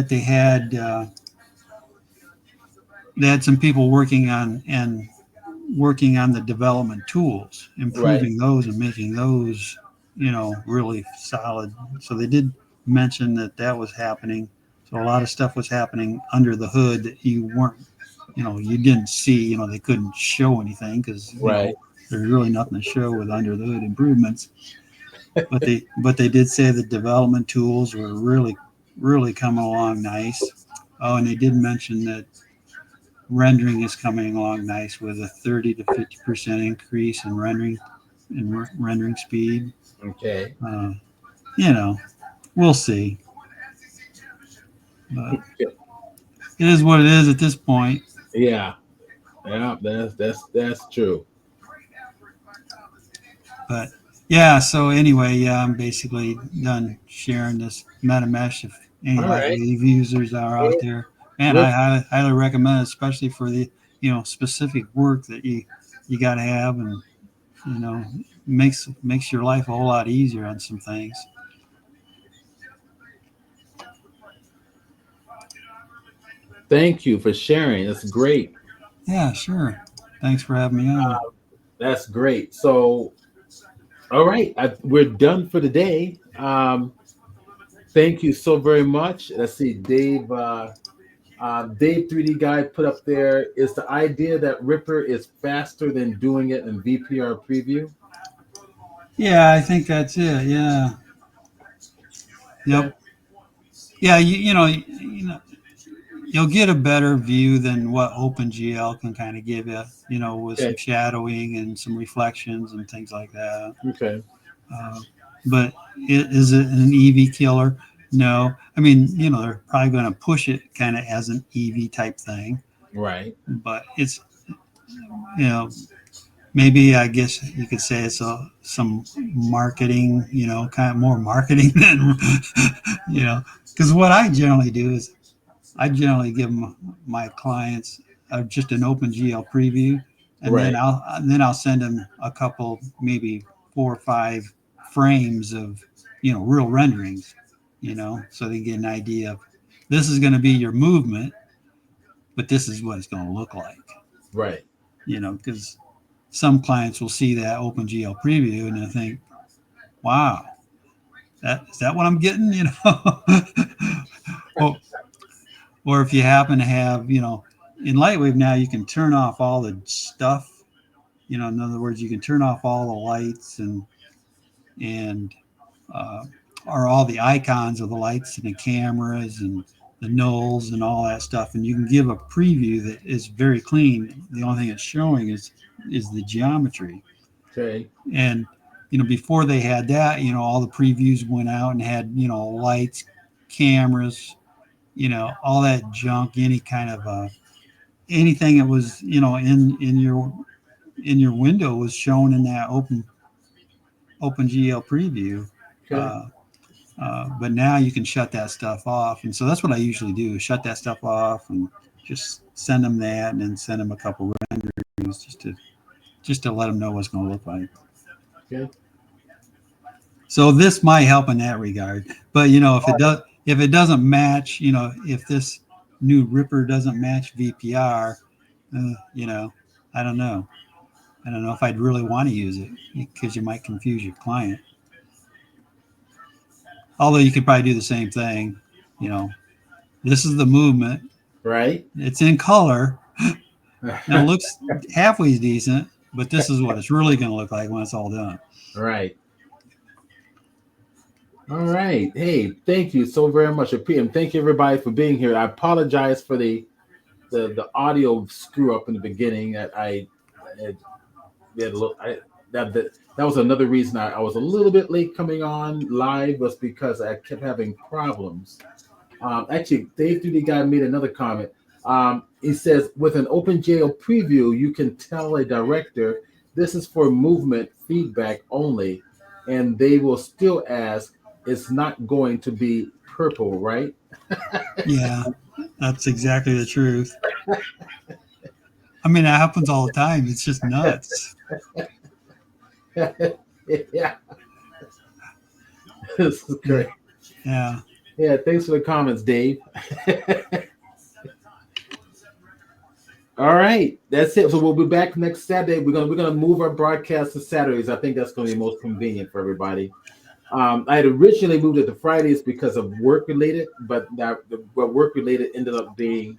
B: they had some people working on the development tools,
A: Right.
B: improving those and making those, really solid. So they did mention that was happening. So a lot of stuff was happening under the hood that you didn't see. They couldn't show anything because
A: Right.
B: there's really nothing to show with under the hood improvements. But they did say the development tools were really coming along nice. Oh, and they did mention that rendering is coming along nice with a 30 to 50% increase in rendering speed.
A: Okay.
B: Uh, you know, we'll see, but
A: Okay.
B: it is what it is at this point.
A: Yeah. Yeah. That's true.
B: But yeah, so anyway, yeah, I'm basically done sharing this MetaMesh. If any
A: All right.
B: Lightwave users are out
A: Well,
B: there, man, I
A: let's.
B: highly recommend it, especially for the specific work that you got to have, and you know makes your life a whole lot easier on some things.
A: Thank you for sharing. That's great.
B: Yeah, sure. Thanks for having me on.
A: That's great. So, all right, we're done for the day. Thank you so very much. Let's see, Dave 3D guy put up there is the idea that Ripper is faster than doing it in VPR preview.
B: Yeah, I think that's it. Yeah.
A: Okay.
B: Yep. Yeah. You'll get a better view than what OpenGL can kind of give you. With some
A: Okay.
B: shadowing and some reflections and things like that.
A: Okay.
B: Uh, but is it an EV killer? No. I mean, they're probably going to push it kind of as an EV type thing,
A: Right.
B: but it's you know maybe I guess you could say it's some marketing, kind of more marketing than, because what I generally do is I generally give my clients just an OpenGL preview, and then
A: Right.
B: I'll send them a couple, maybe 4 or 5 frames of real renderings, so they get an idea of this is going to be your movement, but this is what it's going to look like,
A: Right.
B: because some clients will see that OpenGL preview and they think, wow, that is that what I'm getting, or, or if you happen to have, in Lightwave now you can turn off all the stuff, in other words, you can turn off all the lights and uh, or all the icons of the lights and the cameras and the nulls and all that stuff, and you can give a preview that is very clean. The only thing it's showing is the geometry.
A: Okay.
B: And before they had that, all the previews went out and had lights, cameras, all that junk, any kind of anything that was in your window was shown in that OpenGL preview.
A: Okay.
B: Uh, But now you can shut that stuff off. And so that's what I usually do, shut that stuff off and just send them that and then send them a couple renderings just to let them know what's going to look like.
A: Okay.
B: So this might help in that regard. But, if it doesn't match, if this new Ripper doesn't match VPR, I don't know. I don't know if I'd really want to use it because you might confuse your client. Although you could probably do the same thing. This is the movement.
A: Right.
B: It's in color. Now it looks halfway decent, but this is what it's really going to look like when it's all done.
A: Right. All right. Hey, thank you so very much, and thank you everybody for being here. I apologize for the audio screw up in the beginning. That was another reason I was a little bit late coming on live, was because I kept having problems. Actually, Dave Duty Guy made another comment. He says, with an OpenGL preview, you can tell a director this is for movement feedback only, and they will still ask, it's not going to be purple, right?
B: Yeah, that's exactly the truth. I mean, it happens all the time. It's just nuts.
A: Yeah. This is great.
B: Yeah.
A: Yeah, thanks for the comments, Dave. All right, that's it. So we'll be back next Saturday. We're gonna move our broadcast to Saturdays. I think that's gonna be most convenient for everybody. I had originally moved it to Fridays because of work related, but work related ended up being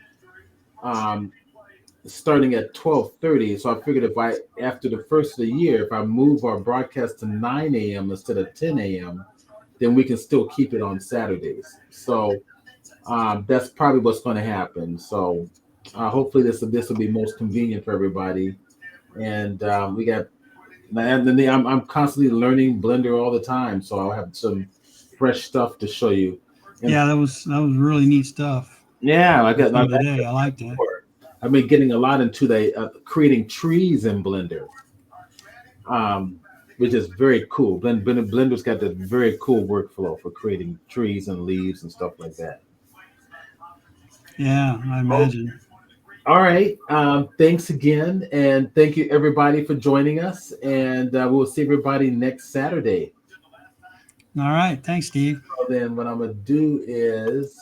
A: starting at 12:30. So I figured after the first of the year, if I move our broadcast to 9 a.m. instead of 10 a.m., then we can still keep it on Saturdays. So that's probably what's going to happen. So hopefully this will be most convenient for everybody. And I'm constantly learning Blender all the time, so I'll have some fresh stuff to show you. And
B: yeah, that was really neat stuff.
A: Yeah, I
B: liked it.
A: I've been getting a lot into creating trees in Blender, which is very cool. Blender's got this very cool workflow for creating trees and leaves and stuff like that.
B: Yeah, I imagine.
A: All right. Thanks again. And thank you, everybody, for joining us. And we'll see everybody next Saturday.
B: All right. Thanks, Steve.
A: So then what I'm going to do is